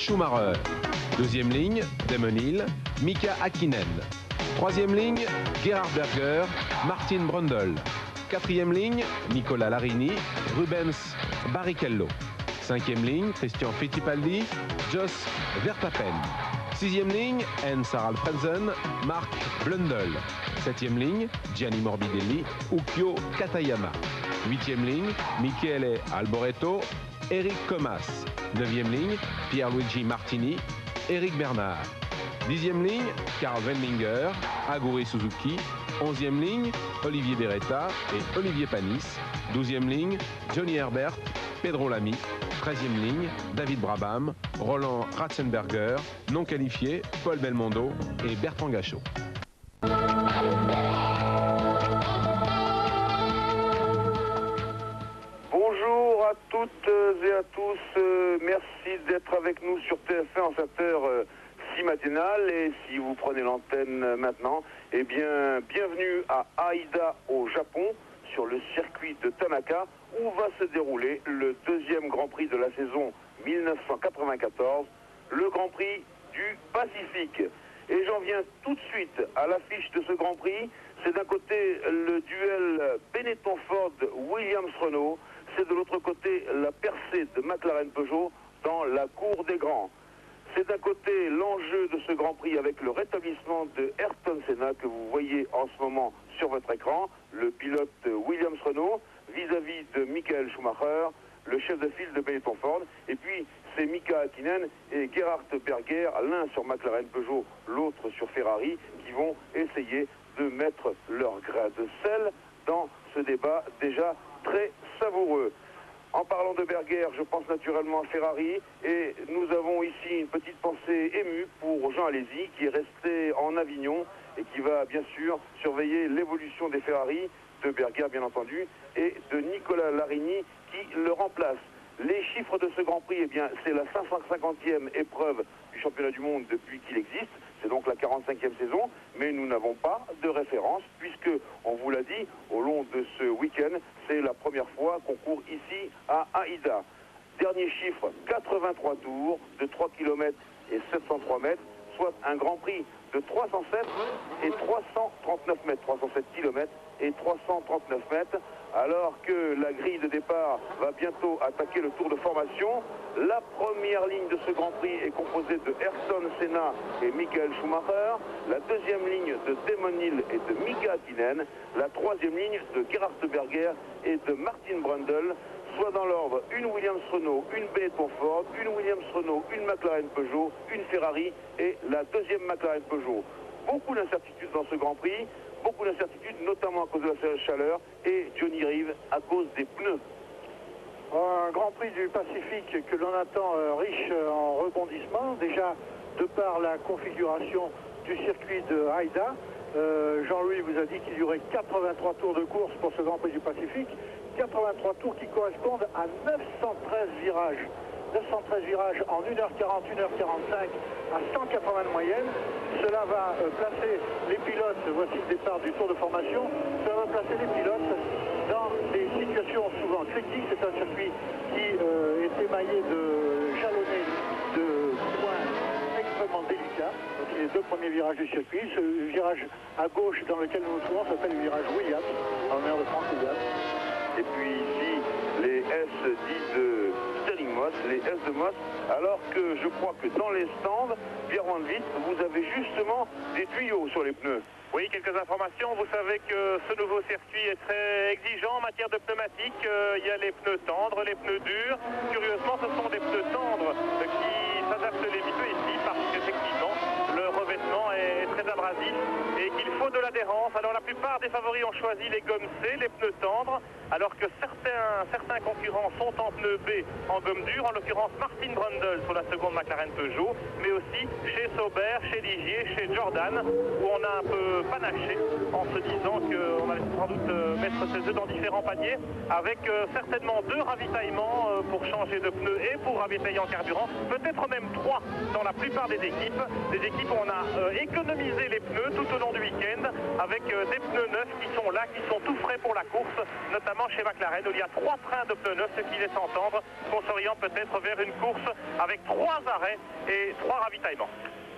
Schumacher. Deuxième ligne, Damon Hill, Mika Häkkinen. Troisième ligne, Gerhard Berger, Martin Brundle. Quatrième ligne, Nicola Larini, Rubens Barrichello. Cinquième ligne, Christian Fittipaldi, Jos Verstappen. Sixième ligne, Heinz Harald Frentzen, Mark Blundell. Septième ligne, Gianni Morbidelli, Ukyo Katayama. Huitième ligne, Michele Alboreto, Eric Comas. Neuvième ligne, Pierluigi Martini, Eric Bernard. Dixième ligne, Karl Wendlinger, Aguri Suzuki. Onzième ligne, Olivier Beretta et Olivier Panis. Douzième ligne, Johnny Herbert, Pedro Lamy. 13e ligne, David Brabham, Roland Ratzenberger, non qualifié, Paul Belmondo et Bertrand Gachot. Bonjour à toutes et à tous, merci d'être avec nous sur TF1 en cette heure si matinale. Et si vous prenez l'antenne maintenant, eh bien, bienvenue à Aida au Japon, sur le circuit de Tanaka, où va se dérouler le deuxième Grand Prix de la saison 1994, le Grand Prix du Pacifique. Et j'en viens tout de suite à l'affiche de ce Grand Prix. C'est d'un côté le duel Benetton-Ford-Williams-Renault, c'est de l'autre côté la percée de McLaren-Peugeot dans la cour des grands. C'est d'un côté l'enjeu de ce Grand Prix avec le rétablissement de Ayrton Senna que vous voyez en ce moment sur votre écran, le pilote Williams-Renault, vis-à-vis de Michael Schumacher, le chef de file de Benetton Ford. Et puis c'est Mika Häkkinen et Gerhard Berger, l'un sur McLaren Peugeot, l'autre sur Ferrari, qui vont essayer de mettre leur grain de sel dans ce débat déjà très savoureux. En parlant de Berger, je pense naturellement à Ferrari, et nous avons ici une petite pensée émue pour Jean Alesi, qui est resté en Avignon et qui va bien sûr surveiller l'évolution des Ferrari, de Berger bien entendu, et de Nicola Larini qui le remplace. Les chiffres de ce Grand Prix, eh bien, c'est la 550e épreuve du championnat du monde depuis qu'il existe. C'est donc la 45e saison, mais nous n'avons pas de référence puisque, on vous l'a dit, au long de ce week-end, c'est la première fois qu'on court ici à Aida. Dernier chiffre, 83 tours de 3 km et 703 mètres, soit un Grand Prix de 307 et 339 mètres, 307 km et 339 mètres, alors que la grille de départ va bientôt attaquer le tour de formation. La première ligne de ce Grand Prix est composée de Ayrton Senna et Michael Schumacher, la deuxième ligne de Damon Hill et de Mika Häkkinen, la troisième ligne de Gerhard Berger et de Martin Brundle, soit dans l'ordre une Williams-Renault, une Benetton Ford, une Williams-Renault, une McLaren-Peugeot, une Ferrari et la deuxième McLaren-Peugeot. Beaucoup d'incertitudes dans ce Grand Prix, beaucoup d'incertitudes notamment à cause de la chaleur et Johnny Reeve à cause des pneus. Un Grand Prix du Pacifique que l'on attend riche en rebondissements, déjà de par la configuration du circuit de Aida. Jean-Louis vous a dit qu'il y aurait 83 tours de course pour ce Grand Prix du Pacifique, 83 tours qui correspondent à 913 virages. 913 virages en 1h40, 1h45 à 180 de moyenne. Cela va placer les pilotes, voici le départ du tour de formation, cela va placer les pilotes dans des situations souvent critiques. C'est un circuit qui est émaillé jalonné de points extrêmement délicats. Donc les deux premiers virages du circuit, ce virage à gauche dans lequel nous nous trouvons s'appelle le virage Williams, en l'honneur de Frank Williams. Et puis ici, les S10 de Sterling Moss, les S de Moss, alors que je crois que dans les stands, Pierre Van Vliet, vous avez justement des tuyaux sur les pneus. Oui, quelques informations. Vous savez que ce nouveau circuit est très exigeant en matière de pneumatique. Il y a les pneus tendres, les pneus durs. Curieusement, ce sont des pneus tendres qui s'adaptent les mieux ici parce qu'effectivement, le revêtement est très abrasif et qu'il faut de l'adhérence. Alors la plupart des favoris ont choisi les gommes C, les pneus tendres, alors que certains concurrents sont en pneus B en gomme dure, en l'occurrence Martin Brundle sur la seconde McLaren Peugeot, mais aussi chez Sauber, chez Ligier, chez Jordan, où on a un peu panaché en se disant qu'on allait sans doute mettre ses œufs dans différents paniers, avec certainement 2 ravitaillements pour changer de pneus et pour ravitailler en carburant, peut-être même 3 dans la plupart des équipes. Des équipes où on a économisé les pneus tout au long du week-end avec des pneus neufs qui sont là, qui sont tout frais pour la course, notamment chez McLaren où il y a 3 trains de pneus neufs, ce qui laisse entendre qu'on s'oriente peut-être vers une course avec 3 arrêts et 3 ravitaillements.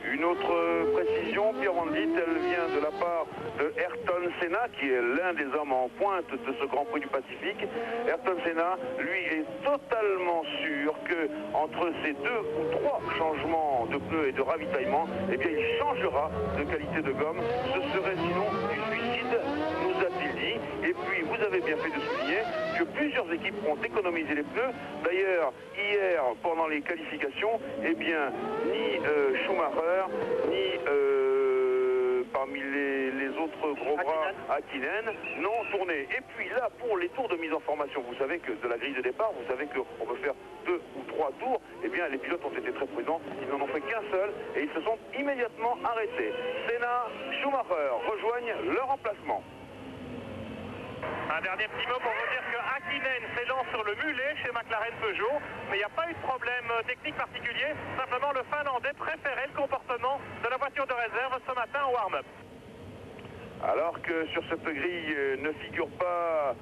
Une autre précision, Pierre Van Dit, elle vient de la part de Ayrton Senna, qui est l'un des hommes en pointe de ce Grand Prix du Pacifique. Ayrton Senna, lui, est totalement sûr que entre ces 2 ou 3 changements de pneus et de ravitaillement, eh bien, il changera de qualité de gomme. Ce serait sinon du suicide, nous a-t-il dit. Et puis, vous avez bien fait de souligner que plusieurs équipes ont économisé les pneus. D'ailleurs, hier, pendant les qualifications, eh bien, ni Schumacher, ni parmi les autres gros bras Hakkinen n'ont tourné. Et puis là, pour les tours de mise en formation, vous savez que de la grille de départ, vous savez qu'on peut faire 2 ou 3 tours. Eh bien, les pilotes ont été très prudents. Ils n'en ont fait qu'un seul et ils se sont immédiatement arrêtés. Senna, Schumacher rejoignent leur emplacement. Un dernier petit mot pour vous dire que Hakkinen s'élance sur le mulet chez McLaren Peugeot, mais il n'y a pas eu de problème technique particulier, simplement le Finlandais préférait le comportement de la voiture de réserve ce matin au warm-up. Alors que sur cette grille ne figurent pas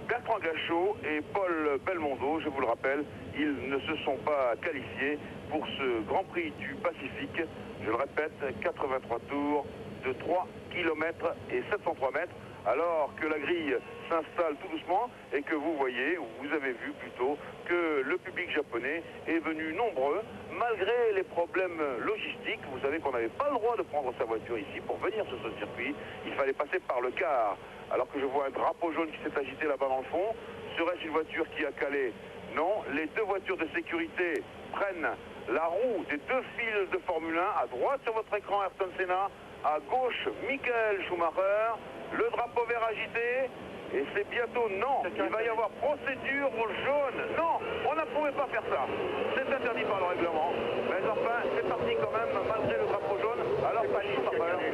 Bertrand Gachot et Paul Belmondo, je vous le rappelle, ils ne se sont pas qualifiés pour ce Grand Prix du Pacifique. Je le répète, 83 tours de 3 km et 703 mètres. Alors que la grille s'installe tout doucement et que vous voyez, ou vous avez vu plutôt, que le public japonais est venu nombreux, malgré les problèmes logistiques. Vous savez qu'on n'avait pas le droit de prendre sa voiture ici pour venir sur ce circuit. Il fallait passer par le car. Alors que je vois un drapeau jaune qui s'est agité là-bas dans le fond. Serait-ce une voiture qui a calé? Non. Les 2 voitures de sécurité prennent la roue des 2 fils de Formule 1. À droite sur votre écran, Ayrton Senna. À gauche, Michael Schumacher. Le drapeau vert agité, et c'est bientôt non. Il va y avoir procédure jaune. Non, on ne pouvait pas faire ça. C'est interdit par le règlement. Mais enfin, c'est parti quand même, malgré le drapeau jaune. Alors pas Schumacher.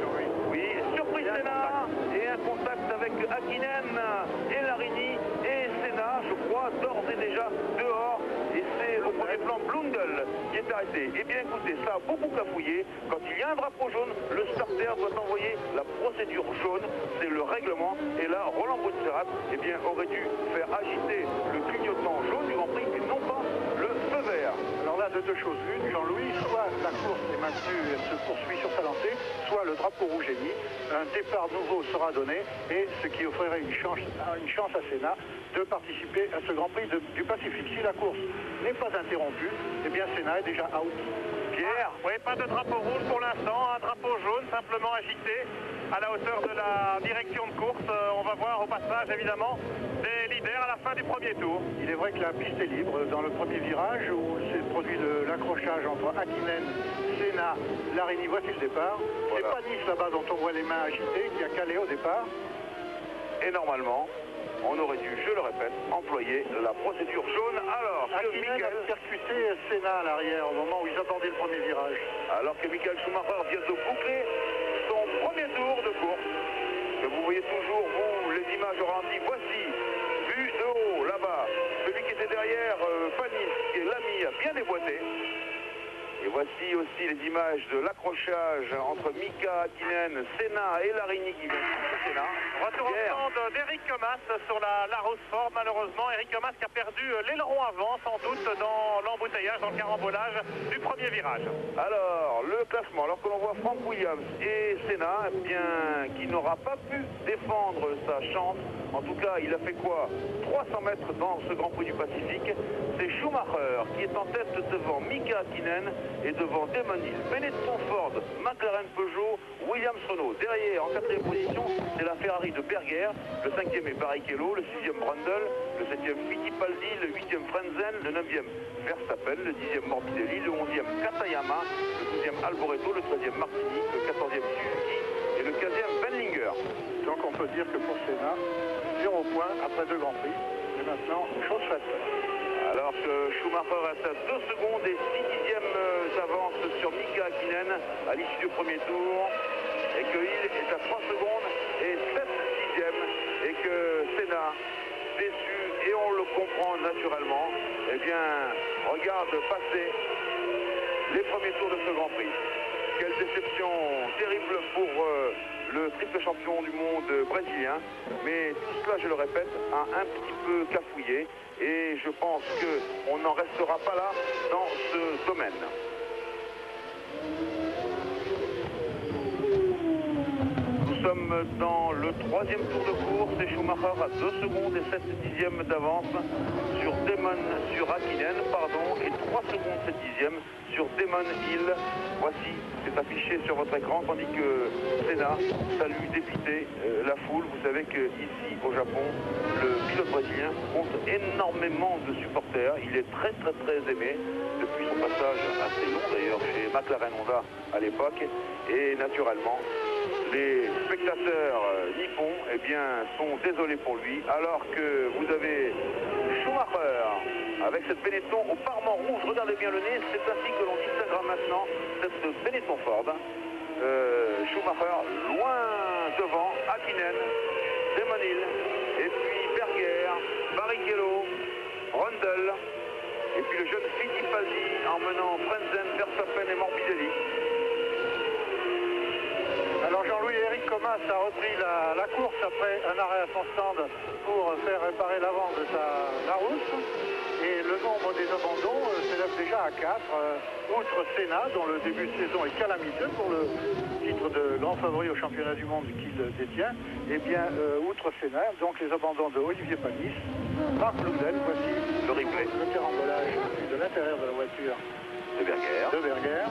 Oui, surprise Senna, et un contact avec Hakkinen et Larini et Senna, je crois, d'ores et déjà dehors. Et c'est au premier plan Blundell qui est arrêté. Eh bien écoutez, ça a beaucoup cafouillé. Quand il y a un drapeau jaune, le starter doit envoyer la procédure jaune. C'est le règlement. Et là, Roland Brunserat, eh bien, aurait dû faire agiter le clignotant jaune du Grand Prix et non pas le feu vert. Alors là, de 2 choses l'une, Jean-Louis, soit la course est maintenue, elle se poursuit sur sa lancée, soit le drapeau rouge est mis, un départ nouveau sera donné, et ce qui offrirait une chance à Senna de participer à ce Grand Prix du Pacifique. Si la course n'est pas interrompue, eh bien Senna est déjà out. Pierre, oui, pas de drapeau rouge pour l'instant, un drapeau jaune simplement agité à la hauteur de la direction de course. On va voir au passage évidemment des leaders à la fin du premier tour. Il est vrai que la piste est libre dans le premier virage où s'est produit de l'accrochage entre Hakkinen, Senna, Larini. Voici le départ. Voilà. C'est pas Nice là-bas dont on voit les mains agitées qui a calé au départ. Et normalement, on aurait dû, je le répète, employer la procédure jaune. Alors que Hakkinen a percuté Senna à l'arrière au moment où ils abordaient le premier virage. Alors que Michael Schumacher vient de boucler son premier tour de course. Que vous voyez toujours, vous, les images au ralenti. Voici, vue de haut, là-bas. Celui qui était derrière, Panis, qui est l'ami, a bien déboîté. Et voici aussi les images de l'accrochage entre Mika Hakkinen, Senna et Larini qui vient de Senna. Retour au stand d'Eric Comas sur la Roseford. Malheureusement, Eric Comas qui a perdu l'aileron avant, sans doute dans l'embouteillage, dans le carambolage du premier virage. Alors, le classement, alors que l'on voit Frank Williams et Senna, eh bien, qui n'aura pas pu défendre sa chance. En tout cas, il a fait quoi? 300 mètres dans ce Grand Prix du Pacifique. C'est Schumacher qui est en tête devant Mika Hakkinen et devant Damon Hill. Benetton Ford, McLaren Peugeot, Williams Renault. Derrière, en 4e position, c'est la Ferrari de Berger. Le 5e est Barrichello, le 6e Brundle, le 7e Fittipaldi, le 8e Frenzen, le 9e Verstappen, le 10e Morbidelli, le 11e Katayama, le 12e Alboreto, le 13e Martini, le 14e Suzuki et le 15e Benlinger. Donc on peut dire que pour Senna, 0 points après 2 Grands Prix. Et maintenant, chose faite. Alors que Schumacher reste à 2 secondes et 6 dixièmes d'avance sur Mika Hakkinen à l'issue du premier tour. Et que Hill est à 3 secondes et 7 dixièmes. Et que Senna, déçu, et on le comprend naturellement, eh bien, regarde passer les premiers tours de ce Grand Prix. Quelle déception terrible pour le triple champion du monde brésilien. Mais tout cela, je le répète, a un petit peu cafouillé. Et je pense qu'on n'en restera pas là dans ce domaine. Nous sommes dans le troisième tour de course et Schumacher à 2 secondes et 7 dixièmes d'avance sur Hakkinen, et 3 secondes 7 dixièmes sur Damon Hill. Voici, c'est affiché sur votre écran, tandis que Senna salue dépité la foule. Vous savez qu'ici au Japon, le pilote brésilien compte énormément de supporters. Il est très aimé depuis son passage assez long d'ailleurs chez McLaren Honda à l'époque. Et naturellement, les spectateurs nippons sont désolés pour lui, alors que vous avez Schumacher avec cette Benetton au parement rouge. Regardez bien le nez, c'est ainsi que l'on distinguera maintenant cette Benetton Ford. Schumacher loin devant, Hakkinen, Damon Hill, et puis Berger, Barrichello, Brundle, et puis le jeune Fittipaldi emmenant Frentzen, Verstappen et Morbidelli. Alors Jean-Louis, Eric Comas a repris la course après un arrêt à son stand pour faire réparer l'avant de sa Larousse. Et le nombre des abandons s'élève déjà à 4. Outre Senna, dont le début de saison est calamiteux pour le titre de grand favori au championnat du monde qu'il détient, et bien outre Senna, donc les abandons de Olivier Panis, Marc Blundell, voici le replay, le carambolage de l'intérieur de la voiture de Berger.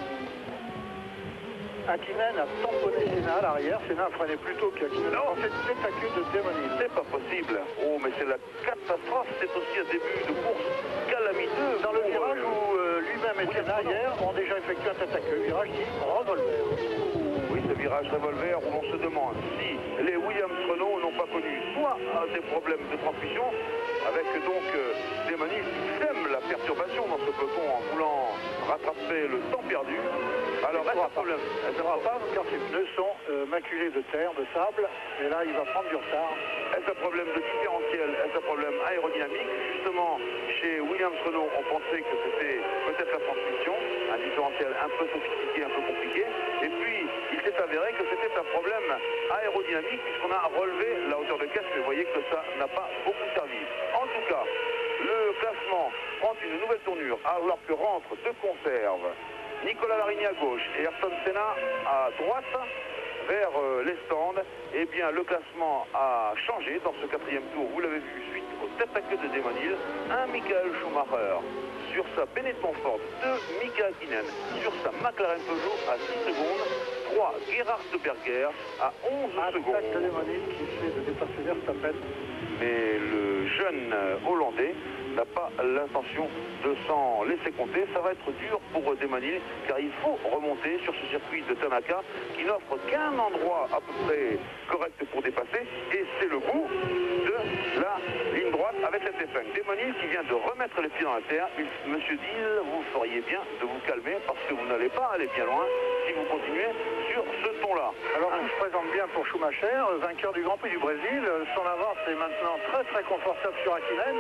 Hakkinen a tamponné Senna à l'arrière. Senna a freiné plus tôt qu'Hakkinen. Non, c'est la queue de Damon Hill. C'est pas possible. Oh, mais c'est la catastrophe. C'est aussi un début de course calamiteux. Dans le virage où lui-même et Senna hier ont déjà effectué un tête à queue, virage dit revolver. Oui, ce virage revolver où l'on se demande si les Williams Renault n'ont pas connu soit des problèmes de transmission, avec donc Damon Hill qui sème la perturbation dans ce peloton en voulant rattraper le temps perdu. Alors, est-ce un problème? Elle ne sera pas car ses pneus sont maculés de terre, de sable, et là il va prendre du retard. Est-ce un problème de différentiel? Est-ce un problème aérodynamique? Justement, chez Williams Renault, on pensait que c'était peut-être la transmission, un différentiel un peu sophistiqué, un peu compliqué. Et puis, il s'est avéré que c'était un problème aérodynamique puisqu'on a relevé la hauteur de caisse, mais vous voyez que ça n'a pas beaucoup servi. En tout cas, le classement prend une nouvelle tournure alors que rentrent de conserve Nicolas Larini à gauche et Ayrton Senna à droite vers les stands. Eh bien, le classement a changé dans ce quatrième tour. Vous l'avez vu, suite au tête à queue de Damon Hill, un Michael Schumacher sur sa Benetton Ford, 2 Mika Hakkinen sur sa McLaren Peugeot à 6 secondes, 3 Gerhard de Berger à 11 secondes. Attaque de Damon Hill qui essaie de dépasser Verstappen. Mais le jeune Hollandais n'a pas l'intention de s'en laisser compter. Ça va être dur pour Damon Hill car il faut remonter sur ce circuit de Tanaka qui n'offre qu'un endroit à peu près correct pour dépasser et c'est le bout de la ligne droite avec cette épingle. Damon Hill qui vient de remettre les pieds dans la terre. Monsieur Hill, vous feriez bien de vous calmer parce que vous n'allez pas aller bien loin si vous continuez sur ce ton-là. Alors tout se présente bien pour Schumacher, vainqueur du Grand Prix du Brésil. Son avance est maintenant très confortable sur Hakkinen.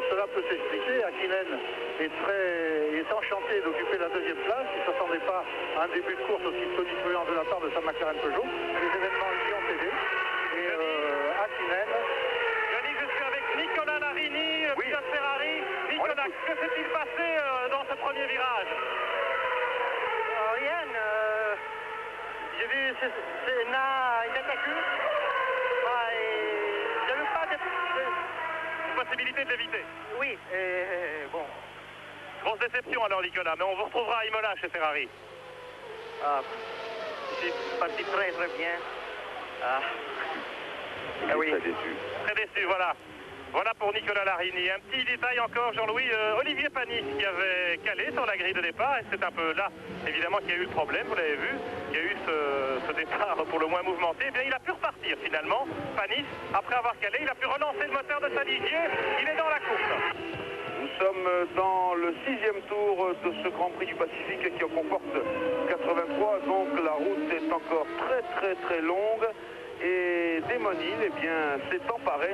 Cela peut s'expliquer. Hakkinen est enchanté d'occuper la deuxième place. Il ne s'attendait pas à un début de course aussi tonitruant de la part de sa McLaren Peugeot. Les événements y ont aidé. Et Hakkinen... Johnny, je suis avec Nicolas Larini, pilote Ferrari. Nicolas, que s'est-il passé dans ce premier virage? Rien. J'ai vu Senna, il attaque. Il n'y avait pas de... Possibilité de l'éviter. Oui, bon. Grosse déception alors Nicolas, mais on vous retrouvera à Imola chez Ferrari. Je suis parti très bien. Oui. Très déçu. Très déçu, voilà. Voilà pour Nicolas Larini. Un petit détail encore, Jean-Louis, Olivier Panis qui avait calé sur la grille de départ, et c'est un peu là, évidemment, qu'il y a eu le problème, vous l'avez vu, il y a eu ce départ pour le moins mouvementé. Eh bien, il a pu repartir finalement, Panis, après avoir calé, il a pu relancer le moteur de sa Ligier, il est dans la course. Nous sommes dans le 6e tour de ce Grand Prix du Pacifique qui en comporte 83, donc la route est encore très longue. Et Damon Hill, eh bien, s'est emparé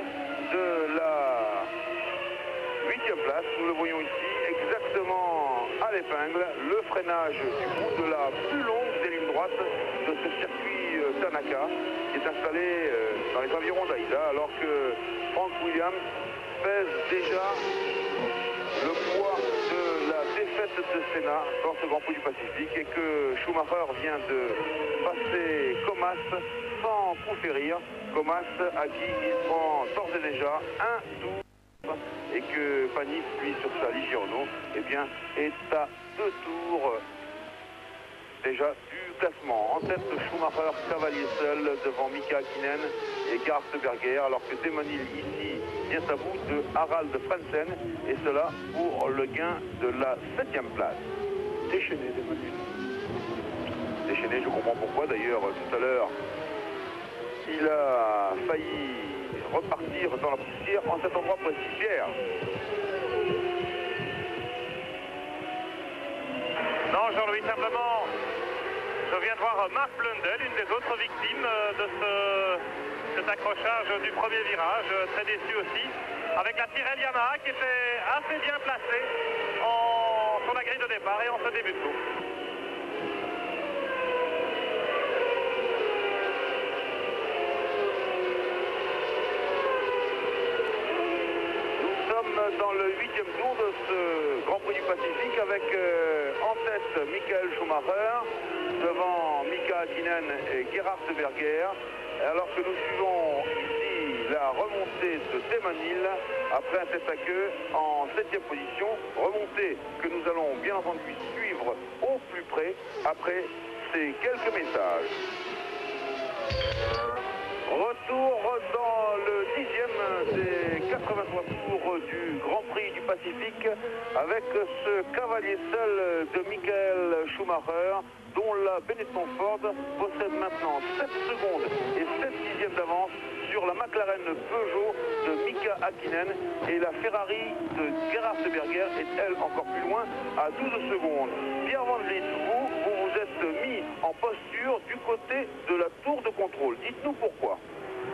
de la 8e place. Nous le voyons ici, exactement à l'épingle le freinage du bout de la plus longue des lignes droites de ce circuit Tanaka qui est installé dans les environs d'Aïda, alors que Frank Williams pèse déjà le poids de la défaite de Senna dans ce Grand Prix du Pacifique et que Schumacher vient de passer Comas sans coup férir. Comas à qui il prend d'ores et déjà un tour et que Panis, lui, sur sa Ligiano, eh bien, est à 2 tours déjà du classement. En tête, Schumacher cavalier seul devant Mika Hakkinen et Gerhard Berger, alors que Damon Hill ici vient à bout de Harald Frentzen, et cela pour le gain de la 7e place. Déchaîné, Damon Hill. Déchaîné, je comprends pourquoi d'ailleurs tout à l'heure il a failli repartir dans la poussière en cet endroit précis. Pierre. Non, Jean-Louis, simplement, je viens de voir Mark Blundell, une des autres victimes de cet accrochage du premier virage, très déçu aussi, avec la Tyrrell Yamaha qui était assez bien placée sur la grille de départ et en ce début de course. Dans le 8e tour de ce Grand Prix du Pacifique avec en tête Michael Schumacher devant Mika Hakkinen et Gerhard Berger, alors que nous suivons ici la remontée de Damon Hill après un tête à queue en 7e position, remontée que nous allons bien entendu suivre au plus près après ces quelques messages. Retour dans le 10e des 83 tours du Grand Prix du Pacifique avec ce cavalier seul de Michael Schumacher dont la Benetton Ford possède maintenant 7 secondes et 7 dixièmes d'avance sur la McLaren Peugeot de Mika Hakkinen, et la Ferrari de Gerhard Berger est elle encore plus loin à 12 secondes. Pierre Van Vliet, vous êtes mis en posture du côté de la tour de contrôle. Dites-nous pourquoi.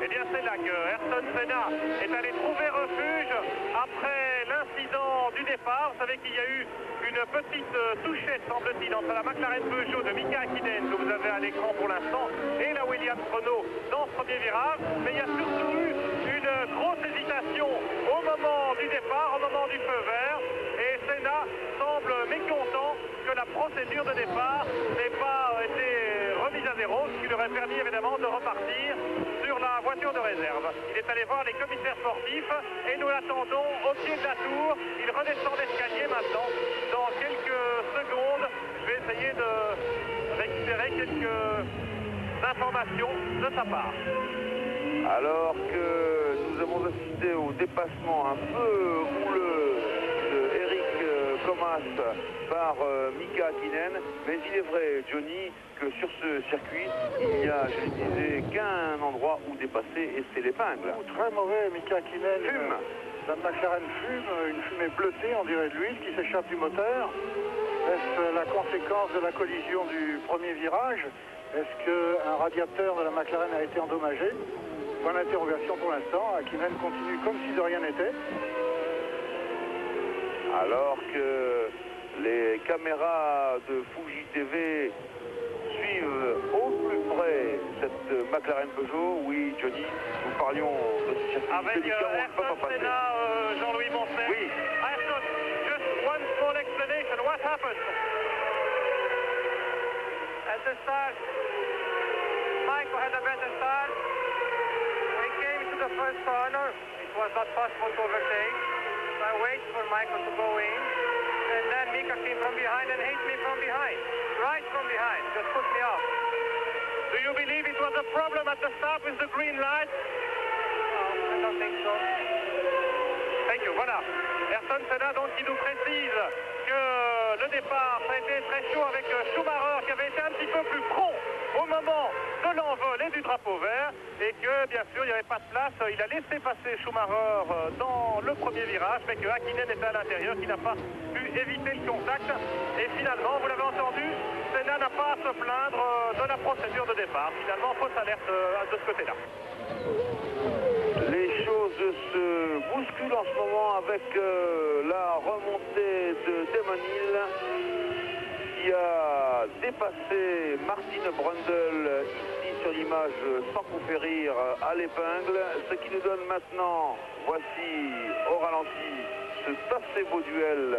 Eh bien, c'est là que Ayrton Senna est allé trouver refuge après l'incident du départ. Vous savez qu'il y a eu une petite touchette, semble-t-il, entre la McLaren Peugeot de Mika Hakkinen, que vous avez à l'écran pour l'instant, et la Williams Renault dans ce premier virage. Mais il y a surtout eu une grosse hésitation au moment du départ, au moment du feu vert. Et Senna semble mécontent que la procédure de départ n'ait pas été remise à zéro, ce qui lui aurait permis évidemment de repartir sur la voiture de réserve. Il est allé voir les commissaires sportifs et nous l'attendons au pied de la tour. Il redescend l'escalier maintenant. Dans quelques secondes, je vais essayer de récupérer quelques informations de sa part. Alors que nous avons assisté au dépassement un peu houleux de Eric Comas par Mika Hakkinen, mais il est vrai, Johnny, que sur ce circuit, il n'y a, je le disais, qu'un endroit où dépasser, et c'est l'épingle. Très mauvais, Mika Hakkinen. Fume. La McLaren fume, une fumée bleutée, on dirait de l'huile qui s'échappe du moteur. Est-ce la conséquence de la collision du premier virage? Est-ce qu'un radiateur de la McLaren a été endommagé? Point d'interrogation pour l'instant. Hakkinen continue comme si de rien n'était. Alors que les caméras de Fuji TV suivent au plus près cette McLaren Peugeot. Oui, Johnny, nous parlions de ce circuit avec délicat où on ne peut Ayrton pas passer. Senna, Jean-Louis Moncet. Oui. Ayrton, just one small explanation. What happened? At the start, Michael had a better start. We came to the first corner. It was not possible to overtake. So I waited for Michael to go in. And then Mika came from behind and hit me from behind. Right from behind. Just put me off. Do you believe it was a problem at the start with the green light? No, I don't think so. Thank you. Voilà. Ayrton Senna donc qui nous précise que le départ ça a été très chaud avec Schumacher qui avait été un petit peu plus prompt au moment de l'envol et du drapeau vert, et que bien sûr il n'y avait pas de place. Il a laissé passer Schumacher dans le premier virage, mais que Hakkinen était à l'intérieur, qui n'a pas pu éviter le contact. Et finalement, vous l'avez entendu, Senna n'a pas à se plaindre de la procédure de départ. Finalement, fausse alerte de ce côté-là. Les choses choses se bousculent en ce moment avec la remontée de Damon Hill qui a dépassé Martin Brundle ici sur l'image sans conférir à l'épingle, ce qui nous donne maintenant, voici au ralenti, ce assez beau duel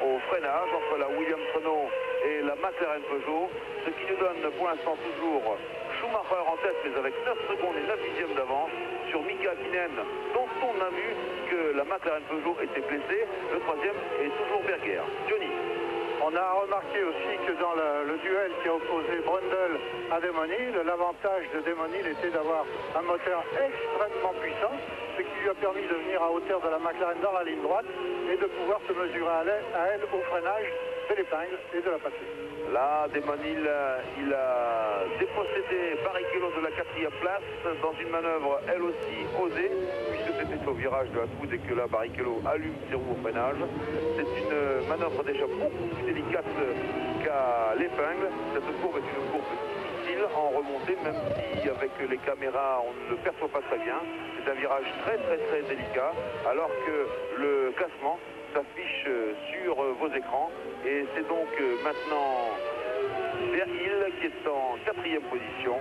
au freinage entre la Williams Renault et la McLaren Peugeot, ce qui nous donne pour l'instant toujours Schumacher en tête, mais avec 9 secondes et 9 dixièmes d'avance sur Mika Hakkinen, dont on a vu que la McLaren Peugeot était blessée. Le troisième est toujours Berger. Johnny. On a remarqué aussi que dans le duel qui a opposé Brundle à Damon Hill, l'avantage de Damon Hill était d'avoir un moteur extrêmement puissant, ce qui lui a permis de venir à hauteur de la McLaren dans la ligne droite et de pouvoir se mesurer à elle au freinage de l'épingle et de la passer. Là, Damon Hill, il a dépossédé Barrichello de la 4e place dans une manœuvre elle aussi osée, puisque c'était au virage de Hackwood et que là Barrichello allume ses roues au freinage. C'est une manœuvre déjà beaucoup plus délicate qu'à l'épingle. Cette courbe est une courbe difficile en remontée, même si avec les caméras on ne le perçoit pas très bien. C'est un virage très délicat, alors que le classement s'affiche sur vos écrans et c'est donc maintenant Verhill qui est en 4e position.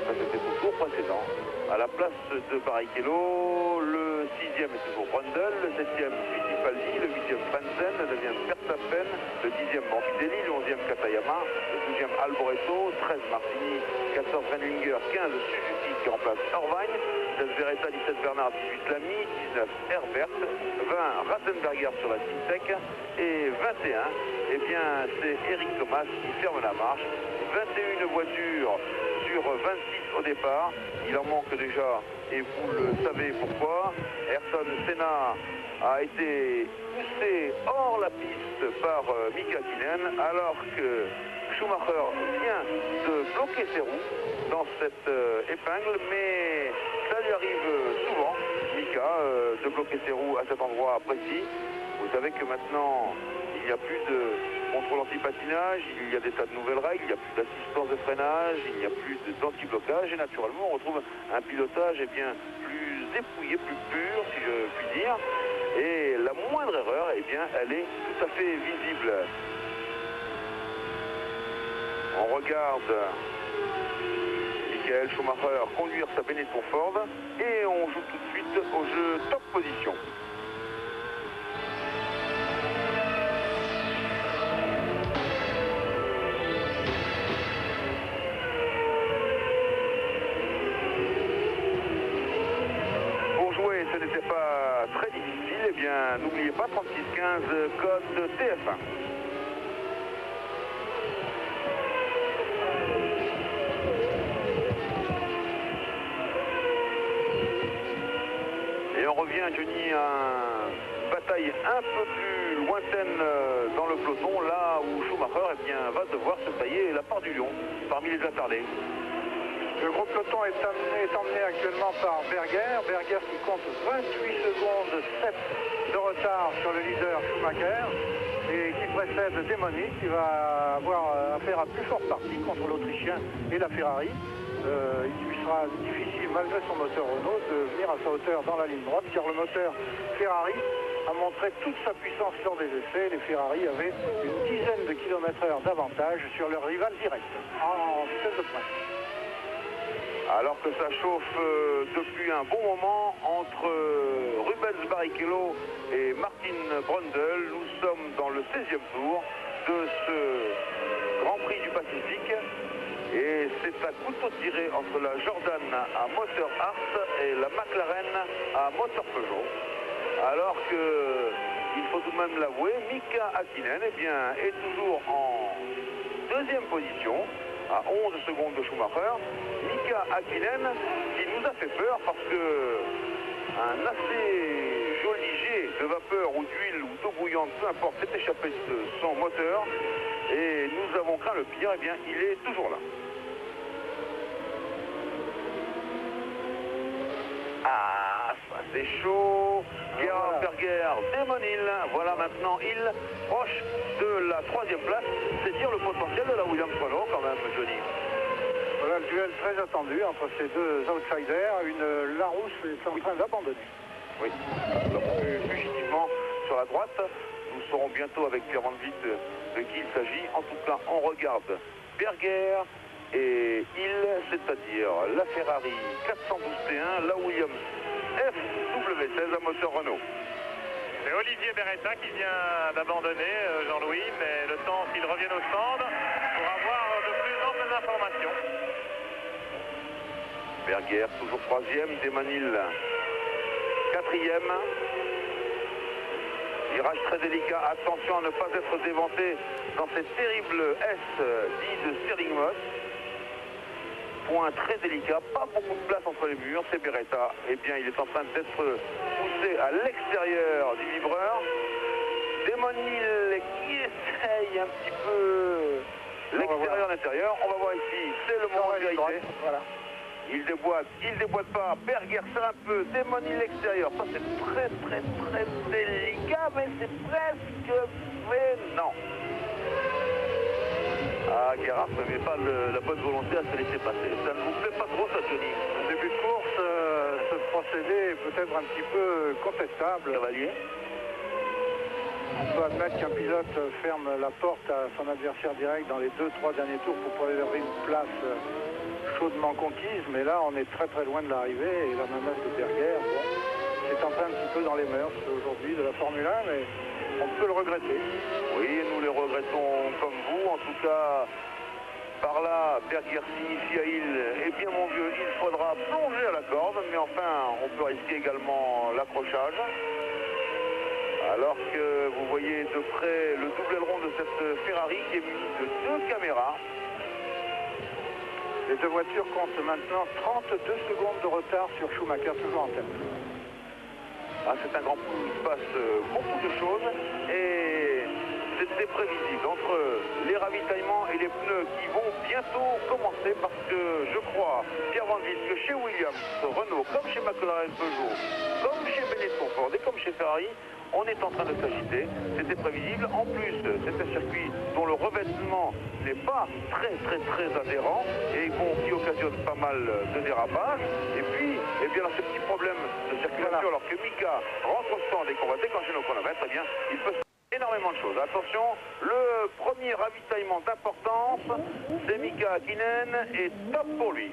Ça c'était au tour précédent. À la place de Barrichello, le 6e est toujours Brundle, le 7e Fittipaldi, le 8e Frentzen, le 9e Verstappen, le 10e Morbidelli, le 11e Katayama, le 12e Alboreto, 13 Martini, 14 Renlinger, 15 Suzuki qui remplace Irvine, 16 Beretta, 17 Bernard, 18 Lamy, 19 Herbert, 20 Ratzenberger sur la team tech et 21, eh bien c'est Eric Thomas qui ferme la marche. 21 voitures sur 26 au départ, il en manque déjà et vous le savez pourquoi. Ayrton Senna a été poussé hors la piste par Mika Hakkinen alors que Schumacher vient de bloquer ses roues dans cette épingle, mais ça lui arrive souvent, Mika, de bloquer ses roues à cet endroit précis. Vous savez que maintenant il n'y a plus de contrôle anti-patinage, il y a des tas de nouvelles règles, il n'y a plus d'assistance de freinage, il n'y a plus d'anti-blocage et naturellement on retrouve un pilotage bien plus dépouillé, plus pur si je puis dire. Et la moindre erreur, bien, elle est tout à fait visible. On regarde Michael Schumacher conduire sa Benetton Ford et on joue tout de suite au jeu top position. Ce n'était pas très difficile, eh bien n'oubliez pas 3615 code TF1. Et on revient, Johnny, à une bataille un peu plus lointaine dans le peloton, là où Schumacher eh bien, va devoir se tailler la part du lion parmi les attardés. Le gros peloton est emmené actuellement par Berger. Berger qui compte 28 secondes 7 de retard sur le leader Schumacher et qui précède Damon Hill qui va avoir affaire à plus forte partie contre l'Autrichien et la Ferrari. Il lui sera difficile, malgré son moteur Renault, de venir à sa hauteur dans la ligne droite car le moteur Ferrari a montré toute sa puissance lors des essais. Les Ferrari avaient une dizaine de km/h d'avantage sur leur rival direct en vitesse de pointe. Alors que ça chauffe depuis un bon moment entre Rubens Barrichello et Martin Brundle, nous sommes dans le 16e tour de ce Grand Prix du Pacifique et c'est un couteau tiré entre la Jordan à moteur Hart et la McLaren à moteur Peugeot. Alors que, il faut tout de même l'avouer, Mika Hakkinen eh bien, est toujours en 2e position à 11 secondes de Schumacher. Mika Hakkinen qui nous a fait peur parce que un assez joli jet de vapeur ou d'huile ou d'eau bouillante, peu importe, s'est échappé de son moteur et nous avons craint le pire, eh bien il est toujours là. Ah, ça c'est chaud. Gerhard Berger, Damon Hill, voilà maintenant Hill proche de la 3e place. C'est dire le potentiel de la Williams Renault quand même, Johnny. Voilà, le duel très attendu entre ces deux outsiders. Une Larousse est en train d'abandonner. Oui, nous l'avons vu fugitivement sur la droite. Nous saurons bientôt avec Pierre Van Vliet de qui il s'agit. En tout cas, on regarde Berger et Hill, c'est-à-dire la Ferrari 412 T1, la Williams FW16 à moteur Renault. C'est Olivier Beretta qui vient d'abandonner, Jean-Louis, mais le temps qu'il revienne au stand pour avoir de plus amples informations. Berger, toujours troisième, Desmanil quatrième. Virage très délicat, attention à ne pas être déventé dans cette terrible S dit de Stirling Moss. Point très délicat, pas beaucoup de place entre les murs, c'est Beretta. Eh bien, il est en train d'être poussé à l'extérieur du livreur. Desmanil qui essaye un petit peu l'extérieur-l'intérieur. On va voir ici, c'est le moment de vérité. Voilà. Il déboîte pas. Berger sert un peu, Desmanil l'extérieur. Ça c'est très délicat, mais c'est presque fait. Non. Ah, Gerhard ne met pas la bonne volonté à se laisser passer. Ça ne vous plaît pas trop, ça, Johnny? Au début de course, ce procédé est peut-être un petit peu contestable. Cavalier. On peut admettre qu'un pilote ferme la porte à son adversaire direct dans les 2-3 derniers tours pour préserver une place chaudement conquise, mais là on est très loin de l'arrivée et la menace de Berger, bon, c'est entré un petit peu dans les mœurs aujourd'hui de la Formule 1, mais on peut le regretter. Oui, nous les regrettons comme vous. En tout cas, par là, Berger signifie à Hill, eh bien mon vieux, il faudra plonger à la corde, mais enfin, on peut risquer également l'accrochage. Alors que vous voyez de près le double aileron de cette Ferrari qui est muni de 2 caméras. Les deux voitures comptent maintenant 32 secondes de retard sur Schumacher, toujours en tête. Ah, c'est un grand prix où il se passe beaucoup de choses et c'était prévisible entre les ravitaillements et les pneus qui vont bientôt commencer parce que je crois, Pierre Van Vliet, que chez Williams, Renault, comme chez McLaren Peugeot, comme chez Benetton Ford et comme chez Ferrari, on est en train de s'agiter, c'était prévisible. En plus, c'est un circuit dont le revêtement n'est pas très adhérent et qui occasionne pas mal de dérapages. Et puis, eh bien, dans ces petits problèmes de circulation, alors que Mika rentre au stand et qu'on va déclencher nos chronomètres, eh bien, il peut se passer énormément de choses. Attention, le premier ravitaillement d'importance, c'est Mika Hakkinen et top pour lui.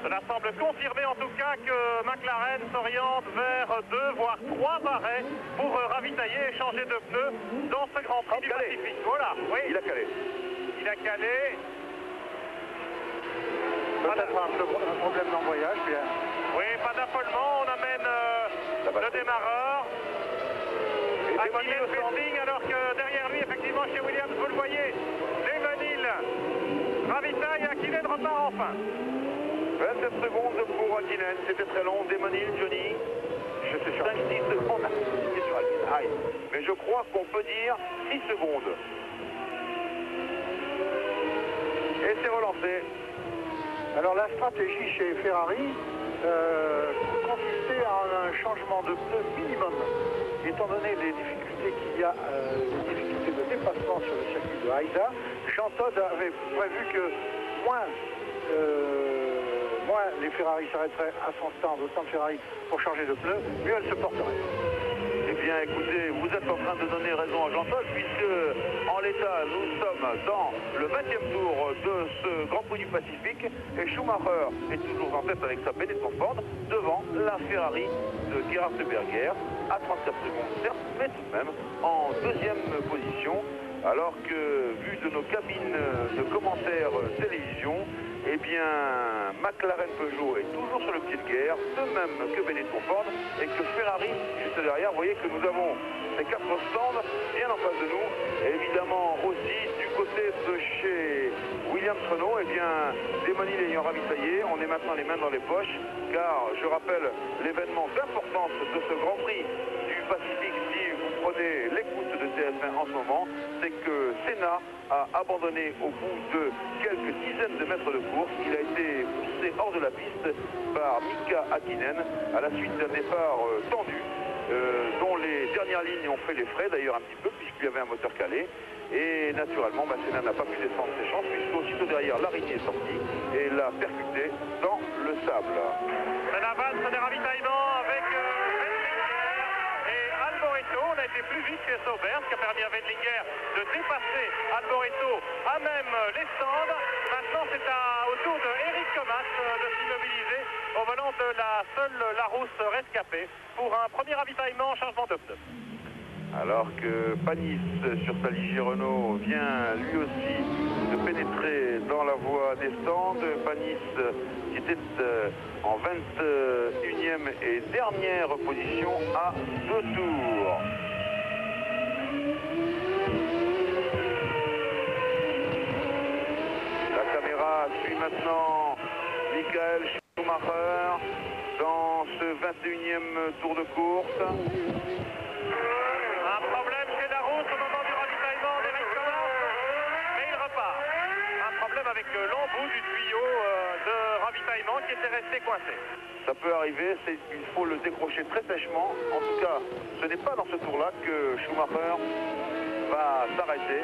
Cela semble confirmer en tout cas que McLaren s'oriente vers 2 voire 3 arrêts pour ravitailler et changer de pneus dans ce Grand Prix du Pacifique. Voilà, oui. Il a calé. Il a calé. Peut-être un problème d'embrayage, bien. Oui, pas d'affolement, on amène le démarreur. Hakkinen fait alors que derrière lui, effectivement, chez Williams, vous le voyez, Desmanil ravitaille et Hakkinen repart enfin. 27 secondes pour Hakkinen, c'était très long. Desmanil, Johnny, je sais 5-6 secondes sur Hakkinen. Aïe. Mais je crois qu'on peut dire 6 secondes. Et c'est relancé. Alors la stratégie chez Ferrari consistait en un changement de pneu minimum. Étant donné les difficultés qu'il y a, les difficultés de dépassement sur le circuit de Haida, Jean Todt avait prévu que moins les Ferrari s'arrêteraient à son stand, au stand Ferrari, pour changer de pneu, mieux elle se porterait. Eh bien, écoutez, vous êtes en train de donner raison à Jean Todt, puisque en l'état, nous sommes dans le 20e tour de ce Grand Prix du Pacifique, et Schumacher est toujours en tête avec sa Benetton Ford, devant la Ferrari de Gerhard Berger, à 34 secondes, certes, mais tout de même en deuxième position, alors que, vu de nos cabines de commentaires télévision, eh bien, McLaren Peugeot est toujours sur le pied de guerre, de même que Benetton Ford, et que Ferrari, juste derrière, vous voyez que nous avons ces 4 stands bien en face de nous, et évidemment aussi du côté de chez Williams Renault, eh bien, Desmanil ayant ravitaillé, on est maintenant les mains dans les poches, car je rappelle l'événement d'importance de ce Grand Prix du Pacifique, si vous prenez l'écoute de TF1 en ce moment, c'est que Senna a abandonné au bout de quelques dizaines de mètres de course. Il a été poussé hors de la piste par Mika Hakkinen à la suite d'un départ tendu. dont les dernières lignes ont fait les frais d'ailleurs un petit peu puisqu'il y avait un moteur calé. Et naturellement, Senna n'a pas pu descendre ses chances puisque aussitôt derrière, Larini est sorti et l'a percuté dans le sable. C'est la valse des ravitaillements avec Wendlinger et Alboreto. On a été plus vite chez Sauber, ce qui a permis à Wendlinger de dépasser Alboreto à même les stands. Maintenant, c'est au tour de Eric Comas de s'immobiliser au volant de la seule Larousse rescapée pour un premier ravitaillement changement de pneus. Alors que Panis, sur sa Ligier Renault, vient lui aussi de pénétrer dans la voie des stands. Panis qui était en 21e et dernière position à 2 tours. La caméra suit maintenant Michael Schumacher dans ce 21e tour de course. Un problème chez Larousse au moment du ravitaillement d'Eric Comas, mais il repart. Un problème avec l'embout du tuyau de ravitaillement qui était resté coincé. Ça peut arriver, il faut le décrocher très sèchement. En tout cas, ce n'est pas dans ce tour-là que Schumacher va s'arrêter.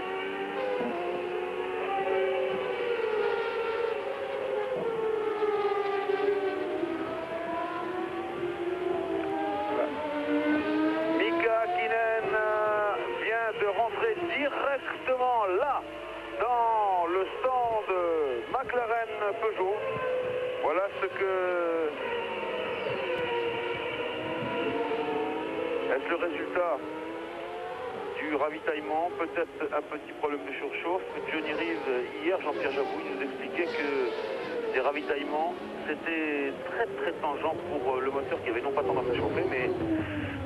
Directement là, dans le stand McLaren Peugeot. Voilà ce que est le résultat du ravitaillement. Peut-être un petit problème de surchauffe. Johnny Reeves, hier, Jean-Pierre Jabouille nous expliquait que des ravitaillements, c'était très tangent pour le moteur qui avait non pas tendance à chauffer, mais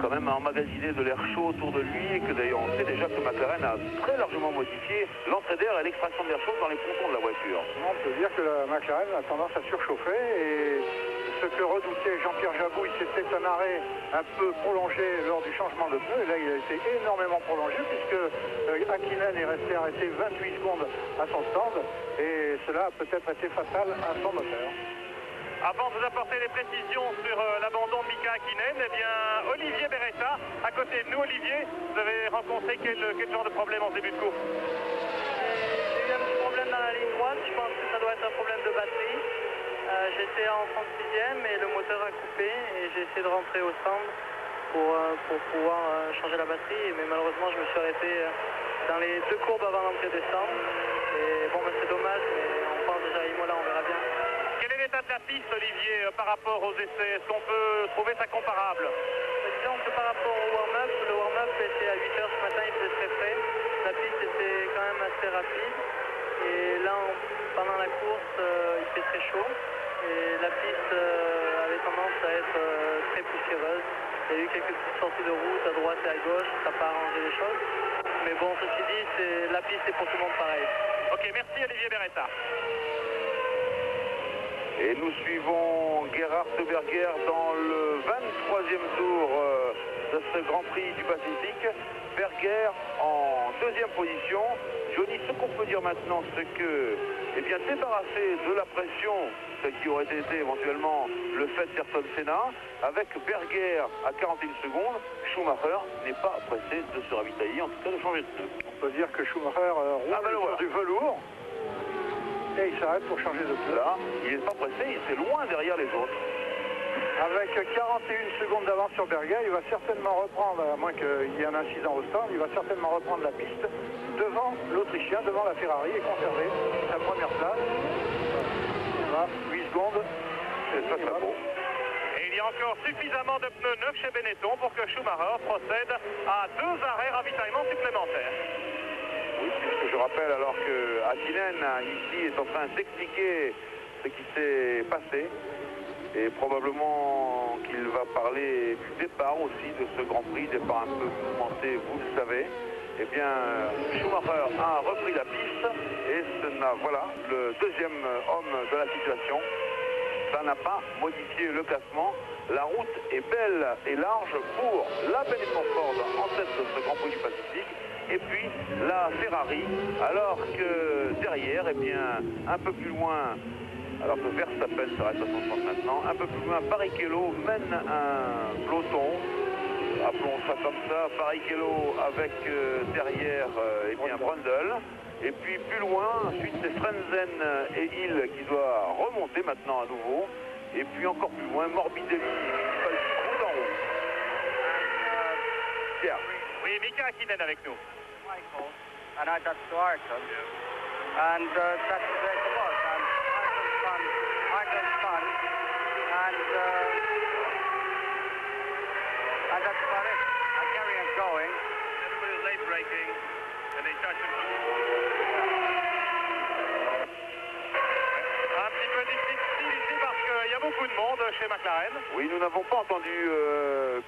quand même à emmagasiner de l'air chaud autour de lui, et que d'ailleurs on sait déjà que McLaren a très largement modifié l'entrée d'air et l'extraction d'air chaud dans les pontons de la voiture. On peut dire que la McLaren a tendance à surchauffer, et ce que redoutait Jean-Pierre Jabouille, c'était un arrêt un peu prolongé lors du changement de pneu, et là il a été énormément prolongé puisque Hakkinen est resté arrêté 28 secondes à son stand, et cela a peut-être été fatal à son moteur. Avant de vous apporter des précisions sur l'abandon de Mika Hakkinen, eh bien, Olivier Beretta, à côté de nous. Olivier, vous avez rencontré quel genre de problème en début de course? J'ai eu un petit problème dans la ligne droite, je pense que ça doit être un problème de batterie. J'étais en 36e et le moteur a coupé et j'ai essayé de rentrer au stand pour pouvoir changer la batterie, mais malheureusement je me suis arrêté dans les 2 courbes avant l'entrée des stands. Et bon, ben, c'est dommage, mais on pense déjà à Imola, on verra bien. Quel est l'état de la piste, Olivier, par rapport aux essais? Est-ce qu'on peut trouver ça comparable? Disons que par rapport au warm-up, le warm-up était à 8h ce matin, il faisait très frais. La piste était quand même assez rapide. Et là, pendant la course, il fait très chaud. Et la piste avait tendance à être très poussiéreuse. Il y a eu quelques petites sorties de route à droite et à gauche, ça n'a pas arrangé les choses. Mais bon, ceci dit, la piste est pour tout le monde pareil. Ok, merci Olivier Beretta. Et nous suivons Gerhard Berger dans le 23e tour de ce Grand Prix du Pacifique. Berger en 2e position. Johnny, ce qu'on peut dire maintenant, c'est que, eh bien, débarrassé de la pression, ce qui aurait été éventuellement le fait d'Ayrton Senna, avec Berger à 41 secondes, Schumacher n'est pas pressé de se ravitailler, en tout cas de changer de pneu. On peut dire que Schumacher roule sur du velours. Et il s'arrête pour changer de pneu. Là, il n'est pas pressé, il est loin derrière les autres. Avec 41 secondes d'avance sur Berger, il va certainement reprendre, à moins qu'il y ait un incident au stand, il va certainement reprendre la piste devant l'Autrichien, devant la Ferrari, et conserver sa première place. Voilà, 8 secondes. C'est très très beau. Et il y a encore suffisamment de pneus neufs chez Benetton pour que Schumacher procède à 2 arrêts ravitaillement supplémentaires. Oui, puisque je rappelle alors que Hakkinen ici est en train d'expliquer ce qui s'est passé, et probablement qu'il va parler du départ aussi de ce Grand Prix, départ un peu mouvementé, vous le savez. Eh bien, Schumacher a repris la piste et voilà, le 2e homme de la situation. Ça n'a pas modifié le classement. La route est belle et large pour la Benetton Ford en tête de ce Grand Prix du Pacifique. Et puis la Ferrari, alors que derrière, eh bien, un peu plus loin, alors que Verstappen s'arrête à 60 maintenant, un peu plus loin, Barrichello mène un peloton appelons ça comme ça, Barrichello avec derrière eh bien Brundle. Et puis plus loin, ensuite c'est Frentzen et Hill qui doit remonter maintenant à nouveau. Et puis encore plus loin, Morbidelli, route en roue. Pierre. Oui, Mika Hakkinen avec nous. Michael, and I got to Ayrton. And that's the way it was. And Ayrton's son, and that's about it. I carry on going. Everybody's late braking and they touch it. Un petit peu difficile ici parce qu'il y a beaucoup de monde chez McLaren. Oui, nous n'avons pas entendu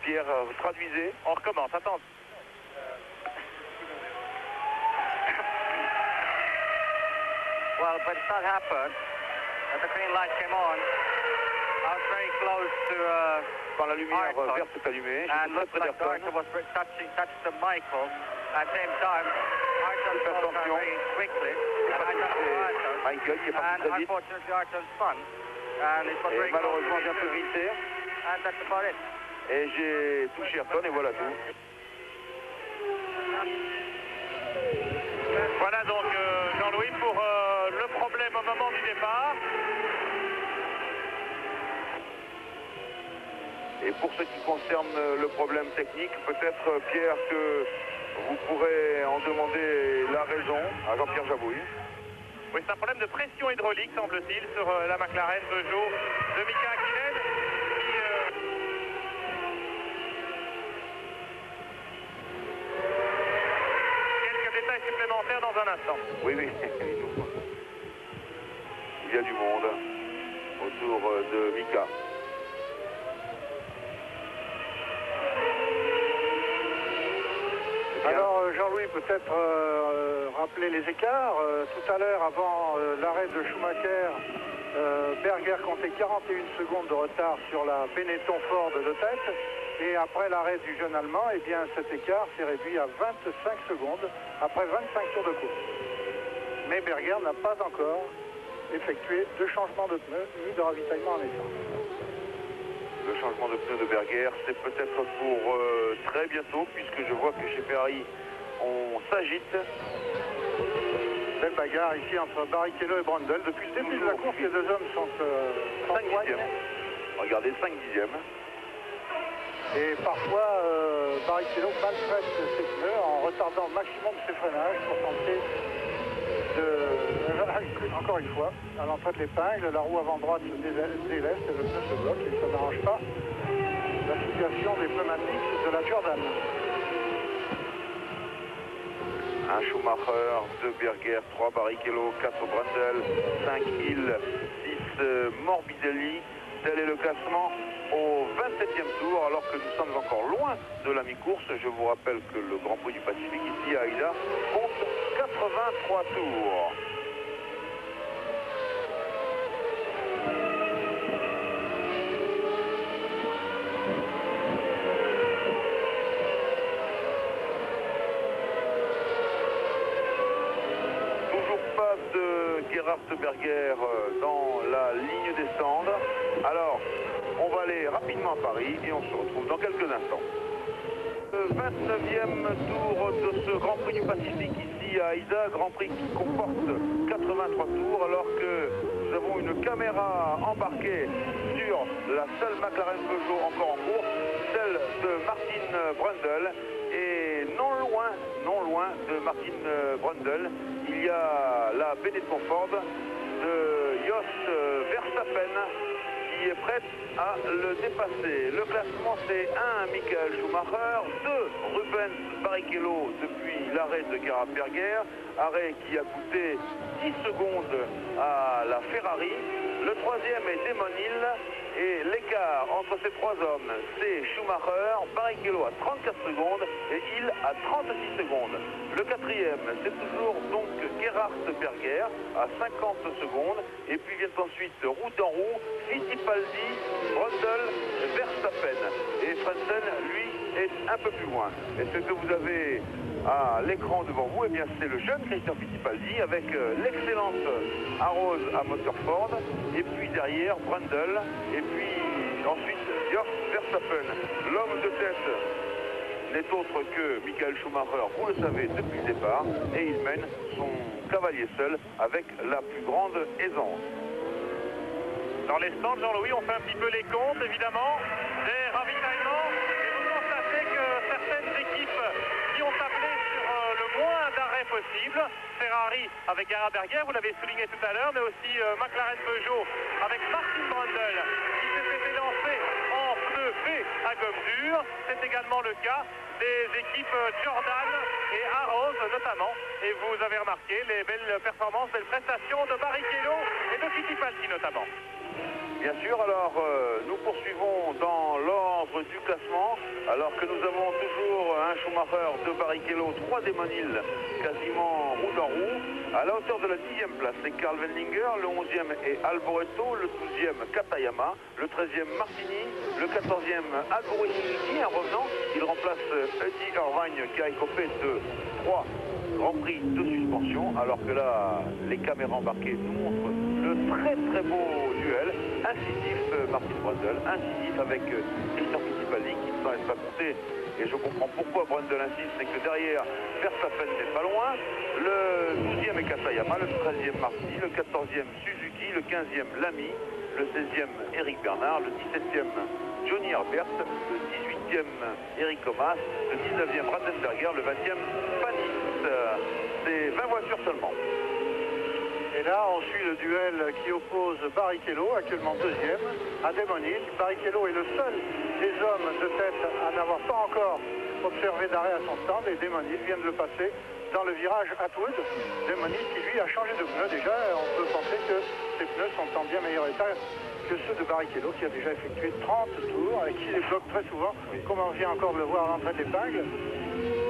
Pierre, traduisez. On recommence, attends. Well, but that happened. The green light came on. I was very close to Quand la lumière Ayrton, verte s'est allumée, and j'étais looked très like près Ayrton d'Ayrton. was touched the Michael. At the same time, Ayrton Faites slowed down attention. very quickly, and I got to Ayrton. Michael qui est parti And très vite. unfortunately, Ayrton spun. And it was Et very close malheureusement, to j'ai un peu me too. glissé. And that's about it. Et j'ai touché Ayrton et voilà tout. Voilà donc Jean-Louis pour le problème au moment du départ. Et pour ce qui concerne le problème technique, peut-être Pierre que vous pourrez en demander la raison à Jean-Pierre Jabouille. Oui, c'est un problème de pression hydraulique, semble-t-il, sur la McLaren Peugeot de Mika Hakkinen. Quelques détails supplémentaires dans un instant. Oui, oui. Il y a du monde autour de Mika. Alors Jean-Louis, peut-être rappeler les écarts. Tout à l'heure, avant l'arrêt de Schumacher, Berger comptait 41 secondes de retard sur la Benetton Ford de tête. Et après l'arrêt du jeune Allemand, eh bien, cet écart s'est réduit à 25 secondes après 25 tours de course. Mais Berger n'a pas encore effectué de changement de pneus ni de ravitaillement en essence. Le changement de pneu de Berger, c'est peut-être pour très bientôt, puisque je vois que chez Ferrari, on s'agite. Belle bagarre ici entre Barrichello et Brundle. Depuis le début de la course, les deux hommes sont 5 dixièmes. Regardez, 5 dixièmes. Et parfois, Barrichello maltraite ses pneus en retardant au maximum ses freinages pour tenter de... Encore une fois, à l'entrée de l'épingle, la roue avant droite se délaisse et le pneu se bloque et ça n'arrange pas la situation des pneumatiques de la Jordan. Un Schumacher, 2 Berger, 3 Barrichello, 4 Brundle, 5 Hill, 6 Morbidelli. Tel est le classement au 27e tour, alors que nous sommes encore loin de la mi-course. Je vous rappelle que le Grand Prix du Pacifique, ici à Aïda, compte 83 tours. Toujours pas de Gerhard Berger dans la ligne des stands. Alors, on va aller rapidement à Paris et on se retrouve dans quelques instants. Le 29e tour de ce Grand Prix du Pacifique ici à Aïda, Grand Prix qui comporte 83 tours, alors que nous avons une caméra embarquée sur la seule McLaren Peugeot encore en course, celle de Martin Brundle. Et non loin de Martin Brundle, il y a la Benetton Ford de Jos Verstappen qui est prête à le dépasser. Le classement, c'est 1 Michael Schumacher, 2 Rubens Barrichello depuis l'arrêt de Gerhard Berger, arrêt qui a coûté 10 secondes à la Ferrari. Le troisième est Damon Hill et l'écart entre ces trois hommes, c'est Schumacher, Barrichello à 34 secondes et Hill à 36 secondes. Le quatrième, c'est toujours donc Gerhard Berger à 50 secondes. Et puis vient ensuite route en roue, Fittipaldi, Brundle, Verstappen. Et Frentzen, lui, est un peu plus loin. Et ce que vous avez à l'écran devant vous, eh bien c'est le jeune Christian Fittipaldi avec l'excellente Arrows à moteur Ford. Et puis derrière, Brundle. Et puis ensuite, Jos Verstappen, l'homme de tête n'est autre que Michael Schumacher, vous le savez, depuis le départ, et il mène son cavalier seul avec la plus grande aisance. Dans les stands, Jean-Louis, on fait un petit peu les comptes, évidemment, des ravitaillements, et vous constatez que certaines équipes qui ont appelé sur le moins d'arrêts possible, Ferrari avec Gerhard Berger, vous l'avez souligné tout à l'heure, mais aussi McLaren Peugeot avec Martin Brundle, qui s'est lancé en pneus B à gomme dure. C'est également le cas des équipes Jordan et Arrows notamment. Et vous avez remarqué les belles performances, belles prestations de Barrichello et de Fittipaldi notamment. Bien sûr, alors nous poursuivons dans l'ordre du classement, alors que nous avons toujours un Schumacher, deux Barrichello, trois Desmonil, quasiment roue en roue. À la hauteur de la 10e place, c'est Karl Wendlinger, le 11e est Alboreto, le 12e Katayama, le 13e Martini, le 14e Aguri Suzuki, un revenant. Il remplace Eddie Irvine qui a écopé de 3 Grand Prix de suspension, alors que là, les caméras embarquées nous montrent le très beau duel, incisif Martin Brundle, incisif avec Christian Fittipaldi qui ne s'en laisse pas compter. Et je comprends pourquoi Brundle insiste, c'est que derrière, Verstappen n'est pas loin. Le 12e est Katayama, le 13e Martini, le 14e Suzuki, le 15e Lamy, le 16e Eric Bernard, le 17e Johnny Herbert, le 18e Eric Omas, le 19e Ratzenberger, le 20e Panis. C'est 20 voitures seulement. Et là, on suit le duel qui oppose Barrichello, actuellement deuxième, à Desmonil. Barrichello est le seul des hommes de tête à n'avoir pas encore observé d'arrêt à son stand, et Desmonil vient de le passer dans le virage Atwood. Desmonil qui lui a changé de pneus déjà. On peut penser que ses pneus sont en bien meilleur état que ceux de Barrichello, qui a déjà effectué 30 tours et qui les bloque très souvent, comme on vient encore de le voir à l'entrée de l'épingle.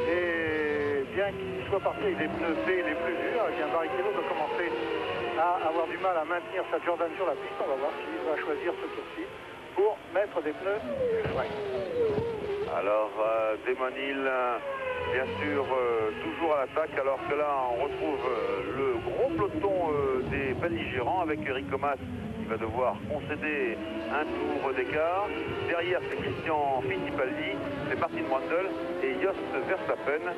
Et bien qu'il soit parti avec des pneus B les plus durs, eh bien Barrichello doit commencer à avoir du mal à maintenir sa Jordan sur la piste. On va voir s'il va choisir ce tour-ci pour mettre des pneus plus frais. Alors Desmonil, bien sûr, toujours à l'attaque, alors que là on retrouve le gros peloton des belligérants avec Eric Omas qui va devoir concéder un tour d'écart. Derrière c'est Christian Fittipaldi, c'est Martin Brundle et Jos Verstappen.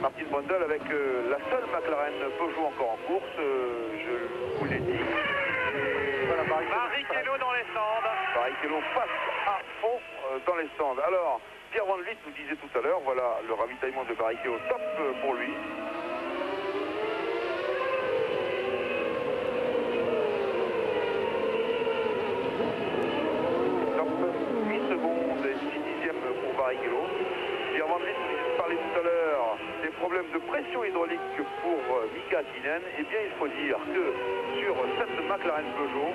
Martin Brundle avec la seule McLaren Peugeot encore en course, je vous l'ai dit. Et Voilà, Barrichello dans les stands. Barrichello passe à fond dans les stands. Alors, Pierre Van Vliet nous disait tout à l'heure, voilà le ravitaillement de Barrichello, top pour lui. Top, 8 secondes et 6 dixièmes pour Barrichello. Pierre Van Vliet nous parlait tout à l'heure des problèmes de pression hydraulique pour Mika Hakkinen. Eh bien, il faut dire que sur cette McLaren Peugeot,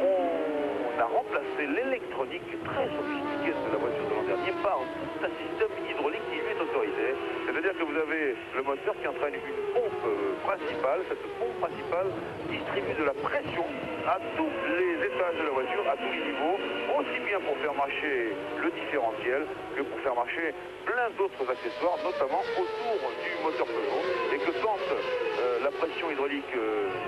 on a remplacé l'électronique très sophistiquée de la voiture de l'an dernier par un système hydraulique qui lui est autorisé. C'est-à-dire que vous avez le moteur qui entraîne une pompe principale. Cette pompe principale distribue de la pression à tous les étages de la voiture, à tous les niveaux, aussi bien pour faire marcher le différentiel que pour faire marcher plein d'autres accessoires, notamment autour du moteur Peugeot. Et que quand la pression hydraulique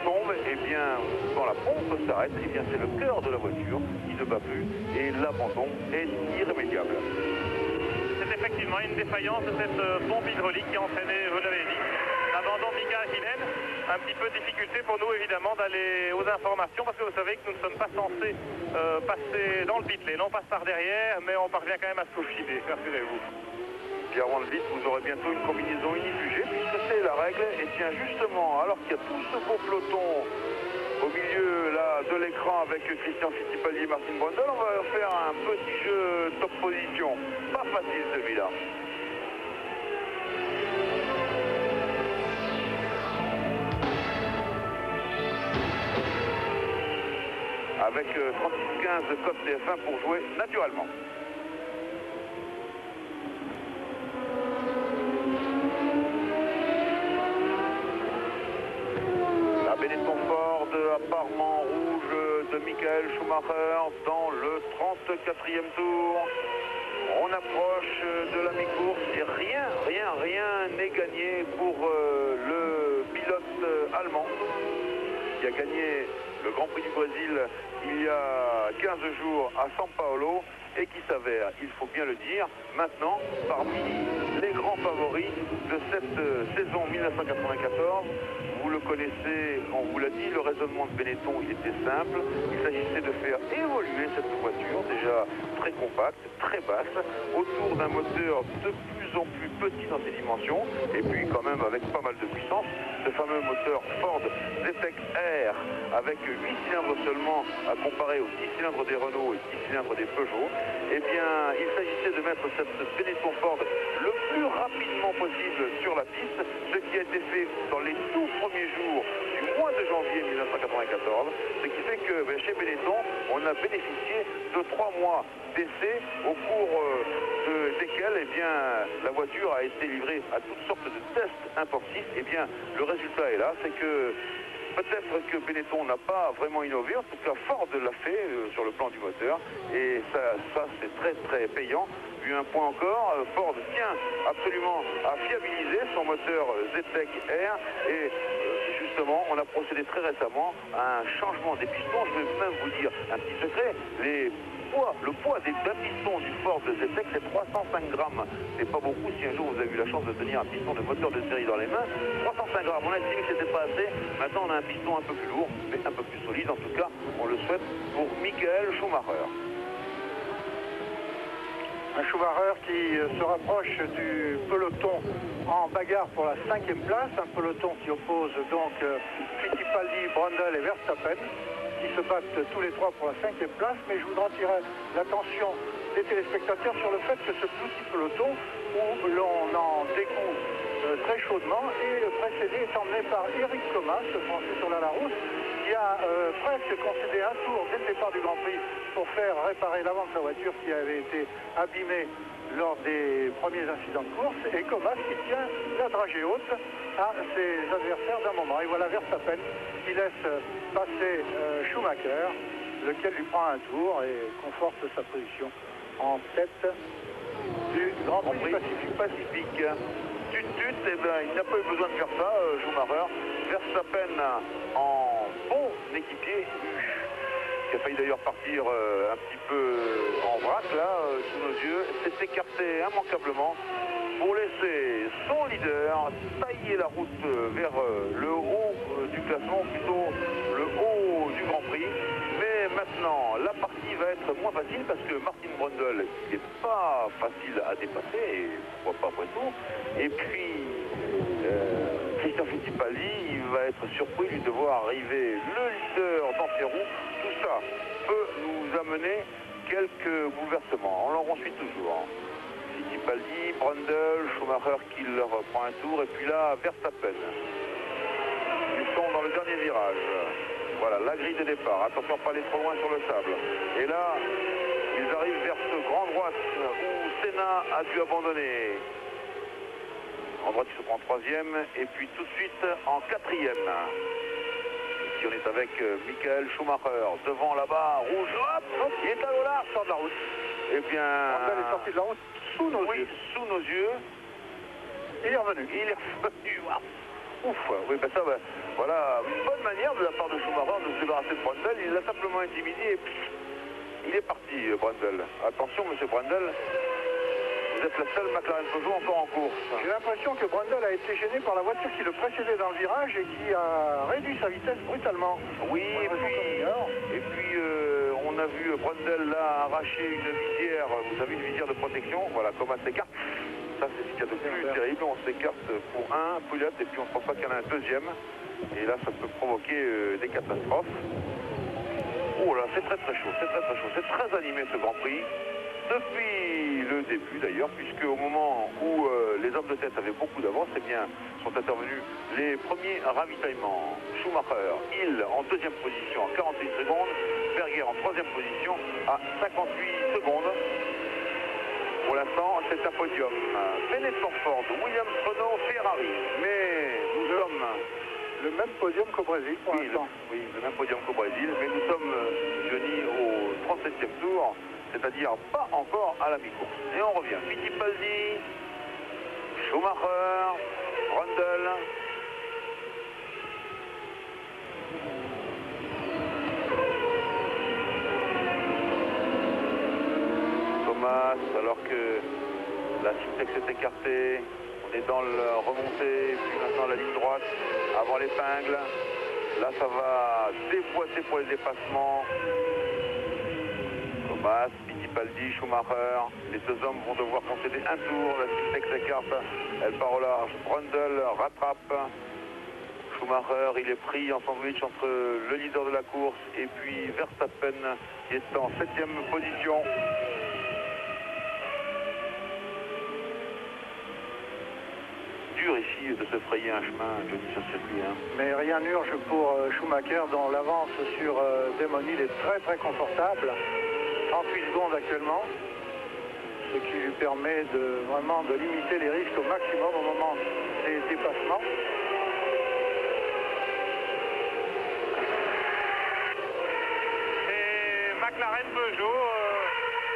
tombe, et bien quand la pompe s'arrête, et bien c'est le cœur de la voiture qui ne bat plus et l'abandon est irrémédiable. C'est effectivement une défaillance de cette pompe hydraulique qui a entraîné, vous l'avez dit, l'abandon de Mika Hakkinen. Un petit peu de difficulté pour nous évidemment d'aller aux informations, parce que vous savez que nous ne sommes pas censés passer dans le pit lane. On passe par derrière, mais on parvient quand même à se faufiler, rassurez-vous. Pierre Van Vliet, vous aurez bientôt une combinaison unifugée, puisque c'est la règle. Et tiens, justement, alors qu'il y a tout ce beau peloton au milieu là, de l'écran avec Christian Fittipaldi et Martin Brundle, on va faire un petit jeu top position. Pas facile celui-là. Avec 36-15 code TF1 pour jouer naturellement. La Benetton Ford, apparemment rouge de Michael Schumacher dans le 34e tour. On approche de la mi-course et rien n'est gagné pour le pilote allemand. Il qui a gagné le Grand Prix du Brésil il y a 15 jours à São Paulo et qui s'avère, il faut bien le dire, maintenant parmi les grands favoris de cette saison 1994. Vous le connaissez, on vous l'a dit, le raisonnement de Benetton, il était simple. Il s'agissait de faire évoluer cette voiture, déjà très compacte, très basse, autour d'un moteur de plus en plus petit dans ses dimensions, et puis quand même avec pas mal de puissance. Ce fameux moteur Ford ZTEC R, avec 8 cylindres seulement, à comparer aux 10 cylindres des Renault et 10 cylindres des Peugeot. Eh bien, il s'agissait de mettre cette Benetton Ford le plus rapidement possible sur la piste, ce qui a été fait dans les tout premiers jours du mois de janvier 1994, ce qui fait que chez Benetton, on a bénéficié de 3 mois d'essai au cours desquels eh bien, la voiture a été livrée à toutes sortes de tests intensifs. Eh bien, le résultat est là, c'est que peut-être que Benetton n'a pas vraiment innové, en tout cas Ford l'a fait sur le plan du moteur, et ça c'est très très payant. Vu un point encore, Ford tient absolument à fiabiliser son moteur ZTEC R, et justement on a procédé très récemment à un changement des pistons. Je vais même vous dire un petit secret, le poids d'un piston du Ford ZTEC, c'est 305 grammes. C'est pas beaucoup si un jour vous avez eu la chance de tenir un piston de moteur de série dans les mains. 305 grammes, on a estimé que c'était pas assez. Maintenant on a un piston un peu plus lourd, mais un peu plus solide. En tout cas, on le souhaite pour Michael Schumacher. Un Schumacher qui se rapproche du peloton en bagarre pour la 5e place. Un peloton qui oppose donc Fittipaldi, Brundle et Verstappen, qui se battent tous les trois pour la 5e place. Mais je voudrais attirer l'attention des téléspectateurs sur le fait que ce petit peloton, où l'on en découvre très chaudement, est précédé, est emmené par Eric Comas, ce Français sur la Larousse, qui a presque concédé un tour dès le départ du Grand Prix pour faire réparer l'avant de sa voiture qui avait été abîmée lors des premiers incidents de course, et Comas qui tient la dragée haute à ses adversaires d'un moment. Et voilà Verstappen qui laisse passer Schumacher, lequel lui prend un tour et conforte sa position en tête du Grand Prix du Pacifique. Eh ben, il n'a pas eu besoin de faire ça, Schumacher. Verstappen en bon équipier, qui a failli d'ailleurs partir un petit peu en vrac là, sous nos yeux, s'est écarté immanquablement pour laisser son leader tailler la route vers le haut du classement, plutôt le haut du Grand Prix. Mais maintenant, la partie va être moins facile parce que Martin Brundle, il n'est pas facile à dépasser, et pourquoi pas après tout. Et puis, Christophe Fittipaldi, il va être surpris de voir arriver le leader dans ses roues. Tout ça peut nous amener quelques bouleversements. On leur suit toujours. Fittipaldi, Brundle, Schumacher qui leur prend un tour, et puis là, Verstappen. Ils sont dans le dernier virage. Voilà, la grille de départ. Attention, pas aller trop loin sur le sable. Et là, ils arrivent vers ce grand droite où Senna a dû abandonner. En droite, il se prend 3e, et puis tout de suite en 4e. Ici, on est avec Michael Schumacher. Devant, là-bas, rouge. Hop, il est à l'eau, sort de la route. Eh bien... Brundle est sorti de la route sous nos yeux. Sous nos yeux. Il est revenu. Il est revenu. Ouf. Oui, ben ça, ben, voilà, une bonne manière de la part de Schumacher de se débarrasser de Brundle. Il l'a simplement intimidé et il est parti, Brundle. Attention, monsieur Brundle. Vous êtes la seule McLaren Peugeot encore en course. J'ai l'impression que Brundle a été gêné par la voiture qui le précédait dans le virage et qui a réduit sa vitesse brutalement. Oui, et puis on a vu Brundle là arracher une visière, vous savez, une visière de protection. Voilà, Comas s'écarte. Ça, c'est ce qu'il y a de plus terrible. On s'écarte pour un pilote et puis on ne pense pas qu'il y en a un deuxième. Et là, ça peut provoquer des catastrophes. Oh là, c'est très très chaud, c'est très très chaud. C'est très animé ce Grand Prix. Depuis le début d'ailleurs, puisque au moment où les hommes de tête avaient beaucoup d'avance, eh bien, sont intervenus les premiers ravitaillements. Schumacher, Hill en 2e position à 48 secondes, Berger en 3e position à 58 secondes. Pour l'instant, c'est un podium. Benetton Ford, Williams, Renault, Ferrari. Mais nous sommes... Le même podium qu'au Brésil pour l'instant. Oui, le même podium qu'au Brésil, mais nous sommes, Johnny, au 37e tour. C'est-à-dire pas encore à la mi-course. Et on revient. Fittipaldi, Schumacher, Brundle. Comas, alors que la Syntex est écartée. On est dans la remontée, puis maintenant la ligne droite, avant l'épingle. Là, ça va déboîter pour les dépassements. Comas, Fittipaldi, Schumacher. Les deux hommes vont devoir concéder un tour. La Syntex écarte, elle part au large. Brundle rattrape. Schumacher, il est pris en sandwich entre le leader de la course et puis Verstappen, qui est en 7e position. Dur ici de se frayer un chemin, Johnny, sur ce circuit. Mais rien n'urge pour Schumacher, dont l'avance sur Damon Hill est très très confortable. 38 secondes actuellement, ce qui lui permet vraiment de limiter les risques au maximum au moment des dépassements. McLaren Peugeot,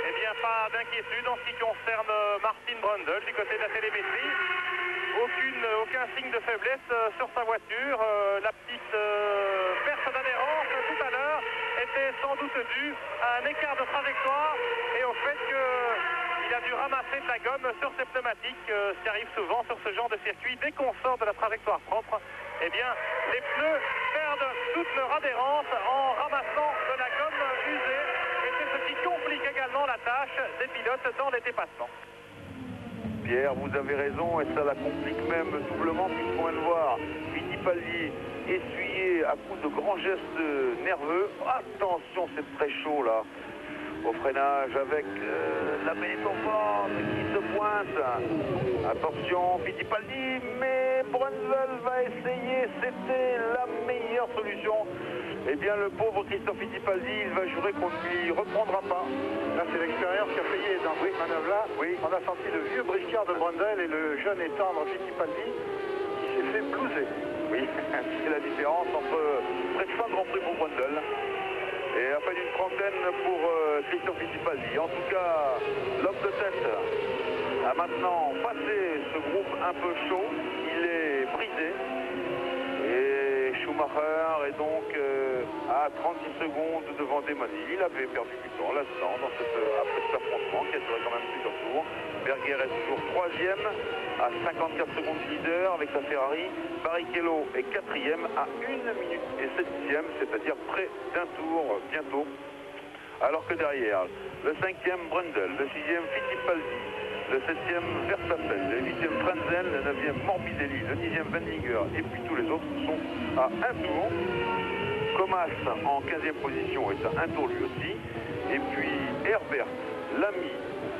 eh bien pas d'inquiétude en ce qui concerne Martin Brundle du côté de la télémétrie. Aucun signe de faiblesse sur sa voiture. La petite perte d'adhérence tout à l'heure était sans doute due à un écart de trajectoire et au fait qu'il a dû ramasser de la gomme sur ses pneumatiques, ce qui arrive souvent sur ce genre de circuit. Dès qu'on sort de la trajectoire propre, eh bien les pneus perdent toute leur adhérence en ramassant de la gomme usée, et c'est ce qui complique également la tâche des pilotes dans les dépassements. Pierre, vous avez raison, et ça la complique même doublement, puisqu'on vient de voir Fittipaldi essuyé à coups de grands gestes nerveux. Attention, c'est très chaud là, au freinage, avec la bénétofante qui se pointe. Attention, Fittipaldi, mais Brundle va essayer, c'était la meilleure solution. Eh bien, le pauvre Christophe Fittipaldi, il va jurer qu'on ne lui reprendra pas. Là, c'est l'expérience qui a payé dans cette manœuvre-là. Oui. On a senti le vieux briscard de Brundle et le jeune et tendre Fittipaldi qui s'est fait blouser. Oui, c'est la différence entre près de 100 Grands Prix pour Brundle et à peine une trentaine pour Christophe Fittipaldi. En tout cas, l'homme de tête a maintenant passé ce groupe un peu chaud. Il est brisé. Et Schumacher est donc à 36 secondes devant Damon Hill. Il avait perdu du temps là-dedans après cet affrontement qui a duré quand même plusieurs tours. Berger est toujours 3e à 54 secondes du leader avec sa Ferrari. Barrichello est 4e à 1 minute et 7 dixièmes, c'est-à-dire près d'un tour bientôt. Alors que derrière, le 5e Brundle, le 6e Fittipaldi, le 7e Verstappen, le 8e Frenzel, le 9e Morbidelli, le 10e Wendlinger et puis tous les autres sont à un tour. Comas en 15e position est à un tour lui aussi. Et puis Herbert, Lamy,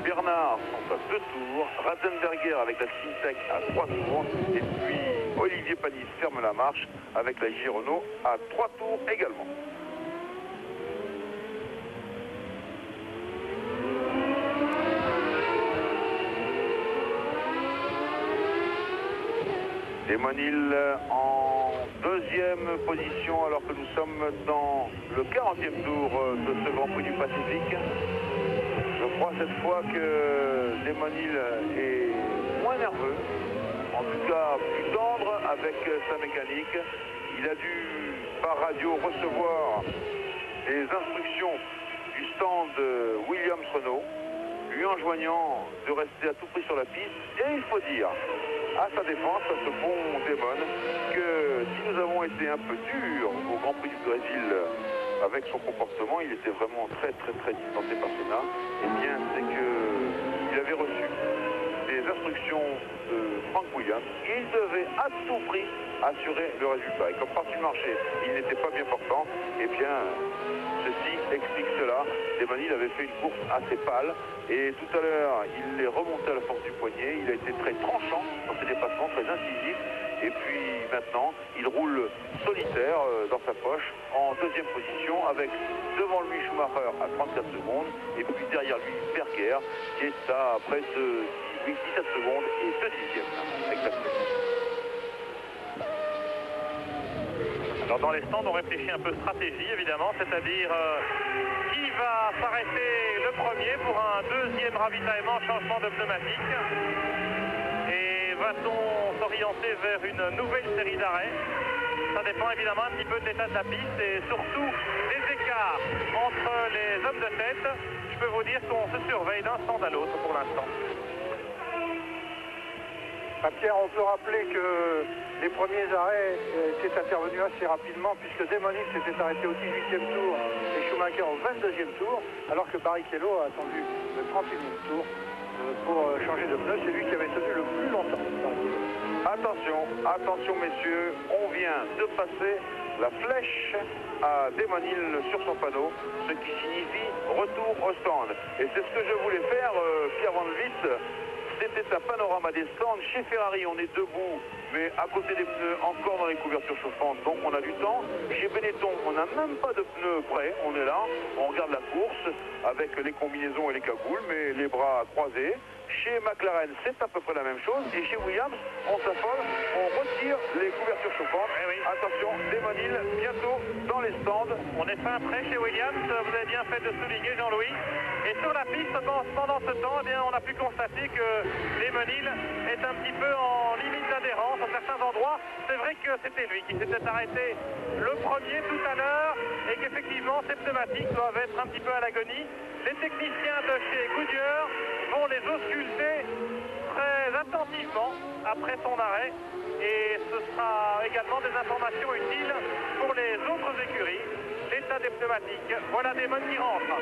Bernard sont à 2 tours. Ratzenberger avec la Syntex à 3 tours. Et puis Olivier Panis ferme la marche avec la JG Renault à 3 tours également. Damon Hill en 2e position alors que nous sommes dans le 40e tour de ce Grand Prix du Pacifique. Je crois cette fois que Damon Hill est moins nerveux, en tout cas plus tendre avec sa mécanique. Il a dû par radio recevoir des instructions du stand Williams Renault, lui enjoignant de rester à tout prix sur la piste. Et il faut dire à sa défense, à ce bon Damon, que si nous avons été un peu durs au Grand Prix du Brésil avec son comportement, il était vraiment très distancé par Senna, eh bien c'est qu'il avait reçu des instructions de Frank Williams. Il devait à tout prix assurer le résultat. Et comme parti du marché, il n'était pas bien portant, eh bien ceci explique cela. Damon Hill avait fait une course assez pâle et tout à l'heure il est remonté à la force du poignet. Il a été très tranchant dans ses dépassements, très incisif. Et puis maintenant il roule solitaire dans sa poche en 2e position avec devant lui Schumacher à 34 secondes et puis derrière lui Berger qui est à près de 17 secondes et 2 dixièmes exactement. Alors dans les stands, on réfléchit un peu stratégie évidemment, c'est-à-dire qui va s'arrêter le premier pour un 2e ravitaillement, changement de pneumatique, et va-t-on s'orienter vers une nouvelle série d'arrêts? Ça dépend évidemment un petit peu de l'état de la piste et surtout des écarts entre les hommes de tête. Je peux vous dire qu'on se surveille d'un stand à l'autre pour l'instant. Pierre, on peut rappeler que les premiers arrêts étaient intervenus assez rapidement puisque Damon Hill s'était arrêté au 18e tour et Schumacher au 22e tour, alors que Barrichello a attendu le 31e tour pour changer de pneu. C'est lui qui avait tenu le plus longtemps. Attention, attention messieurs, on vient de passer la flèche à Damon Hill sur son panneau, ce qui signifie retour au stand. Et c'est ce que je voulais faire, Pierre Van Vliet. C'était un panorama des stands. Chez Ferrari, on est debout, mais à côté des pneus, encore dans les couvertures chauffantes, donc on a du temps. Chez Benetton, on n'a même pas de pneus prêts. On est là, on regarde la course avec les combinaisons et les cagoules, mais les bras croisés. Chez McLaren, c'est à peu près la même chose. Et chez Williams, on s'affole, on retire les couvertures chauffantes. Eh oui. Attention, Damon Hill, bientôt dans les stands. On est fin prêt chez Williams, vous avez bien fait de souligner Jean-Louis. Et sur la piste, pendant ce temps, eh bien, on a pu constater que Damon Hill est un petit peu en limite d'adhérence à certains endroits. C'est vrai que c'était lui qui s'était arrêté le premier tout à l'heure et qu'effectivement ces pneumatiques doivent être un petit peu à l'agonie. Les techniciens de chez Goodyear vont les ausculter très attentivement après son arrêt et ce sera également des informations utiles pour les autres écuries. L'état des pneumatiques, voilà Damon qui rentre.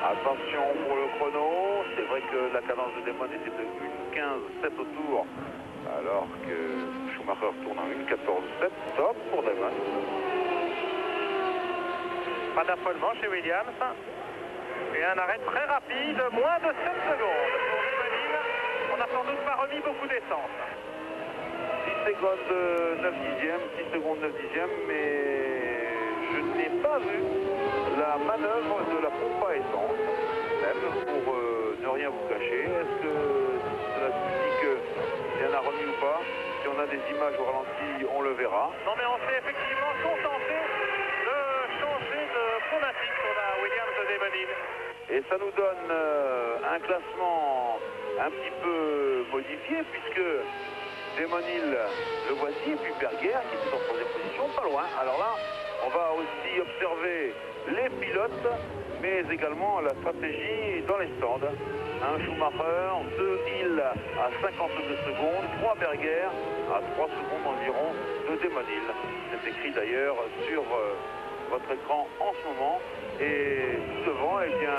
Attention pour le chrono, c'est vrai que la cadence de Damon était de 1,15,7 au tour, alors que Schumacher tourne en 1,14,7, top pour Damon. Pas d'affolement chez Williams. Et un arrêt très rapide, moins de 7 secondes pour Damon Hill. On n'a sans doute pas remis beaucoup d'essence. 6 secondes 9 dixièmes, 6 secondes 9 dixièmes, mais je n'ai pas vu la manœuvre de la pompe à essence, même pour ne rien vous cacher. Est-ce que cela signifie qu'il y en a remis ou pas? Si on a des images au ralenti, on le verra. Non mais on s'est effectivement contenté de changer de pneumatique sur la Williams de Damon Hill. Et ça nous donne un classement un petit peu modifié, puisque Damon Hill, le voici, et puis Berger qui est en troisième position, pas loin. Alors là, on va aussi observer les pilotes, mais également la stratégie dans les stands. Un Schumacher, 2 Hill à 52 secondes, 3 Berger à 3 secondes environ de Damon Hill. C'est écrit d'ailleurs sur votre écran en ce moment. Et tout devant, eh bien,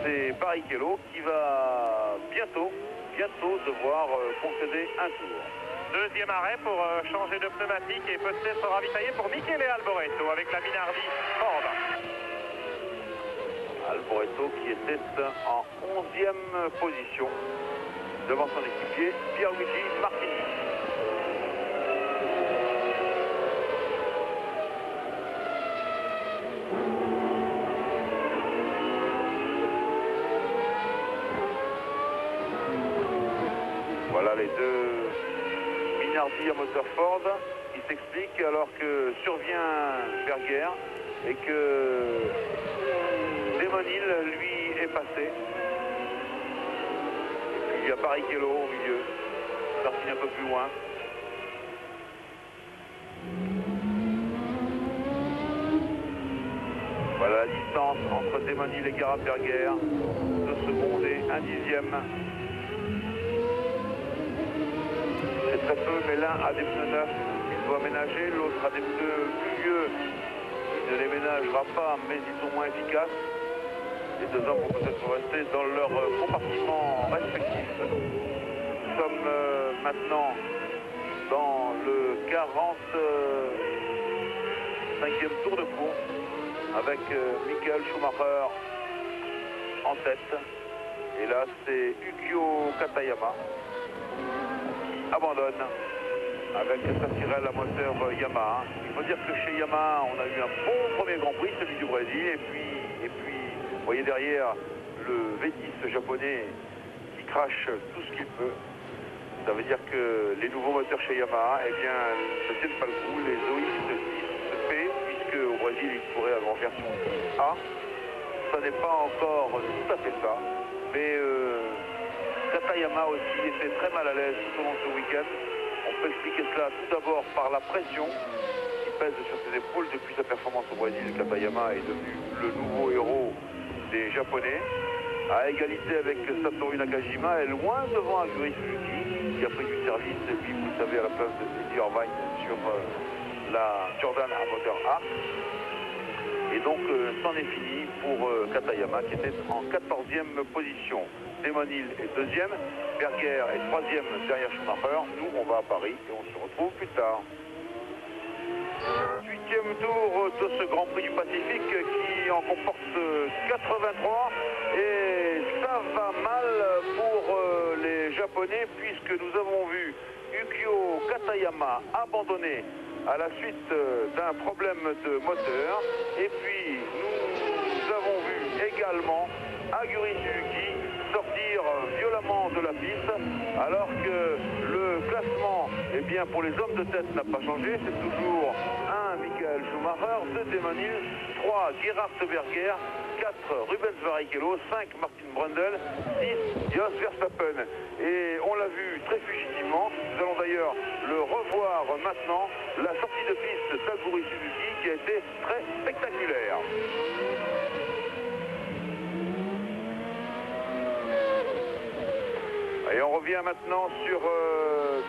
c'est Barrichello qui va bientôt devoir concéder un tour. Deuxième arrêt pour changer de pneumatique et peut-être se ravitailler pour Michele Alboreto avec la Minardi Ford. Alboreto qui était en 11e position devant son équipier Pierluigi Martini. Voilà les deux Minardi à moteur Ford qui s'expliquent alors que survient Berger et que Damon Hill, lui, est passé. Il y a Barrichello au milieu, Martini un peu plus loin. Voilà la distance entre Damon Hill et Gerhard Berger, 2 secondes et 1 dixième. C'est très peu, mais l'un a des pneus neufs, il doit ménager, l'autre a des pneus plus vieux, il ne les ménagera pas, mais ils sont moins efficaces. Les deux hommes vont peut-être rester dans leur compartiment respectif. Nous sommes maintenant dans le 45e tour de course avec Michael Schumacher en tête. Et là, c'est Ukyo Katayama qui abandonne avec sa Tyrrell à moteur Yamaha. Il faut dire que chez Yamaha, on a eu un bon premier Grand Prix, celui du Brésil, et puis vous voyez derrière le V10 japonais qui crache tout ce qu'il peut. Ça veut dire que les nouveaux moteurs chez Yamaha, eh bien, ne tiennent pas le coup. Les OX 10P, puisque au Brésil, ils pourraient avoir version A. Ça n'est pas encore tout à fait ça. Mais Katayama aussi était très mal à l'aise tout au long de ce week-end. On peut expliquer cela tout d'abord par la pression qui pèse sur ses épaules depuis sa performance au Brésil. Katayama est devenu le nouveau héros des Japonais, à égalité avec Satoru Nakajima, est loin devant Aguri Suzuki qui a pris du service, et puis vous le savez, à la place de Eddie Irvine sur la Jordan à moteur Arc. Et donc c'en est fini pour Katayama qui était en 14e position. Damon Hill est 2e, Berger est 3e derrière Schumacher. Nous on va à Paris et on se retrouve plus tard. 8e tour de ce Grand Prix du Pacifique qui en comporte 83 et ça va mal pour les Japonais puisque nous avons vu Ukyo Katayama abandonner à la suite d'un problème de moteur, et puis nous avons vu également Aguri Suzuki sortir violemment de la piste, alors que le classement, eh bien, pour les hommes de tête n'a pas changé, c'est toujours 1 Michael Schumacher, 2 Damon Hill, 3 Gerhard Berger, 4 Rubens Barrichello, 5 Martin Brundle, 6 Jos Verstappen. Et on l'a vu très fugitivement, nous allons d'ailleurs le revoir maintenant, la sortie de piste d'Aguri Suzuki qui a été très spectaculaire. Et on revient maintenant sur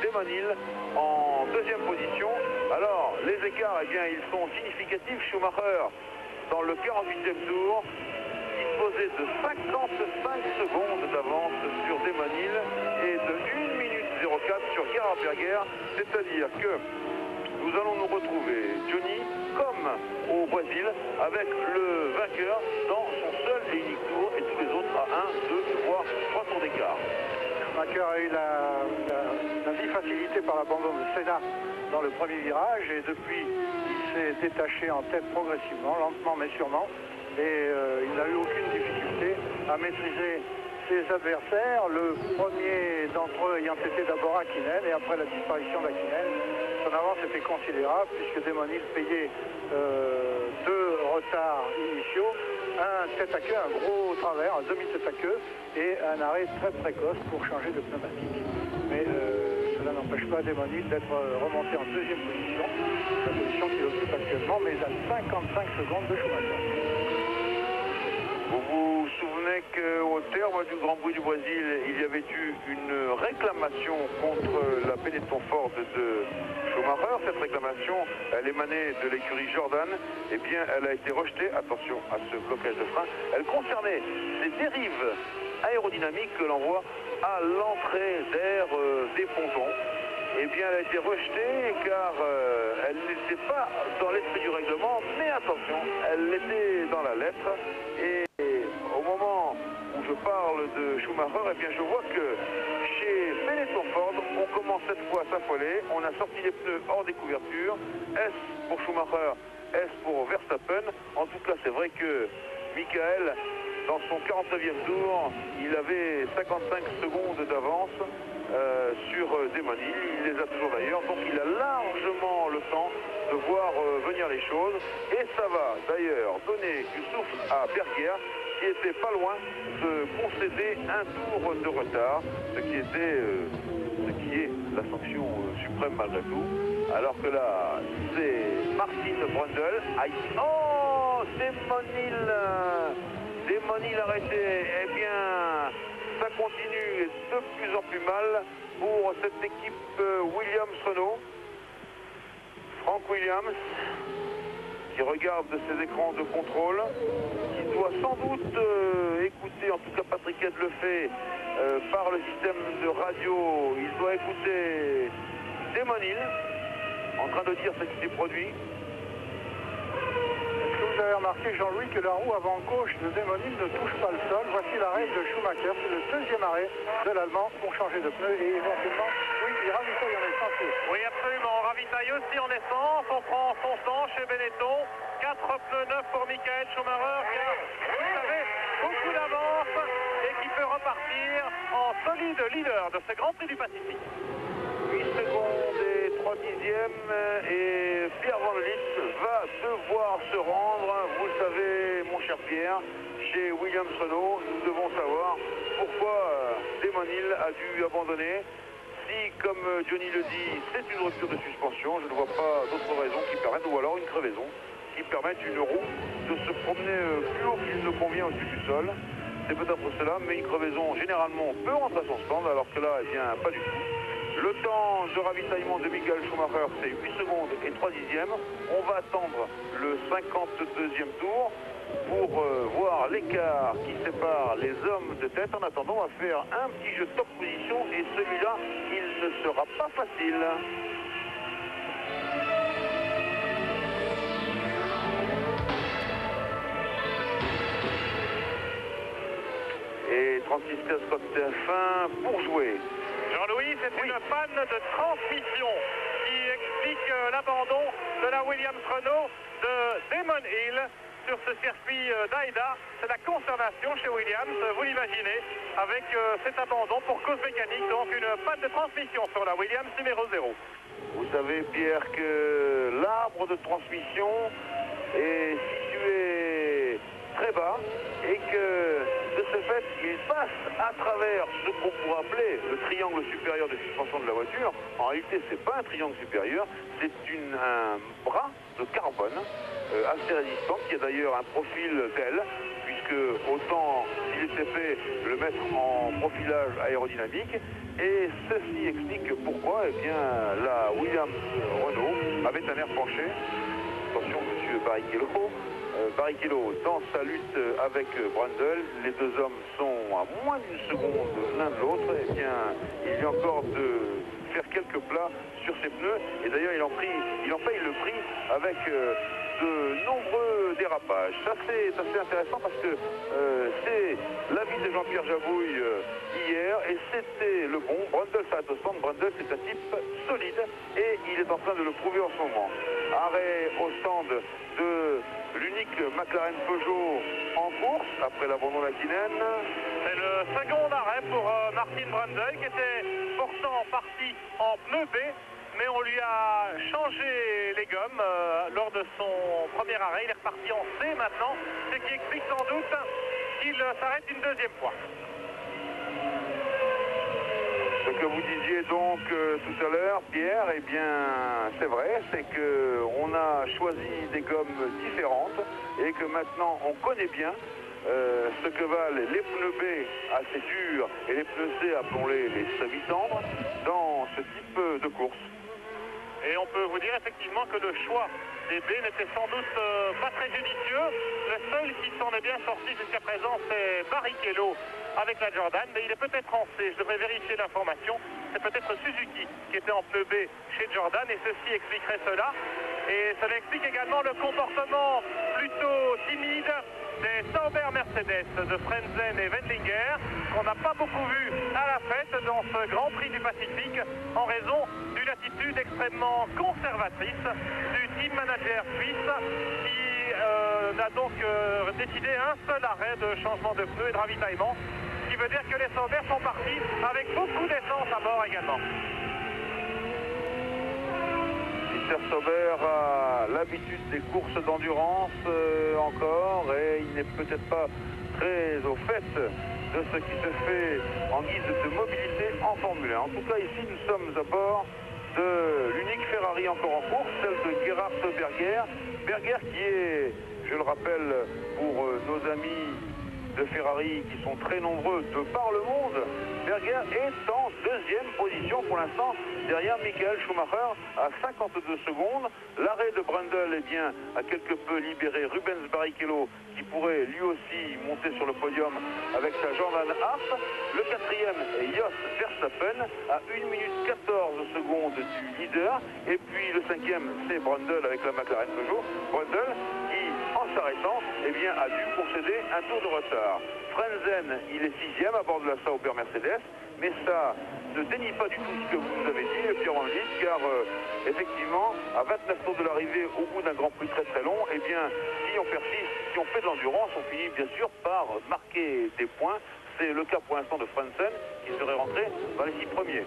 Damon Hill en 2e position. Alors, les écarts, eh bien, ils sont significatifs. Schumacher, dans le 48e tour, disposait de 55 secondes d'avance sur Damon Hill et de 1 minute 04 sur Gerhard Berger. C'est-à-dire que nous allons nous retrouver, Johnny, comme au Brésil, avec le vainqueur dans son seul et unique tour et tous les autres à 1, 2, 3 tours d'écart. Schumacher a eu la vie facilitée par l'abandon de Senna dans le premier virage et depuis il s'est détaché en tête progressivement, lentement mais sûrement, et il n'a eu aucune difficulté à maîtriser ses adversaires, le premier d'entre eux ayant été d'abord Hakkinen, et après la disparition d'Hakkinen, son avance était considérable puisque Damon Hill payait 2 retards initiaux, un tête à queue, un gros travers, un demi-tête à queue et un arrêt très précoce pour changer de pneumatique. Mais cela n'empêche pas Damon Hill d'être remonté en 2e position, la position qu'il occupe actuellement, mais à 55 secondes de Schumacher. Vous vous souvenez qu'au terme du Grand Prix du Brésil, il y avait eu une réclamation contre la Benetton Ford de Schumacher. Cette réclamation, elle émanait de l'écurie Jordan. Eh bien, elle a été rejetée. Attention à ce blocage de frein. Elle concernait ces dérives aérodynamiques que l'on voit à l'entrée d'air des pontons. Eh bien, elle a été rejetée car elle n'était pas dans l'esprit du règlement, mais attention, elle l'était dans la lettre. Et au moment où je parle de Schumacher, eh bien, je vois que chez Benetton Ford, on commence cette fois à s'affoler. On a sorti les pneus hors des couvertures. Est-ce pour Schumacher, est-ce pour Verstappen? En tout cas, c'est vrai que Michael, dans son 49e tour, il avait 55 secondes d'avance sur Damon Hill. Il les a toujours d'ailleurs, donc il a largement le temps de voir venir les choses. Et ça va d'ailleurs donner du souffle à Berger, qui était pas loin de concéder un tour de retard, ce qui est la sanction suprême malgré tout. Alors que là, c'est Martin Brundle. Aïe. Oh, Damon Hill. Damon Hill arrêté. Eh bien, ça continue de plus en plus mal pour cette équipe Williams-Renault. Frank Williams, qui regarde ses écrans de contrôle, qui doit sans doute écouter, en tout cas Patrick Head le fait, par le système de radio, il doit écouter Damon Hill, en train de dire ce qui s'est produit. Est-ce que vous avez remarqué, Jean-Louis, que la roue avant gauche de Damon Hill ne touche pas le sol? Voici l'arrêt de Schumacher, c'est le 2e arrêt de l'Allemand pour changer de pneu et éventuellement, oui, il ravitaille en essence. Oui, absolument, on ravitaille aussi en essence, on prend son temps chez Benetton. 4 pneus neufs pour Michael Schumacher qui a, vous savez, beaucoup d'avance et qui peut repartir en solide leader de ce Grand Prix du Pacifique. 8 secondes et 3 dixièmes et Pierre Van Lith va devoir se rendre, vous le savez mon cher Pierre, chez Williams-Renault. Nous devons savoir pourquoi Damon Hill a dû abandonner. Si Si, comme Johnny le dit, c'est une rupture de suspension, je ne vois pas d'autres raisons qui permettent, ou alors une crevaison, qui permettent une roue de se promener plus haut qu'il ne convient au-dessus du sol. C'est peut-être cela, mais une crevaison généralement peut rentrer à son stand, alors que là, eh bien, pas du tout. Le temps de ravitaillement de Michael Schumacher, c'est 8 secondes et 3 dixièmes. On va attendre le 52e tour pour voir l'écart qui sépare les hommes de tête. En attendant, on va faire un petit jeu de top position et celui-là, il ne sera pas facile. Et 36 Scott TF1 pour jouer. Jean-Louis, c'est une panne de transmission qui explique l'abandon de la Williams-Renault de Damon Hill sur ce circuit d'Aida. C'est la consternation chez Williams, vous l'imaginez, avec cet abandon pour cause mécanique, donc une panne de transmission sur la Williams numéro 0. Vous savez, Pierre, que l'arbre de transmission est situé très bas et que de ce fait, il passe à travers ce qu'on pourrait appeler le triangle supérieur de suspension de la voiture. En réalité, ce n'est pas un triangle supérieur, c'est un bras de carbone assez résistant, qui a d'ailleurs un profil d'aile, puisque autant s'il était fait le mettre en profilage aérodynamique. Et ceci explique pourquoi eh bien, la Williams-Renault avait un air penché. Attention, monsieur Barrichello dans sa lutte avec Brundle. Les deux hommes sont à moins d'une seconde l'un de l'autre. Eh bien, il vient encore de faire quelques plats sur ses pneus. Et d'ailleurs, il en paye le prix avec de nombreux dérapages. Ça, c'est assez intéressant parce que c'est l'avis de Jean-Pierre Jabouille hier et c'était le bon. Brundle s'arrête au stand. Brundle, c'est un type solide et il est en train de le prouver en ce moment. Arrêt au stand de l'unique McLaren Peugeot en course après l'abandon d'Hakkinen. C'est le second arrêt pour Martin Brundle qui était pourtant parti en pneu B, mais on lui a changé les gommes lors de son premier arrêt. Il est reparti en C maintenant, ce qui explique sans doute qu'il s'arrête une deuxième fois. Ce que vous disiez donc tout à l'heure, Pierre, eh bien, c'est vrai, c'est qu'on a choisi des gommes différentes et que maintenant on connaît bien ce que valent les pneus B assez durs et les pneus C, appelons-les les semi-tendres, dans ce type de course. Et on peut vous dire effectivement que le choix des B n'était sans doute pas très judicieux. Le seul qui s'en est bien sorti jusqu'à présent, c'est Barrichello avec la Jordan, mais il est peut-être en C, je devrais vérifier l'information. C'est peut-être Suzuki qui était en pneu B chez Jordan et ceci expliquerait cela. Et cela explique également le comportement plutôt timide des Sauber Mercedes de Frentzen et Wendlinger, qu'on n'a pas beaucoup vu à la fête dans ce Grand Prix du Pacifique en raison d'une attitude extrêmement conservatrice du team manager suisse qui a donc décidé un seul arrêt de changement de pneus et de ravitaillement, ce qui veut dire que les Sauber sont partis avec beaucoup d'essence à bord également. Peter Sauber a l'habitude des courses d'endurance encore et il n'est peut-être pas très au fait de ce qui se fait en guise de mobilité en Formule 1. En tout cas, ici, nous sommes à bord de l'unique Ferrari encore en course, celle de Gerhard Berger. Berger qui est, je le rappelle, pour nos amis de Ferrari qui sont très nombreux de par le monde, Berger est en deuxième position pour l'instant derrière Michael Schumacher à 52 secondes. L'arrêt de Brundle eh bien, a quelque peu libéré Rubens Barrichello qui pourrait lui aussi monter sur le podium avec sa Jordan Hart. Le quatrième est Jos Verstappen à 1 minute 14 secondes du leader. Et puis le cinquième c'est Brundle avec la McLaren Peugeot. Brundle qui en s'arrêtant eh bien, a dû concéder un tour de retard. Frentzen, il est sixième à bord de la Sauber Mercedes, mais ça ne dénie pas du tout ce que vous nous avez dit, Pierre Angis, car effectivement, à 29 tours de l'arrivée, au bout d'un Grand Prix très très long, eh bien, si on persiste, si on fait de l'endurance, on finit bien sûr par marquer des points. C'est le cas pour l'instant de Frentzen, qui serait rentré dans les 6 premiers.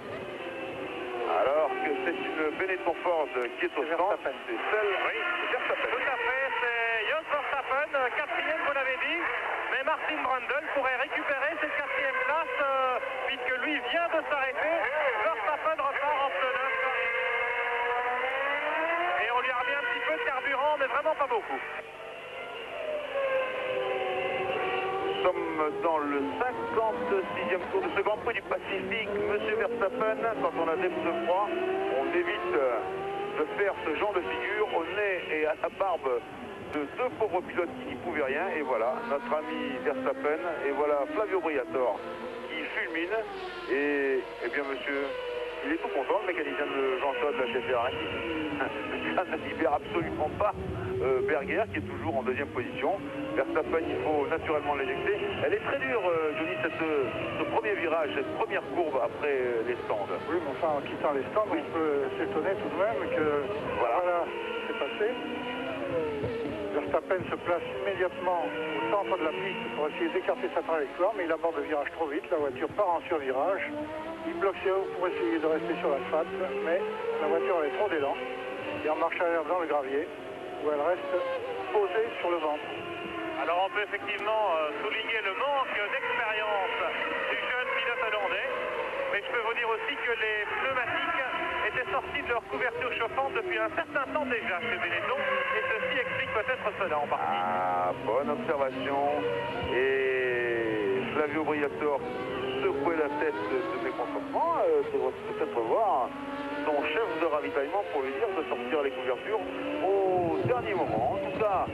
Alors que c'est une Benetton Ford qui est au stand, c'est celle de Verstappen. Tout à fait, c'est Jos Verstappen, quatrième, vous l'avez dit. Mais Martin Brundle pourrait récupérer cette quatrième place puisque lui vient de s'arrêter. Verstappen mais vraiment pas beaucoup. Nous sommes dans le 56e tour de ce Grand Prix du Pacifique. Monsieur Verstappen, quand on a des coups de froid, on évite de faire ce genre de figure au nez et à la barbe de deux pauvres pilotes qui n'y pouvaient rien. Et voilà, notre ami Verstappen, et voilà Flavio Briatore qui fulmine. Et bien monsieur, il est tout content, le mécanicien de Jean-Todt de la chez Ferrari. Ça ne libère absolument pas Berger qui est toujours en deuxième position. Verstappen, il faut naturellement l'éjecter. Elle est très dure, Johnny, ce premier virage, cette première courbe après les stands. Oui, mais enfin, en quittant les stands, on peut s'étonner tout de même que voilà ce qui s'est passé. Verstappen se place immédiatement au centre de la piste pour essayer d'écarter sa trajectoire, mais il aborde le virage trop vite. La voiture part en survirage. Il bloque ses roues pour essayer de rester sur l'asphalte, mais la voiture avait trop d'élan. Et en marche arrière dans le gravier, où elle reste posée sur le ventre. Alors on peut effectivement souligner le manque d'expérience du jeune pilote hollandais, mais je peux vous dire aussi que les pneumatiques étaient sortis de leur couverture chauffante depuis un certain temps déjà chez Benetton, et ceci explique peut-être cela en partie. Ah, bonne observation. Et Flavio Briatore qui secouait la tête de mécontentement devrait peut-être voir son chef de ravitaillement pour lui dire de sortir les couvertures au dernier moment. En tout cas,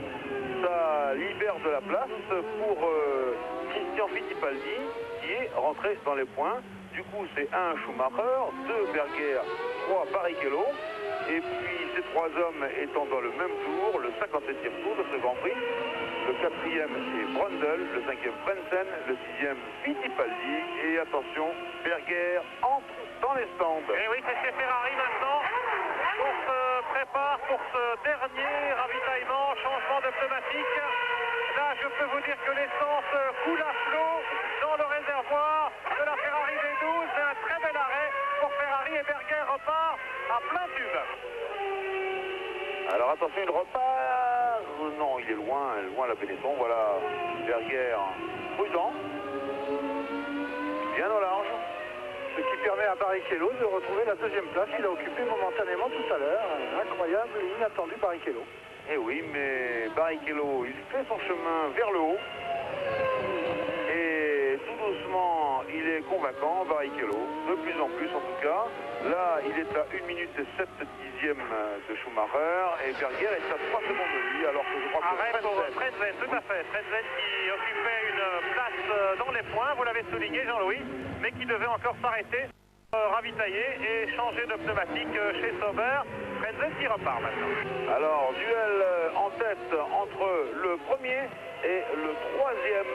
ça libère de la place pour Christian Fittipaldi qui est rentré dans les points. Du coup, c'est 1 Schumacher, 2 Berger, 3 Barrichello. Et puis ces trois hommes étant dans le même tour, le 57e tour de ce Grand Prix. Le 4e est Brundle, le 5e Frentzen, le 6e Fittipaldi. Et attention, Berger entre dans les stands. Et oui, c'est chez Ferrari maintenant. On se prépare pour ce dernier ravitaillement, changement de pneumatique. Là, je peux vous dire que l'essence coule à flot dans le réservoir de la Ferrari V12. C'est un très bel arrêt pour Ferrari et Berger repart à plein tube. Alors attention, il repart. Non, il est loin la Benetton. Voilà, Berger prudent, bien au large. Ce qui permet à Barrichello de retrouver la deuxième place qu'il a occupée momentanément tout à l'heure. Incroyable et inattendu Barrichello. Eh oui, mais Barrichello, il fait son chemin vers le haut. Et tout doucement, il est convaincant, Barrichello, de plus en plus en tout cas. Là, il est à 1 minute et 7 dixièmes de Schumacher et Berger est à 3 secondes de lui, alors que je crois que arrêt pour Frentzen, tout à fait. Frentzen qui occupait une place dans les points, vous l'avez souligné Jean-Louis, mais qui devait encore s'arrêter, ravitailler et changer de pneumatique chez Sauber. Frentzen qui repart maintenant. Alors, duel en tête entre le premier et le troisième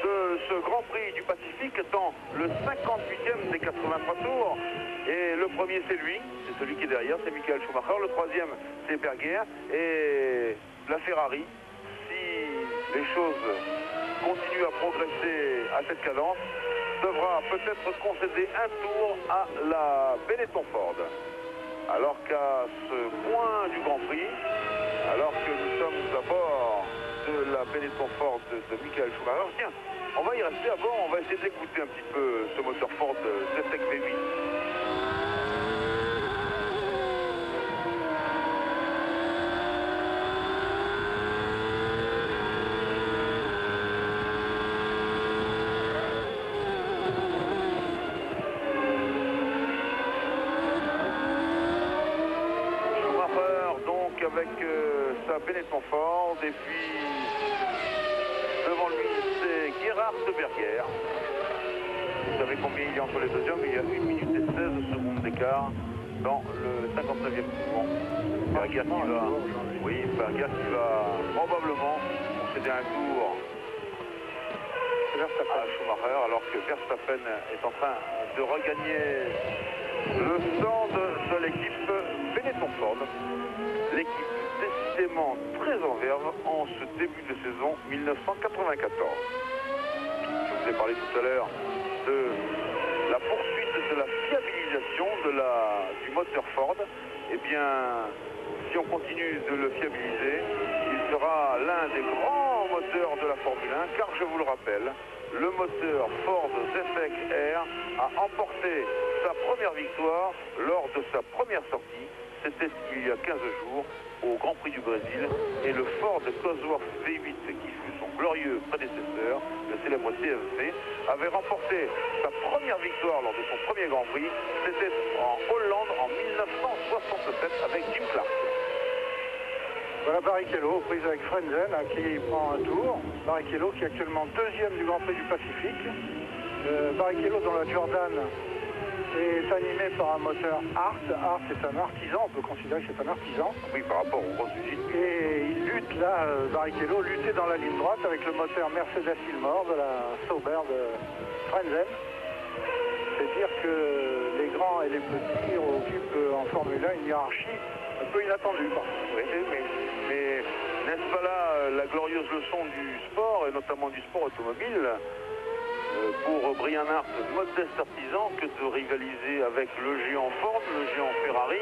de ce Grand Prix du Pacifique dans le 58e des 83 tours. Et le premier, c'est lui, c'est celui qui est derrière, c'est Michael Schumacher. Le troisième, c'est Berger. Et la Ferrari, si les choses continuent à progresser à cette cadence, devra peut-être concéder un tour à la Benetton Ford. Alors qu'à ce point du Grand Prix, alors que nous sommes à bord de la Benetton Ford de Michael Schumacher, tiens, on va y rester à bord, on va essayer d'écouter un petit peu ce moteur Ford ZTEC V8. Avec sa Benetton Ford et puis devant lui c'est Gerhard Berger. Vous savez combien il y a entre les deux hommes? Il y a 1 minute et 16 secondes d'écart dans le 59e tour. Berger qui va, oui, Berger qui va probablement concéder un tour à Schumacher alors que Verstappen est en train de regagner le stand de l'équipe Benetton Ford. L'équipe décidément très en verve en ce début de saison 1994. Je vous ai parlé tout à l'heure de la poursuite de la fiabilisation du moteur Ford. Eh bien, si on continue de le fiabiliser, il sera l'un des grands moteurs de la Formule 1, car je vous le rappelle, le moteur Ford ZTEC R a emporté sa première victoire lors de sa première sortie c'était il y a 15 jours au Grand Prix du Brésil, et le Ford Cosworth V8, qui fut son glorieux prédécesseur, le célèbre CFC, avait remporté sa première victoire lors de son premier Grand Prix. C'était en Hollande en 1967 avec Jim Clark. Voilà Barrichello aux prises avec Frenzen qui prend un tour. Barrichello qui est actuellement deuxième du Grand Prix du Pacifique. Barrichello dans la Jordan est animé par un moteur Hart. Hart est un artisan, on peut considérer que c'est un artisan. Oui, par rapport aux grosses usines. Et il lutte là, Barrichello luttait dans la ligne droite avec le moteur Mercedes Ilmor de la Sauber de Frenzen. C'est dire que les grands et les petits occupent en Formule 1 une hiérarchie un peu inattendue. Oui, mais n'est-ce pas là la glorieuse leçon du sport, et notamment du sport automobile, pour Brian Hart, modeste artisan, que de rivaliser avec le géant Ford, le géant Ferrari,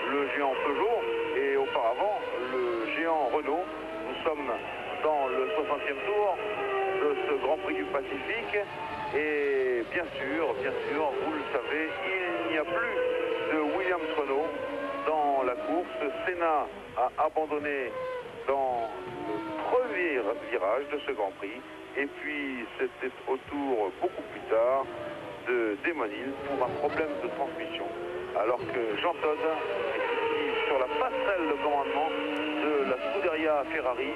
le géant Peugeot et auparavant le géant Renault. Nous sommes dans le 60e tour de ce Grand Prix du Pacifique et bien sûr, vous le savez, il n'y a plus de Williams Renault dans la course. Senna a abandonné dans le premier virage de ce Grand Prix. Et puis c'était au tour beaucoup plus tard de Damon Hill pour un problème de transmission. Alors que Jean Todt est ici sur la passerelle de commandement de la Scuderia Ferrari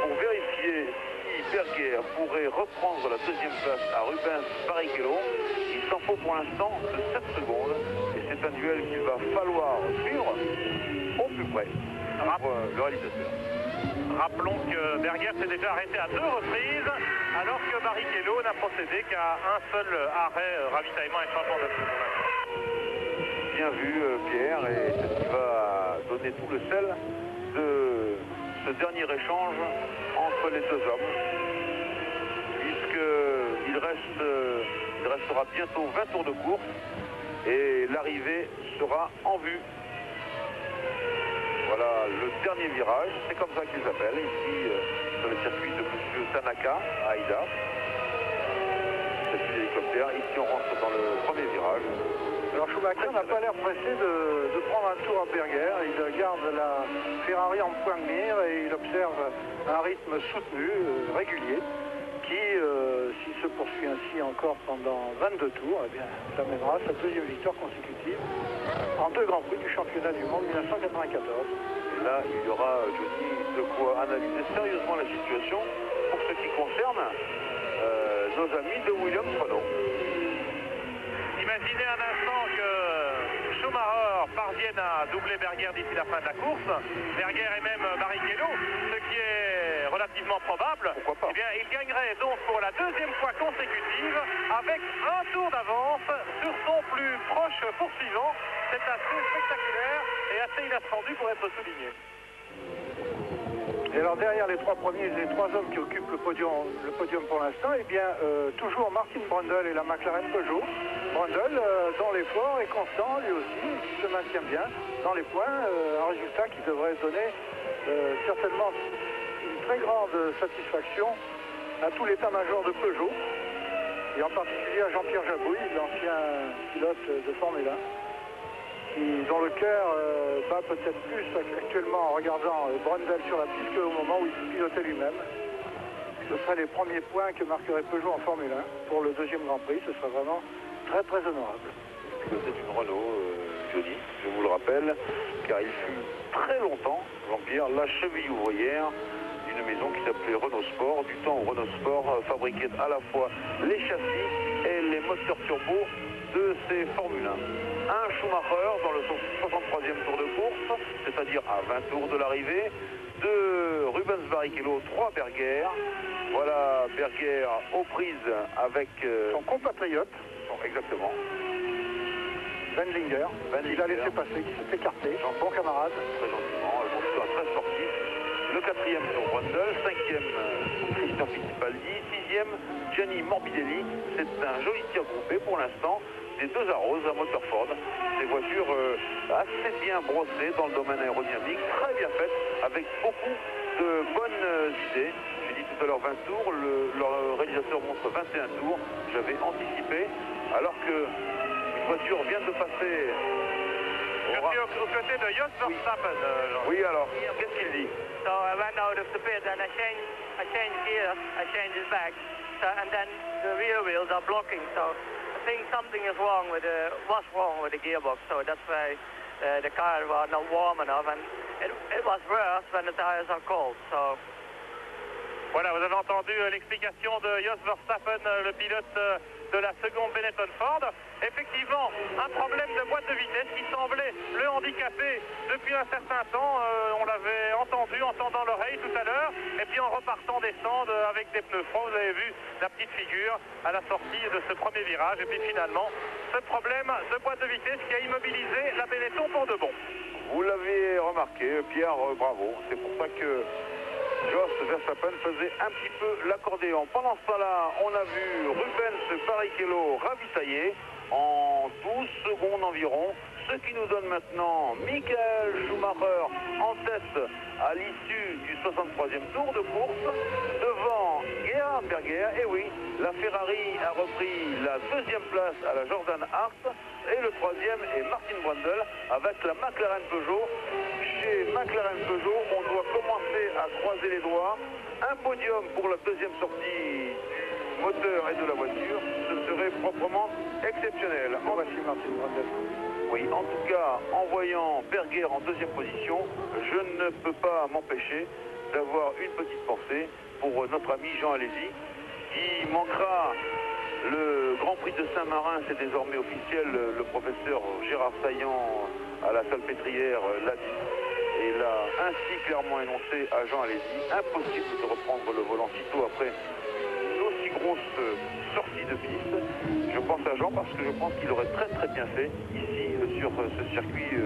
pour vérifier si Berger pourrait reprendre la deuxième place à Rubens Barrichello. Il s'en faut pour l'instant de 7 secondes et c'est un duel qu'il va falloir suivre au plus près pour le réalisateur. Rappelons que Berger s'est déjà arrêté à 2 reprises, alors que Barrichello n'a procédé qu'à un seul arrêt, ravitaillement et changement de pneus. Bien vu Pierre, et c'est ce qui va donner tout le sel de ce dernier échange entre les deux hommes, puisqu'il restera bientôt 20 tours de course et l'arrivée sera en vue. Voilà le dernier virage, c'est comme ça qu'ils appellent ici sur le circuit de M. Tanaka à Aida. C'est l'hélicoptère, ici on rentre dans le premier virage. Alors Schumacher n'a pas l'air pressé de prendre un tour à Berger. Il garde la Ferrari en point de mire et il observe un rythme soutenu, régulier, qui, s'il se poursuit ainsi encore pendant 22 tours, eh bien, ça mènera sa deuxième victoire consécutive en 2 Grands Prix du championnat du monde 1994. Et là, il y aura, Johnny, de quoi analyser sérieusement la situation pour ce qui concerne nos amis de Williams Renault. Imaginez un instant que Schumacher parvienne à doubler Berger d'ici la fin de la course, Berger et même Barrichello, ce qui est relativement probable. Pourquoi pas? Eh bien, il gagnerait donc pour la deuxième fois consécutive avec un tour d'avance sur son plus proche poursuivant. C'est assez spectaculaire et assez inattendu pour être souligné. Et alors derrière les 3 premiers, les 3 hommes qui occupent le podium pour l'instant, eh bien toujours Martin Brundle et la McLaren Peugeot. Brundle dans l'effort est constant lui aussi, qui se maintient bien dans les points, un résultat qui devrait donner certainement une très grande satisfaction à tout l'état-major de Peugeot et en particulier à Jean-Pierre Jabouille, l'ancien pilote de Formule 1. Dont le cœur bat peut-être plus actuellement en regardant Brundle sur la piste qu'au moment où il pilotait lui-même. Ce seraient les premiers points que marquerait Peugeot en Formule 1 pour le deuxième Grand Prix. Ce serait vraiment très très honorable. Piloté d'une Renault, Johnny, je vous le rappelle, car il fut très longtemps, Jean-Pierre, la cheville ouvrière d'une maison qui s'appelait Renault Sport, du temps où Renault Sport fabriquait à la fois les châssis et les moteurs turbo de ces Formule 1. Un Schumacher dans le 63e tour de course, c'est-à-dire à 20 tours de l'arrivée, 2 Rubens Barrichello, 3 Berger. Voilà Berger aux prises avec son compatriote. Exactement. Wendlinger. Il a laissé passer, il s'est écarté. Bon camarade. Très gentiment, bon choix très sportif. Le 4e sur Brundle, 5e Christophe Fittipaldi, 6e Gianni Morbidelli. C'est un joli tir groupé pour l'instant. Des 2 arroses à moteur Ford, des voitures assez bien brossées dans le domaine aérodynamique, très bien faites, avec beaucoup de bonnes idées. J'ai dit tout à l'heure 20 tours, le réalisateur montre 21 tours, j'avais anticipé, alors que une voiture vient de passer Je suis aux côtés de Jos Verstappen. Oui, alors, qu'est-ce qu'il dit? So I went out of the pit and I changed gears, I changed it back, so, and then the rear wheels are blocking. So I think something is wrong with was wrong with the gearbox. So that's why the car was not warm enough, and it was worse when the tires are cold. So. Voilà, vous avez entendu l'explication de Jos Verstappen, le pilote de la seconde Benetton Ford. Effectivement, un problème de boîte de vitesse qui semblait le handicaper depuis un certain temps. On l'avait entendu, entendant l'oreille tout à l'heure. Et puis en repartant descendre avec des pneus froids, vous avez vu la petite figure à la sortie de ce premier virage. Et puis finalement, ce problème de boîte de vitesse qui a immobilisé la Benetton pour de bon. Vous l'avez remarqué, Pierre, bravo. C'est pour ça que Jos Verstappen faisait un petit peu l'accordéon. Pendant ce temps-là, on a vu Rubens Barrichello ravitailler en 12 secondes environ. Ce qui nous donne maintenant Michael Schumacher en tête à l'issue du 63e tour de course devant Gerhard Berger. Et oui, la Ferrari a repris la deuxième place à la Jordan Hart et le troisième est Martin Brundle avec la McLaren Peugeot. Chez McLaren Peugeot, on doit commencer à croiser les doigts. Un podium pour la deuxième sortie du moteur et de la voiture, ce serait proprement exceptionnel. Voici Martin Brundle. Oui, en tout cas, en voyant Berger en deuxième position, je ne peux pas m'empêcher d'avoir une petite pensée pour notre ami Jean Alesi, qui manquera le Grand Prix de Saint-Marin. C'est désormais officiel, le professeur Gérard Saillant à la Salpêtrière l'a dit et l'a ainsi clairement énoncé à Jean Alesi. Impossible de reprendre le volant sitôt après une aussi grosse sortie de piste. Je pense à Jean parce que je pense qu'il aurait très bien fait ici sur ce circuit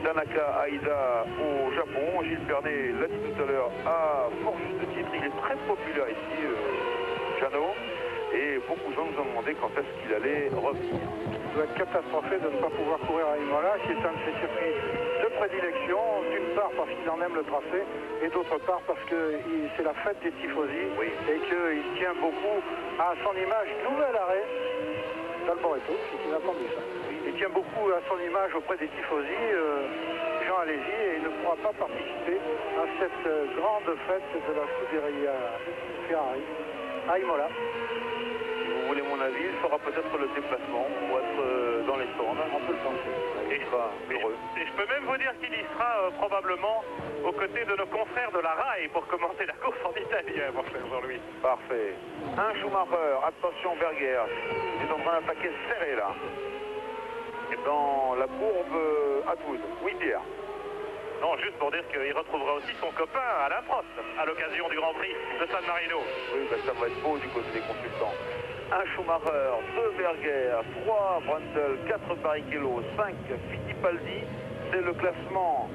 Tanaka Aida au Japon. Gilles Pernet l'a dit tout à l'heure à fort juste titre, il est très populaire ici, Jeannot, et beaucoup de gens nous ont demandé quand est-ce qu'il allait revenir. Il doit être catastrophé de ne pas pouvoir courir à Imola, qui est un de ses circuits de prédilection, d'une part parce qu'il en aime le tracé, et d'autre part parce que c'est la fête des tifosi, oui, et qu'il tient beaucoup à son image. Nouvel arrêt d'Alboreto, c'est inattendu ça. Il tient beaucoup à son image auprès des tifosi, Jean Alesi, et il ne pourra pas participer à cette grande fête de la Scuderia Ferrari à Imola. Si vous voulez mon avis, il fera peut-être le déplacement pour être dans les stands. On peut le penser. Et je peux même vous dire qu'il y sera probablement aux côtés de nos confrères de la RAI pour commenter la course en italien, mon cher Jean-Louis. Parfait. Un Schumacher, attention Berger, il est en train d'attaquer serré là. Et dans la courbe Atwood. Oui Pierre. Non, juste pour dire qu'il retrouvera aussi son copain Alain Prost à l'occasion du Grand Prix de San Marino. Oui, ben ça va être beau du côté des consultants. Un Schumacher, 2 Berger, 3 Brundle, 4 Barrichello, 5 Fittipaldi. C'est le classement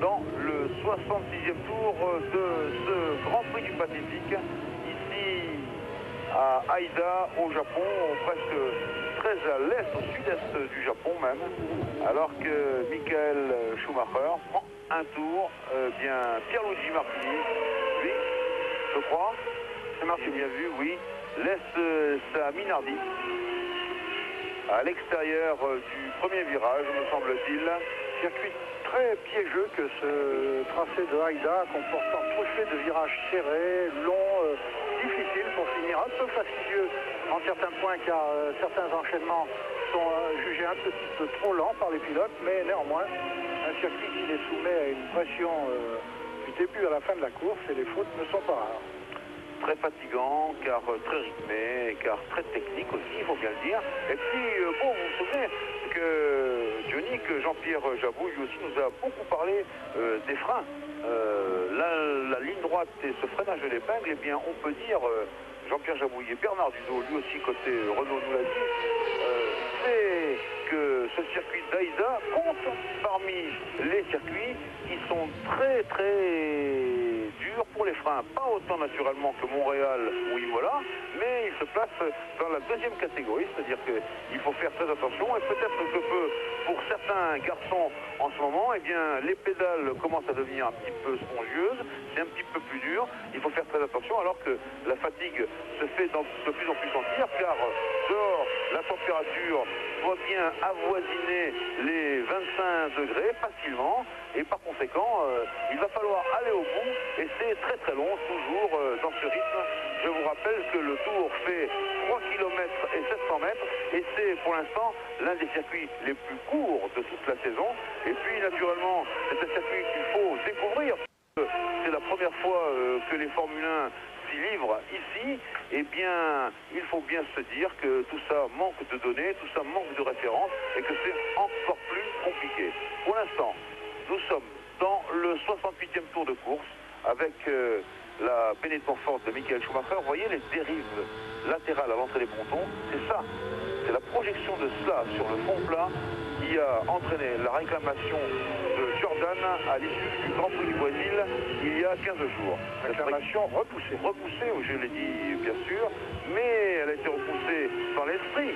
dans le 66e tour de ce Grand Prix du Pacifique. Ici à Aida, au Japon, presque très à l'est, au sud-est du Japon même. Alors que Michael Schumacher prend un tour, bien Pierluigi Martini, lui, je crois, c'est Martini, bien vu, oui, laisse sa Minardi à l'extérieur du premier virage, me semble-t-il. Circuit très piégeux que ce tracé de Aida, comportant truffé de virages serrés, longs, difficiles pour finir, un peu fastidieux en certains points car certains enchaînements sont jugés un petit peu trop lents par les pilotes, mais néanmoins un circuit qui les soumet à une pression du début à la fin de la course et les fautes ne sont pas rares. Très fatigant, car très rythmé, car très technique aussi, il faut bien le dire. Et puis, bon, vous vous souvenez que Johnny, que Jean-Pierre Jabouille lui aussi nous a beaucoup parlé des freins. La ligne droite et ce freinage de l'épingle, eh bien, on peut dire, Jean-Pierre Jabouille et Bernard Dudot, lui aussi côté Renault nous l'a dit, c'est que ce circuit d'Aïda compte parmi les circuits qui sont très durs dur pour les freins. Pas autant naturellement que Montréal ou Imola, mais il se place dans la deuxième catégorie, c'est-à-dire qu'il faut faire très attention et peut-être que pour certains garçons en ce moment, eh bien, les pédales commencent à devenir un petit peu spongieuses, c'est un petit peu plus dur, il faut faire très attention alors que la fatigue se fait de plus en plus sentir car dehors la température doit bien avoisiner les 25 degrés facilement et par conséquent il va falloir aller au bout et c'est très très long toujours dans ce rythme. Je vous rappelle que le tour fait 3 km et 700 mètres et c'est pour l'instant l'un des circuits les plus courts de toute la saison et puis naturellement c'est un circuit qu'il faut découvrir. C'est la première fois que les Formule 1 s'y livrent ici, eh bien, il faut bien se dire que tout ça manque de données, tout ça manque de références et que c'est encore plus compliqué. Pour l'instant, nous sommes dans le 68e tour de course avec la Benetton forte de Michael Schumacher. Vous voyez les dérives latérales à l'entrée des pontons, c'est ça, c'est la projection de cela sur le fond plat qui a entraîné la réclamation de Jordan à l'issue du Grand Prix du Brésil il y a 15 jours. Réclamation repoussée. Repoussée, je l'ai dit bien sûr, mais elle a été repoussée dans l'esprit,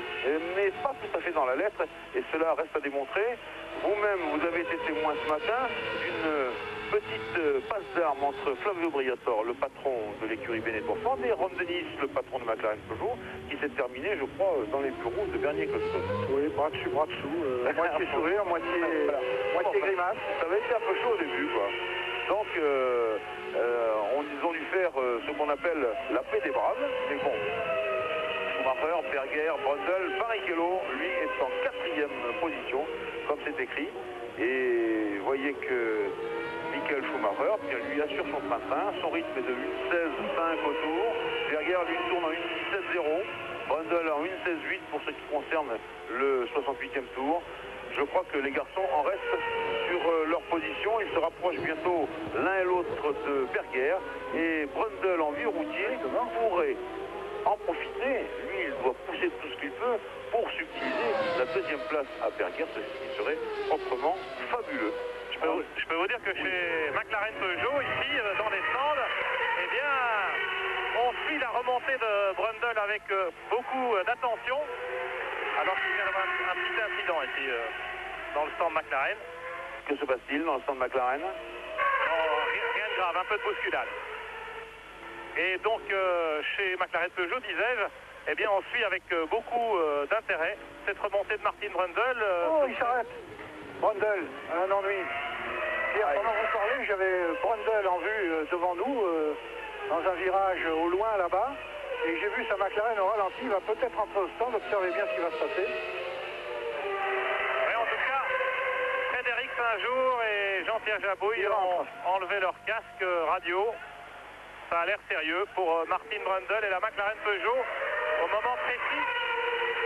mais pas tout à fait dans la lettre, et cela reste à démontrer. Vous-même, vous avez été témoin ce matin d'une petite passe d'armes entre Flavio Briatore, le patron de l'écurie Benetton Ford, et Ron Dennis, le patron de McLaren Peugeot, qui s'est terminé, je crois, dans les bureaux de Bernier Ecclestone. Oui, bras dessus, bras dessous, moitié sourire, moitié grimace. Ça avait été un peu chaud au début, quoi. Donc, ils ont dû faire ce qu'on appelle la paix des braves, mais bon. Schumacher, Berger, Brundle, Barrichello, lui est en 4e position, comme c'est écrit. Et vous voyez que Michael Schumacher, bien, lui assure son train-train, son rythme est de 1.16.5 au tour. Berger lui tourne en 1.17.0. Brundle en 1.16.8 pour ce qui concerne le 68e tour. Je crois que les garçons en restent sur leur position. Ils se rapprochent bientôt l'un et l'autre de Berger. Et Brundle en vieux routier pourrait en profiter. Lui, il doit pousser tout ce qu'il peut pour subtiliser la deuxième place à Berger, ce qui serait proprement fabuleux. Je peux vous dire que chez McLaren Peugeot, ici, dans les stands, eh bien, on suit la remontée de Brundle avec beaucoup d'attention. Alors qu'il vient d'avoir un petit incident ici, dans le stand McLaren. Que se passe-t-il dans le stand McLaren? Rien de grave, un peu de bousculade. Et donc, chez McLaren Peugeot, disais-je, eh bien, on suit avec beaucoup d'intérêt cette remontée de Martin Brundle. Oh, il s'arrête. Brundle, un ennui. Hier, pendant que vous parlez, j'avais Brundle en vue devant nous, dans un virage au loin là-bas, et j'ai vu sa McLaren au ralenti. Il va peut-être entrer au stand, observez bien ce qui va se passer. Oui, en tout cas, Frédéric Saint-Jour et Jean-Pierre Jabouille ont enlevé leur casque radio. Ça a l'air sérieux pour Martin Brundle et la McLaren Peugeot au moment précis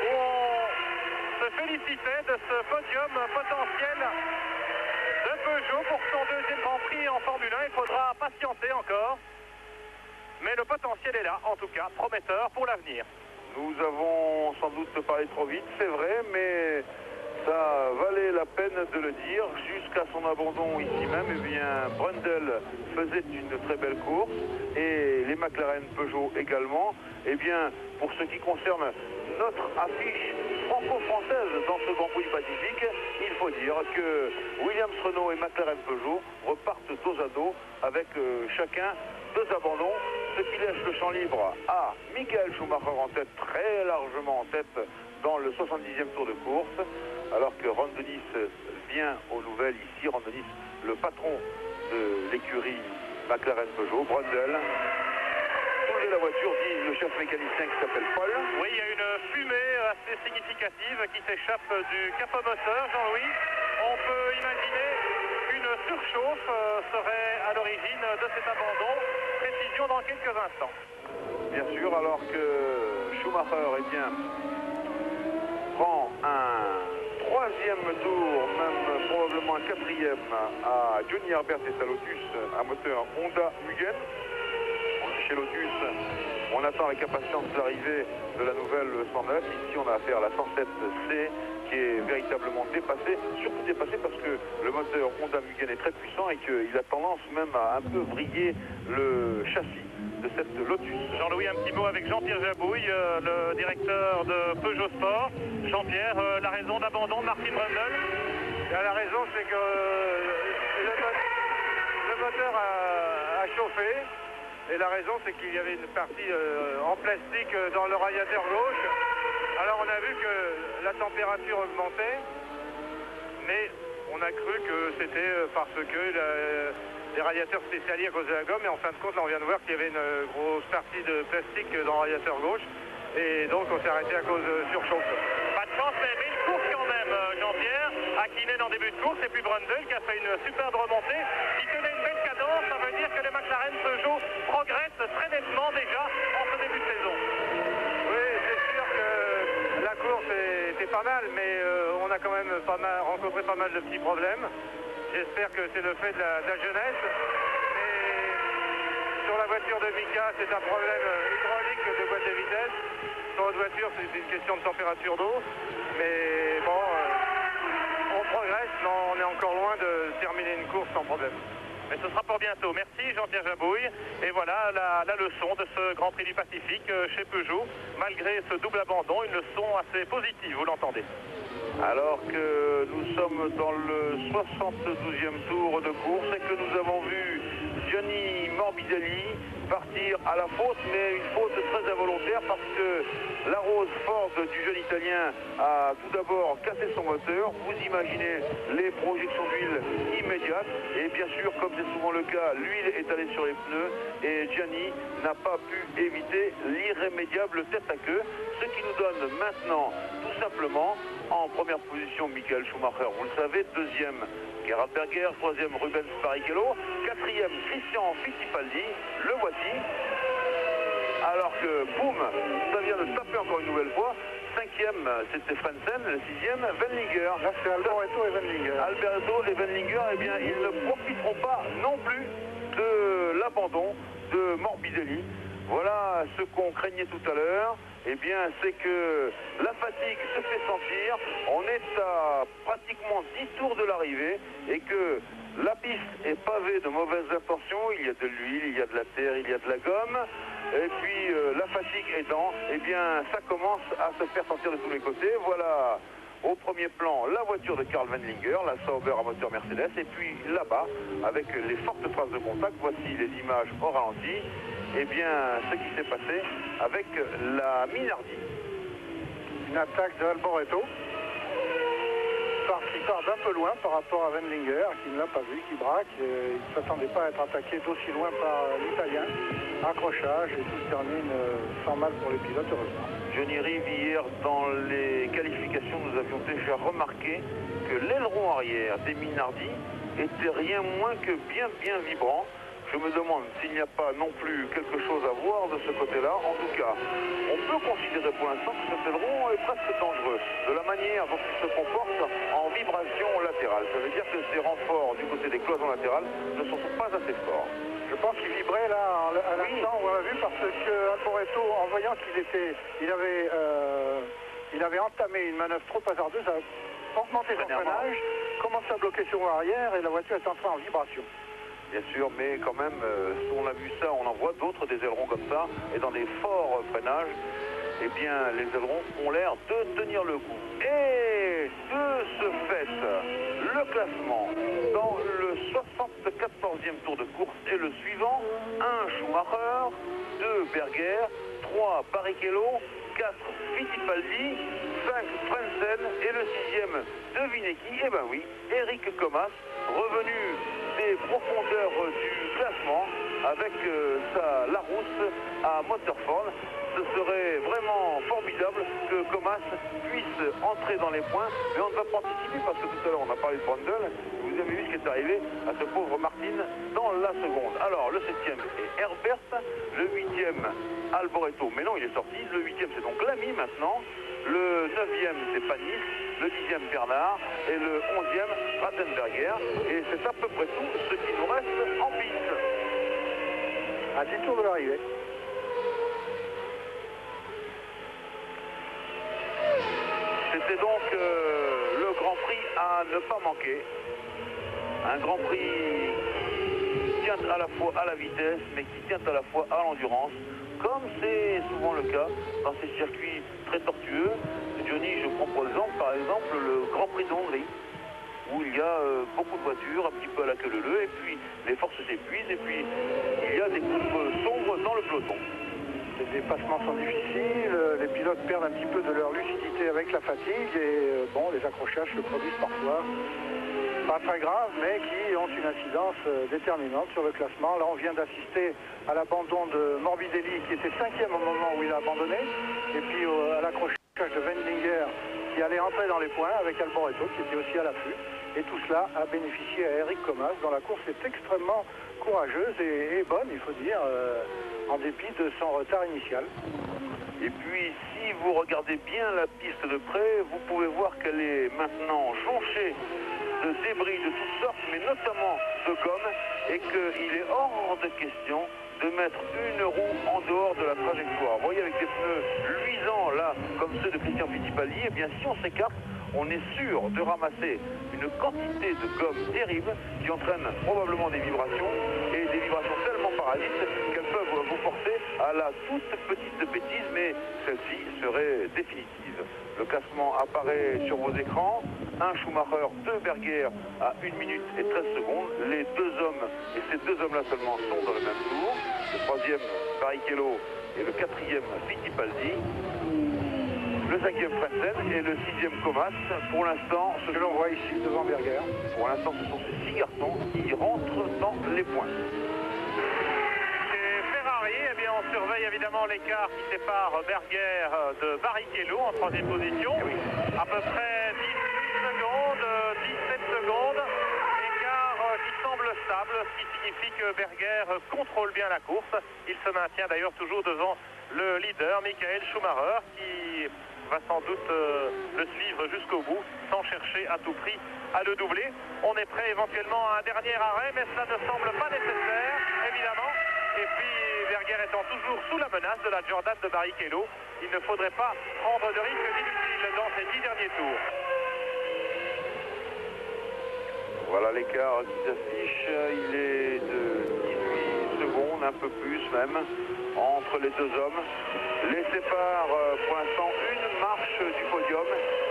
où on se félicitait de ce podium potentiel de Peugeot pour son deuxième Grand Prix en Formule 1. Il faudra patienter encore, mais le potentiel est là, en tout cas, prometteur pour l'avenir. Nous avons sans doute parlé trop vite, c'est vrai, mais ça valait la peine de le dire. Jusqu'à son abandon ici même, eh bien, Brundle faisait une très belle course et les McLaren Peugeot également. Eh bien, pour ce qui concerne notre affiche franco-française dans ce Grand Prix du Pacifique, il faut dire que Williams-Renault et McLaren Peugeot repartent dos à dos avec chacun 2 abandons, ce qui laisse le champ libre à Michael Schumacher en tête, très largement en tête dans le 70e tour de course, alors que Ron Dennis vient aux nouvelles ici. Ron Dennis, le patron de l'écurie McLaren Peugeot. Brundle, soulevez la voiture, dit le chef mécanicien qui s'appelle Paul. Oui, il y a une fumée assez significative qui s'échappe du capomoteur, Jean-Louis. On peut imaginer qu'une surchauffe serait à l'origine de cet abandon. Précision dans quelques instants. Bien sûr, alors que Schumacher, eh bien, prend un 3e tour, même probablement un 4e à Johnny Herbert et sa Lotus, un moteur Honda Mugen. Chez Lotus, on attend avec impatience l'arrivée de la nouvelle 109. Ici, on a affaire à la 107C qui est véritablement dépassé, surtout dépassé parce que le moteur Honda Mugen est très puissant et qu'il a tendance même à un peu vriller le châssis de cette Lotus. Jean-Louis, un petit mot avec Jean-Pierre Jabouille, le directeur de Peugeot Sport. Jean-Pierre, la raison d'abandon de Martin Brundle? La raison, c'est que le moteur a chauffé. Et la raison, c'est qu'il y avait une partie en plastique dans le radiateur gauche. Alors on a vu que la température augmentait, mais on a cru que c'était parce que les radiateurs spécialisés à cause de la gomme. Et en fin de compte, là, on vient de voir qu'il y avait une grosse partie de plastique dans le radiateur gauche. Et donc on s'est arrêté à cause de surchauffe. Pas de chance, mais une course quand même, Jean-Pierre. Hakkinen en début de course et puis Brundle qui a fait une superbe remontée. Il tenait une belle cadence, ça veut dire que les McLaren Peugeot progressent très nettement déjà en ce début de saison. Oui, c'est sûr que la course était pas mal, mais on a quand même rencontré pas mal de petits problèmes. J'espère que c'est le fait de la jeunesse. Mais sur la voiture de Mika, c'est un problème hydraulique de boîte de vitesse. Sur notre voiture, c'est une question de température d'eau. Mais bon, on progresse, mais on est encore loin de terminer une course sans problème. Mais ce sera pour bientôt. Merci Jean-Pierre Jabouille. Et voilà la leçon de ce Grand Prix du Pacifique chez Peugeot. Malgré ce double abandon, une leçon assez positive, vous l'entendez. Alors que nous sommes dans le 72e tour de course et que nous avons vu Gianni Morbidelli partir à la faute, mais une faute très involontaire parce que la Rose Ford du jeune Italien a tout d'abord cassé son moteur. Vous imaginez les projections d'huile immédiates et bien sûr, comme c'est souvent le cas, l'huile est allée sur les pneus et Gianni n'a pas pu éviter l'irrémédiable tête à queue, ce qui nous donne maintenant tout simplement en première position Michael Schumacher, vous le savez, deuxième Gerhard Berger, troisième Rubens Barrichello, quatrième Christian Fittipaldi, le voici. Alors que, boum, ça vient de taper encore une nouvelle fois. Cinquième, c'était Frentzen, le sixième, Wendlinger. Là, c'est Alboreto et Wendlinger. Alberto et Wendlinger, eh bien, ils ne profiteront pas non plus de l'abandon de Morbidelli. Voilà ce qu'on craignait tout à l'heure. Eh bien, c'est que la fatigue se fait sentir. On est à pratiquement 10 tours de l'arrivée et que la piste est pavée de mauvaises intentions. Il y a de l'huile, il y a de la terre, il y a de la gomme. Et puis, la fatigue aidant, eh bien, ça commence à se faire sentir de tous les côtés. Voilà, au premier plan, la voiture de Karl Wendlinger, la Sauber à moteur Mercedes. Et puis, là-bas, avec les fortes traces de contact, voici les images au ralenti. Eh bien, ce qui s'est passé avec la Minardi. Une attaque de Alboreto qui part d'un peu loin par rapport à Wendlinger, qui ne l'a pas vu, qui braque. Il ne s'attendait pas à être attaqué d'aussi loin par l'Italien. Accrochage et tout se termine sans mal pour les pilotes, heureusement. Johnny Rive, hier, dans les qualifications, nous avions déjà remarqué que l'aileron arrière des Minardi était rien moins que bien vibrant. Je me demande s'il n'y a pas non plus quelque chose à voir de ce côté-là. En tout cas, on peut considérer pour l'instant que cet aileron est presque dangereux. De la manière dont il se comporte en vibration latérale. Ça veut dire que ces renforts du côté des cloisons latérales ne sont pas assez forts. Je pense qu'il vibrait là à l'instant où on l'a vu parce que Alboreto, en voyant il avait entamé une manœuvre trop hasardeuse, a augmenté son freinage, commencé à bloquer sur arrière et la voiture est entrée en vibration. Bien sûr, mais quand même, on a vu ça, on en voit d'autres des ailerons comme ça, et dans des forts freinages, eh bien, les ailerons ont l'air de tenir le coup. Et de ce fait, le classement dans le 74e tour de course est le suivant. 1 Schumacher, 2 Berger, 3 Barrichello, 4 Fittipaldi, 5 Frentzen et le 6e devinez qui? Eh ben oui, Eric Comas, revenu des profondeurs du classement avec sa Larousse à Motorford. Ce serait vraiment formidable que Comas puisse entrer dans les points, mais on ne va pas anticiper parce que tout à l'heure on a parlé de Brundle. Vous avez vu ce qui est arrivé à ce pauvre Martin dans la seconde. Alors le 7e est Herbert, le 8e Alboreto, mais non il est sorti, le 8e c'est donc Lamy maintenant, le 9e c'est Panis, le 10e Bernard et le 11e Rattenberger. Et c'est à peu près tout ce qui nous reste en piste. À 10 tours de l'arrivée. C'était donc à ne pas manquer. Un Grand Prix qui tient à la fois à la vitesse, mais qui tient à la fois à l'endurance, comme c'est souvent le cas dans ces circuits très tortueux. Johnny, je prends pour exemple, par exemple, le Grand Prix de Hongrie, où il y a beaucoup de voitures, un petit peu à la queue leu-leu, et puis les forces s'épuisent, et puis il y a des coupes sombres dans le peloton. Les dépassements sont difficiles, les pilotes perdent un petit peu de leur lucidité avec la fatigue, et bon, les accrochages se produisent parfois. Pas très graves, mais qui ont une incidence déterminante sur le classement. Là, on vient d'assister à l'abandon de Morbidelli, qui était 5e au moment où il a abandonné, et puis à l'accrochage de Wendlinger, qui allait entrer dans les points avec Alboreto, qui était aussi à l'affût. Et tout cela a bénéficié à Eric Comas, dont la course est extrêmement courageuse et bonne, il faut dire, en dépit de son retard initial. Et puis, si vous regardez bien la piste de près, vous pouvez voir qu'elle est maintenant jonchée de débris de toutes sortes, mais notamment de gomme, et qu'il est hors de question de mettre une roue en dehors de la trajectoire. Vous voyez, avec des pneus luisants, là, comme ceux de Christian Fittipaldi, eh bien, si on s'écarte, on est sûr de ramasser une quantité de gomme terrible qui entraîne probablement des vibrations, et des vibrations tellement parasites qu'elles peuvent vous forcer à la toute petite bêtise, mais celle-ci serait définitive. Le classement apparaît sur vos écrans. Un Schumacher, 2 Berger à 1 minute et 13 secondes. Les deux hommes, et ces deux hommes-là seulement, sont dans le même tour. Le 3e, Barrichello, et le 4e, Fittipaldi. Le 5e, Frentzen, et le 6e, Comas. Pour l'instant, Ce que l'on voit ici devant Berger. Pour l'instant, ce sont ces 6 garçons qui rentrent dans les points. Eh bien, on surveille évidemment l'écart qui sépare Berger de Barrichello en 3e position. À peu près 18 secondes, 17 secondes. Écart qui semble stable, ce qui signifie que Berger contrôle bien la course. Il se maintient d'ailleurs toujours devant le leader, Michael Schumacher, qui va sans doute le suivre jusqu'au bout, sans chercher à tout prix à le doubler. On est prêt éventuellement à un dernier arrêt, mais cela ne semble pas nécessaire, évidemment. Et puis, Berger étant toujours sous la menace de la Jordan de Barrichello, il ne faudrait pas prendre de risques inutiles dans ces 10 derniers tours. Voilà l'écart qui s'affiche, il est de 18 secondes, un peu plus même, entre les deux hommes. Les sépare pour l'instant une marche du podium,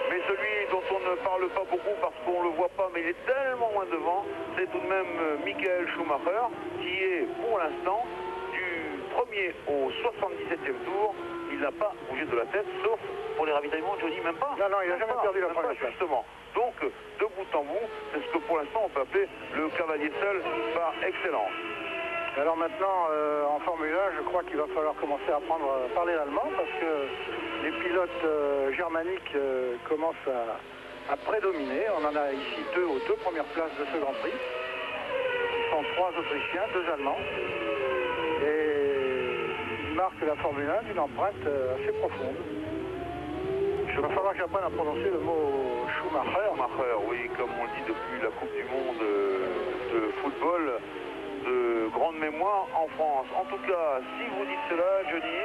mais celui dont on ne parle pas beaucoup parce qu'on ne le voit pas, mais il est tellement loin devant, c'est tout de même Michael Schumacher, qui est pour l'instant du 1er au 77e tour. Il n'a pas bougé de la tête, sauf pour les ravitaillements, Johnny, même pas. Non, il n'a jamais perdu la première place. Justement. Donc, de bout en bout, c'est ce que pour l'instant on peut appeler le cavalier seul par excellence. Alors maintenant, en Formule 1, je crois qu'il va falloir commencer à apprendre à parler l'allemand parce que les pilotes germaniques commencent à prédominer. On en a ici 2 aux 2 premières places de ce Grand Prix. Ils sont 3 Autrichiens, 2 Allemands. Et ils marquent la Formule 1 d'une empreinte assez profonde. Il va falloir que j'apprenne à prononcer le mot Schumacher. Schumacher, oui, comme on le dit depuis la Coupe du Monde de football, de grande mémoire en France. En tout cas, si vous dites cela, Johnny,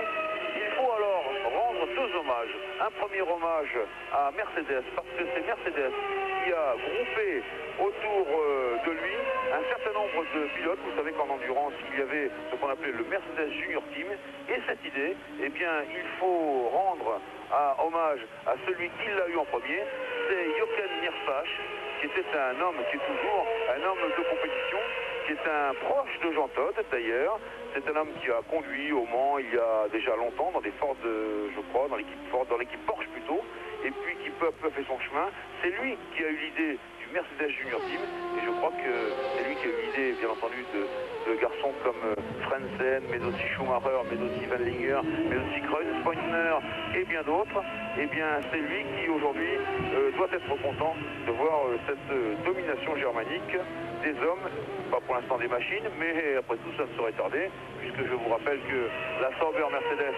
il faut alors rendre 2 hommages. Un premier hommage à Mercedes, parce que c'est Mercedes qui a groupé autour de lui un certain nombre de pilotes. Vous savez qu'en endurance, il y avait ce qu'on appelait le Mercedes Junior Team. Et cette idée, eh bien, il faut rendre hommage à celui qui l'a eu en premier. C'est Jochen Nierfach, qui était un homme, qui est toujours un homme de compétition, qui est un proche de Jean Todt d'ailleurs. C'est un homme qui a conduit au Mans il y a déjà longtemps dans des Ford, je crois, dans l'équipe Ford, dans l'équipe Porsche plutôt, et puis qui peu à peu a fait son chemin. C'est lui qui a eu l'idée du Mercedes Junior Team, et je crois que c'est lui qui a eu l'idée, bien entendu, de garçons comme Frentzen, mais aussi Schumacher, mais aussi Wendlinger, mais aussi Kreuzpointner et bien d'autres. Eh bien, c'est lui qui aujourd'hui doit être content de voir cette domination germanique des hommes, pas pour l'instant des machines, mais après tout ça ne saurait tarder, puisque je vous rappelle que la Sauber Mercedes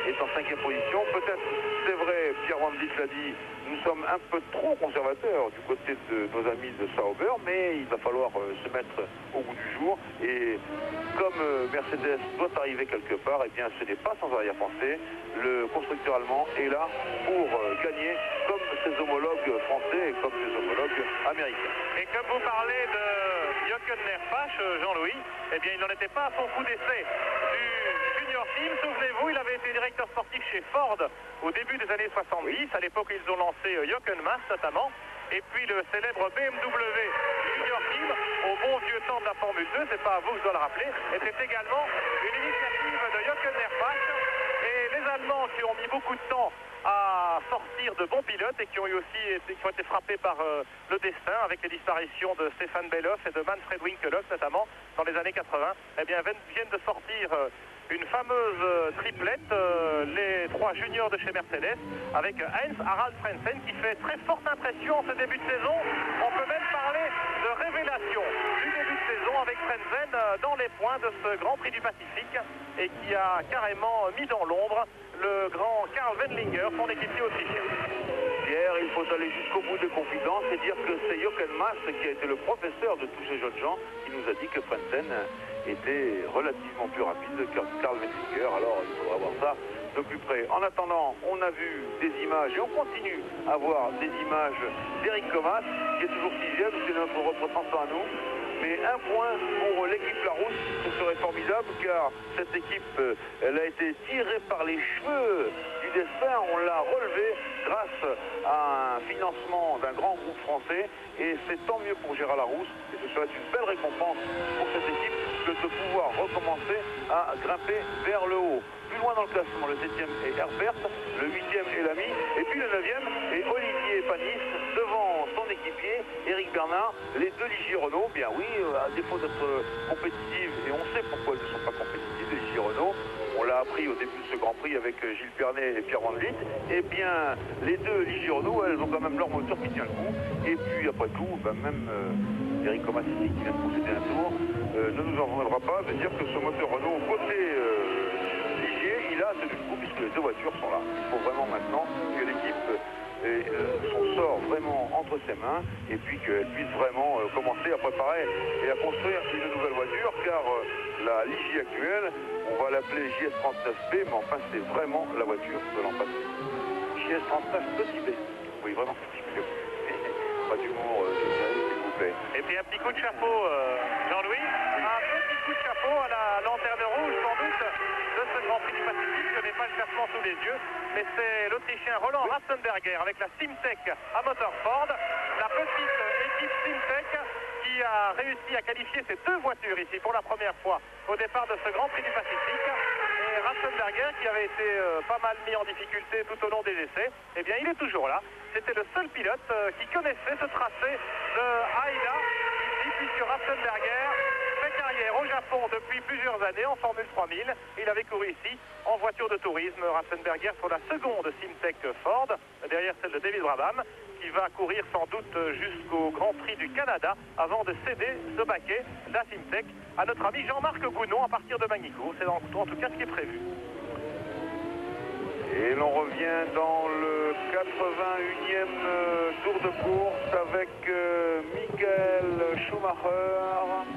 est en 5e position. Peut-être, c'est vrai, Pierre Van Vliet l'a dit, nous sommes un peu trop conservateurs du côté de nos amis de Sauber, mais il va falloir se mettre au bout du jour. Et comme Mercedes doit arriver quelque part, eh bien ce n'est pas sans arrière-pensée. Le constructeur allemand est là pour gagner, comme ses homologues français et comme ses homologues américains. Et comme vous parlez de Jochen Nerfasch, Jean-Louis, eh bien il n'en était pas à son coup d'essai du junior team. Souvenez-vous, il avait été directeur sportif chez Ford au début des années 70. À l'époque, ils ont lancé Jochen Mass notamment. Et puis le célèbre BMW Junior Team, au bon vieux temps de la Formule 2, c'est pas à vous que je dois le rappeler, était également une initiative de Jochen Nerfasch. Et les Allemands qui ont mis beaucoup de temps à sortir de bons pilotes et qui ont ont été frappés par le destin avec les disparitions de Stefan Bellof et de Manfred Winkelhock notamment dans les années 80, eh bien viennent de sortir une fameuse triplette, les 3 juniors de chez Mercedes, avec Heinz Harald Frentzen qui fait très forte impression en ce début de saison. On peut même parler de révélation du début de saison avec Frentzen dans les points de ce Grand Prix du Pacifique et qui a carrément mis dans l'ombre le grand Karl Wendlinger, son équipier autrichien. Pierre, il faut aller jusqu'au bout des confidences et dire que c'est Jochen Mass qui a été le professeur de tous ces jeunes gens qui nous a dit que Frentzen était relativement plus rapide que Karl Wendlinger. Alors il faudra voir ça de plus près. En attendant, on a vu des images et on continue à voir des images d'Eric Comas qui est toujours 6e, c'est notre représentant à nous. Mais un point pour l'équipe Larousse, ce serait formidable car cette équipe, elle a été tirée par les cheveux du destin. On l'a relevée grâce à un financement d'un grand groupe français et c'est tant mieux pour Gérard Larousse et ce serait une belle récompense pour cette équipe que de pouvoir recommencer à grimper vers le haut. Plus loin dans le classement, le 7e est Herbert, le 8e est Lamy, et puis le 9e est Olivier Panis, devant son équipier, Éric Bernard, les 2 Ligier Renault. Bien oui, à défaut d'être compétitives, et on sait pourquoi elles ne sont pas compétitives, les Ligier Renault, on l'a appris au début de ce Grand Prix avec Gilles Pernet et Pierre Van Vliet, eh bien, les 2 Ligier Renault, elles ont quand même leur moteur qui tient le coup, et puis après tout, même Eric Comas ici, qui vient de procéder un tour, ne nous en voudra pas de dire que ce moteur Renault, côté il a tenu le coup puisque les 2 voitures sont là. Il faut vraiment maintenant que l'équipe ait son sort vraiment entre ses mains et puis qu'elle puisse vraiment commencer à préparer et à construire une nouvelle voiture car la Ligier actuelle, on va l'appeler JS39B, mais enfin c'est vraiment la voiture de l'an passé. JS39 petit B. Oui, vraiment petit B. Pas d'humour, s'il vous plaît. Et puis un petit coup de chapeau, Jean-Louis, un petit coup de chapeau à la lanterne rouge sans doute de ce Grand Prix du Pacifique. Je n'ai pas le classement sous les yeux, mais c'est l'Autrichien Roland Ratzenberger avec la Simtech à moteur Ford, la petite équipe Simtech qui a réussi à qualifier ces 2 voitures ici pour la première fois au départ de ce Grand Prix du Pacifique. Et Ratzenberger, qui avait été pas mal mis en difficulté tout au long des essais, eh bien il est toujours là. C'était le seul pilote qui connaissait ce tracé de Haida ici, puisque Ratzenberger fait carrière au Japon depuis plusieurs années en Formule 3000. Il avait couru ici en voiture de tourisme, Ratzenberger, pour la seconde Simtech Ford, derrière celle de David Brabham, qui va courir sans doute jusqu'au Grand Prix du Canada avant de céder ce baquet, la Simtech, à notre ami Jean-Marc Gounon à partir de Magnicourt. C'est en tout cas ce qui est prévu. Et l'on revient dans le 81e tour de course avec Michael Schumacher,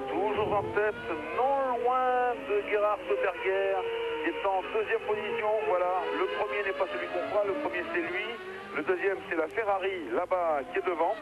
toujours en tête, non loin de Gerhard Berger, qui est en 2e position. Voilà, le premier n'est pas celui qu'on croit, le premier c'est lui. Le 2e c'est la Ferrari, là-bas, qui est devant.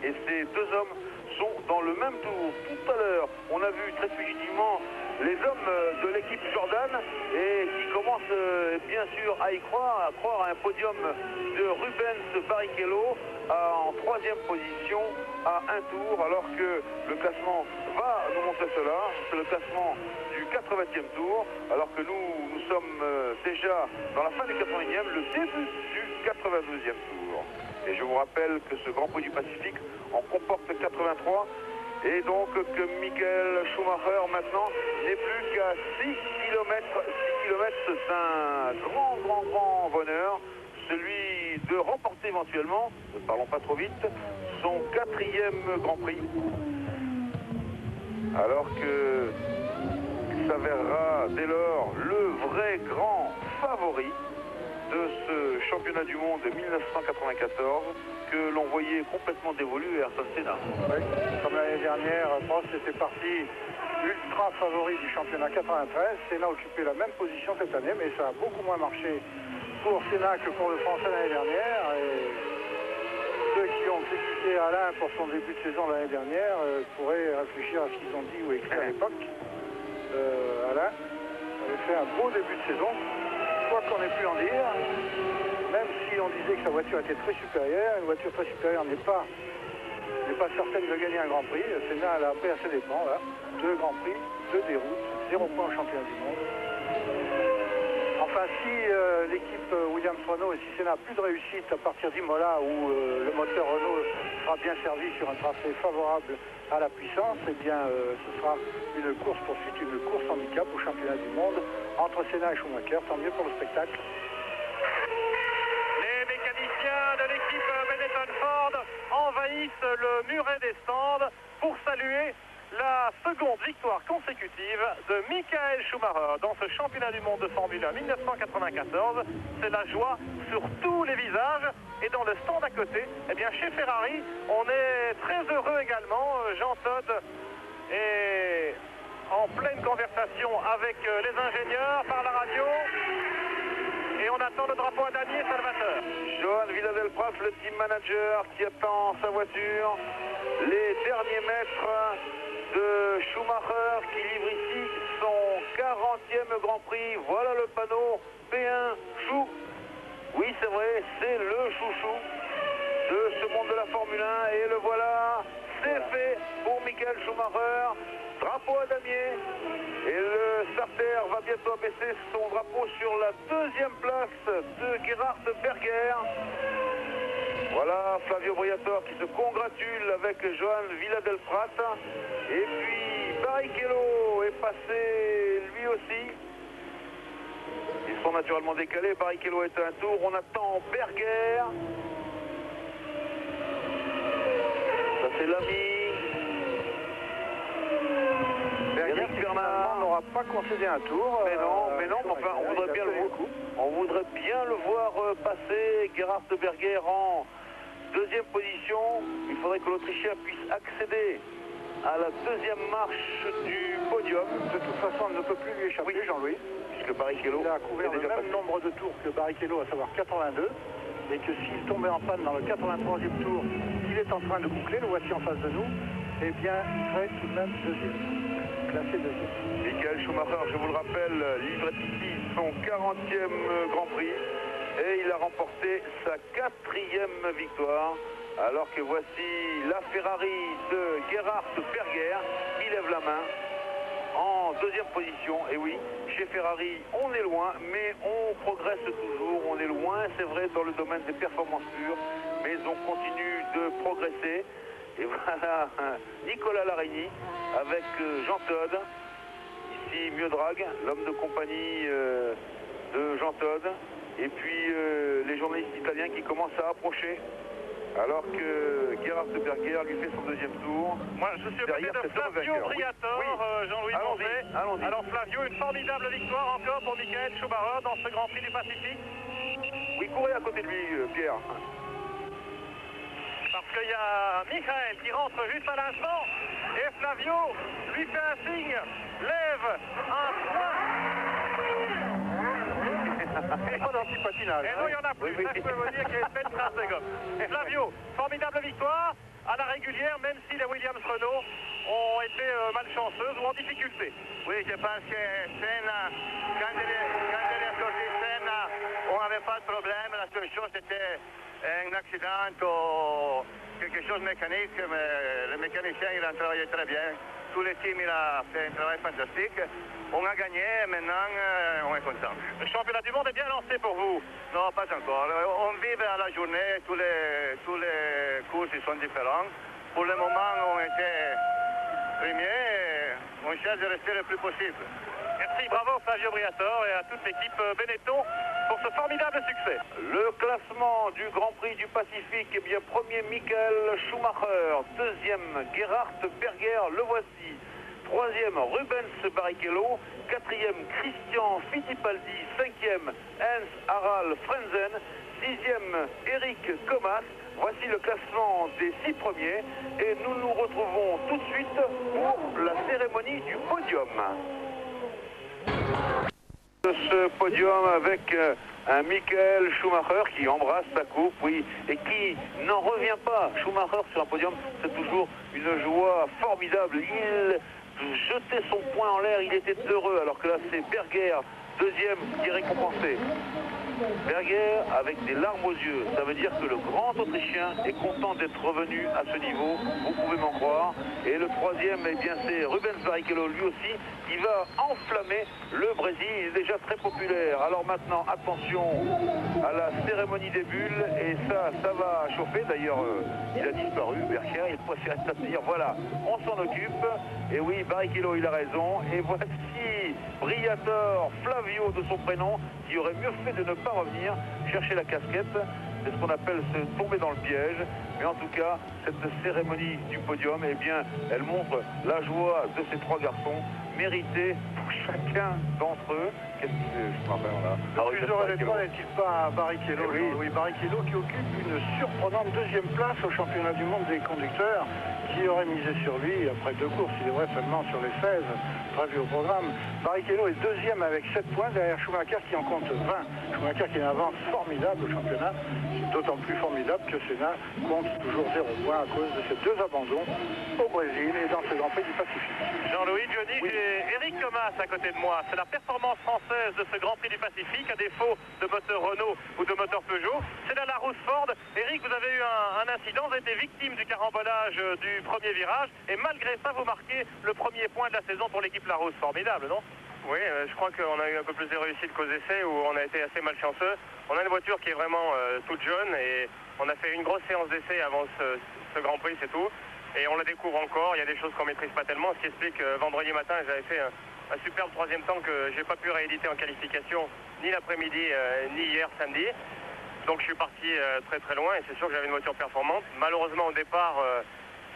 Et ces 2 hommes sont dans le même tour. Tout à l'heure, on a vu très fugitivement les hommes de l'équipe Jordan et qui commencent bien sûr à y croire, à un podium de Rubens Barrichello en 3e position à un tour, alors que le classement va nous montrer cela. C'est le classement du 80e tour, alors que nous sommes déjà dans la fin du 81e, le début du 92e tour. Et je vous rappelle que ce Grand Prix du Pacifique en comporte 83 et donc que Michael Schumacher maintenant n'est plus qu'à 6 km. 6 km, c'est un grand bonheur, celui de remporter éventuellement, ne parlons pas trop vite, son 4e Grand Prix. Alors que il s'avérera dès lors le vrai grand favori de ce championnat du monde de 1994 que l'on voyait complètement dévolu à Ayrton Senna. Oui, comme l'année dernière, Prost était parti ultra favori du championnat 93. Senna occupait la même position cette année, mais ça a beaucoup moins marché pour Senna que pour le Français l'année dernière. Et ceux qui ont critiqué Alain pour son début de saison l'année dernière pourraient réfléchir à ce qu'ils ont dit ou écrit à l'époque. Alain avait fait un beau début de saison, quoi qu'on ait pu en dire, même si on disait que sa voiture était très supérieure. Une voiture très supérieure n'est pas certaine de gagner un Grand Prix. Senna l'a fait à ses dépens, là. 2 Grands Prix, 2 déroutes, 0 points au championnat du monde. Enfin, si l'équipe Williams-Renault et si Senna n'a plus de réussite à partir d'Imola où le moteur Renault sera bien servi sur un tracé favorable à la puissance, eh bien ce sera une course-poursuite, une course handicap au championnat du monde entre Senna et Schumacher. Tant mieux pour le spectacle. Les mécaniciens de l'équipe Benetton Ford envahissent le muret des stands pour saluer la seconde victoire consécutive de Michael Schumacher dans ce championnat du monde de Formule 1 1994. C'est la joie sur tous les visages. Et dans le stand à côté, eh bien chez Ferrari, on est très heureux également. Jean Todt est en pleine conversation avec les ingénieurs par la radio. Et on attend le drapeau à Daniel Salvatore. Johan Villadelpras, le team manager qui attend sa voiture. Les derniers mètres de Schumacher qui livre ici son 40e Grand Prix. Voilà le panneau P1 Chou. Oui, c'est vrai, c'est le chouchou de ce monde de la Formule 1. Et le voilà, c'est fait pour Michael Schumacher. Drapeau à damier. Et le starter va bientôt abaisser son drapeau sur la 2e place de Gerhard Berger. Voilà Flavio Briatore qui se congratule avec Johan Villadelpras. Et puis Barrichello est passé lui aussi. Ils sont naturellement décalés. Barrichello est à un tour. On attend Berger. Ça c'est l'ami. Berger qui finalement n'aura pas concédé un tour. Mais non, enfin on voudrait bien le voir passer. Gerhard Berger en 2e position. Il faudrait que l'Autrichien puisse accéder à la 2e marche du podium. De toute façon, on ne peut plus lui échapper, oui. Jean-Louis. Puisque Barrichello il a couvert le même nombre de tours que Barrichello, à savoir 82. Et que s'il tombait en panne dans le 83e tour, il est en train de boucler, le voici en face de nous, eh bien, il serait tout de même 2e, classé 2e. Michael Schumacher, je vous le rappelle, livre ici son 40e Grand Prix. Et il a remporté sa 4e victoire. Alors que voici la Ferrari de Gerhard Berger qui lève la main en 2e position. Et oui, chez Ferrari, on est loin, mais on progresse toujours. On est loin, c'est vrai, dans le domaine des performances pures, mais on continue de progresser. Et voilà Nicolas Larini avec Jean Todt. Ici Miodrag, l'homme de compagnie de Jean Todt. Et puis les journalistes italiens qui commencent à approcher. Alors que Gerhard Berger lui fait son 2e tour. Moi, je suis derrière de Flavio Briatore, oui. Jean-Louis Monget. Alors Flavio, une formidable victoire encore pour Michael Schumacher dans ce Grand Prix du Pacifique. Oui, courez à côté de lui, Pierre. Parce qu'il y a Michael qui rentre juste à l'instant. Et Flavio lui fait un signe, lève un point. Et pas d'antipatinage. Et non, il y en a plus. Ça, je peux vous dire qu'il y a une belle trace de gomme. Flavio, formidable victoire à la régulière, même si les Williams-Renault ont été malchanceuses ou en difficulté. Oui, je pense que Senna, quand elle est sortie Senna, on n'avait pas de problème. La seule chose, c'était un accident ou quelque chose de mécanique, mais le mécanicien, il a travaillé très bien. Tout le team, il a fait un travail fantastique. On a gagné, maintenant, on est content. Le championnat du monde est bien lancé pour vous? Non, pas encore. On vit à la journée, tous les courses ils sont différents. Pour le moment, on était premiers, on cherche de rester le plus possible. Merci, bravo Flavio Briatore et à toute l'équipe Benetton pour ce formidable succès. Le classement du Grand Prix du Pacifique, eh bien, 1er Michael Schumacher, 2e Gerhard Berger, le voici. 3e Rubens Barrichello, 4e Christian Fittipaldi, 5e Hans Harald Frenzen, 6e Eric Comas. Voici le classement des 6 premiers et nous nous retrouvons tout de suite pour la cérémonie du podium. de ce podium avec un Michael Schumacher qui embrasse sa coupe, oui, et qui n'en revient pas. Schumacher sur un podium, c'est toujours une joie formidable. Il jetait son poing en l'air, il était heureux, alors que là c'est Berger, deuxième, qui est récompensé. Berger avec des larmes aux yeux, ça veut dire que le grand Autrichien est content d'être revenu à ce niveau, vous pouvez m'en croire. Et le troisième, eh bien c'est Rubens Barrichello, lui aussi, qui va enflammer le Brésil, il est déjà très populaire. Alors maintenant, attention à la cérémonie des bulles, et ça va chauffer, d'ailleurs il a disparu, Berger, il préfère s'abstenir, voilà, on s'en occupe. Et oui, Barrichello, il a raison, et voici Briatore, Flavio de son prénom, qui aurait mieux fait de ne pas revenir chercher la casquette. C'est ce qu'on appelle se tomber dans le piège. Mais en tout cas, cette cérémonie du podium, eh bien, elle montre la joie de ces trois garçons, méritée pour chacun d'entre eux. Qu'est-ce que je me rappelle là? Le plus heureux des trois n'est-il pas Barrichello? Oui, Barrichello qui occupe une surprenante deuxième place au championnat du monde des conducteurs. Qui aurait misé sur lui après 2 courses, il est vrai seulement sur les 16 prévus au programme. Barrichello est deuxième avec 7 points derrière Schumacher qui en compte 20. Schumacher qui a une avance formidable au championnat, c'est d'autant plus formidable que Senna compte toujours 0 points à cause de ces 2 abandons au Brésil et dans ce Grand Prix du Pacifique. Jean-Louis, Johnny, oui. j'ai Eric Thomas à côté de moi. C'est la performance française de ce Grand Prix du Pacifique, à défaut de moteur Renault ou de moteur Peugeot. C'est la Larousse Ford. Eric, vous avez eu un incident, vous avez été victime du carambolage du premier virage, et malgré ça, vous marquez le premier point de la saison pour l'équipe Larousse. Formidable, non? Oui, je crois qu'on a eu un peu plus de réussite qu'aux essais, où on a été assez malchanceux. On a une voiture qui est vraiment toute jeune, et on a fait une grosse séance d'essai avant ce Grand Prix, c'est tout. Et on la découvre encore, il y a des choses qu'on ne maîtrise pas tellement, ce qui explique que vendredi matin, j'avais fait un superbe troisième temps que je n'ai pas pu rééditer en qualification, ni l'après-midi, ni hier samedi. Donc je suis parti très très loin, et c'est sûr que j'avais une voiture performante. Malheureusement au départ,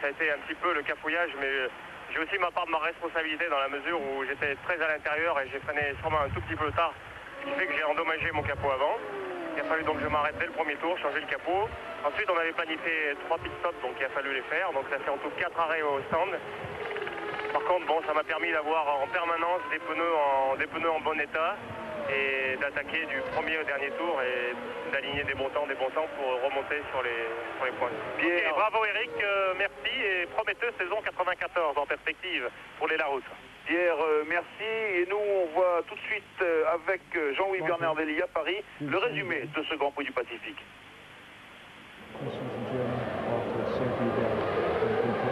ça a été un petit peu le cafouillage, mais j'ai aussi ma part de ma responsabilité dans la mesure où j'étais très à l'intérieur et j'ai freiné sûrement un tout petit peu tard, ce qui fait que j'ai endommagé mon capot avant. Il a fallu donc que je m'arrête dès le premier tour, changer le capot. Ensuite on avait planifié 3 pit stops, donc il a fallu les faire, donc ça fait en tout 4 arrêts au stand. Par contre bon, ça m'a permis d'avoir en permanence des pneus en bon état, et d'attaquer du premier au dernier tour et d'aligner des bons temps pour remonter sur les points. Pierre. Okay, bravo Eric, merci, et prometteuse saison 94 en perspective pour les Larousse. Pierre, merci, et nous on voit tout de suite avec Jean-Louis Bernardelli à Paris le résumé de ce Grand Prix du Pacifique.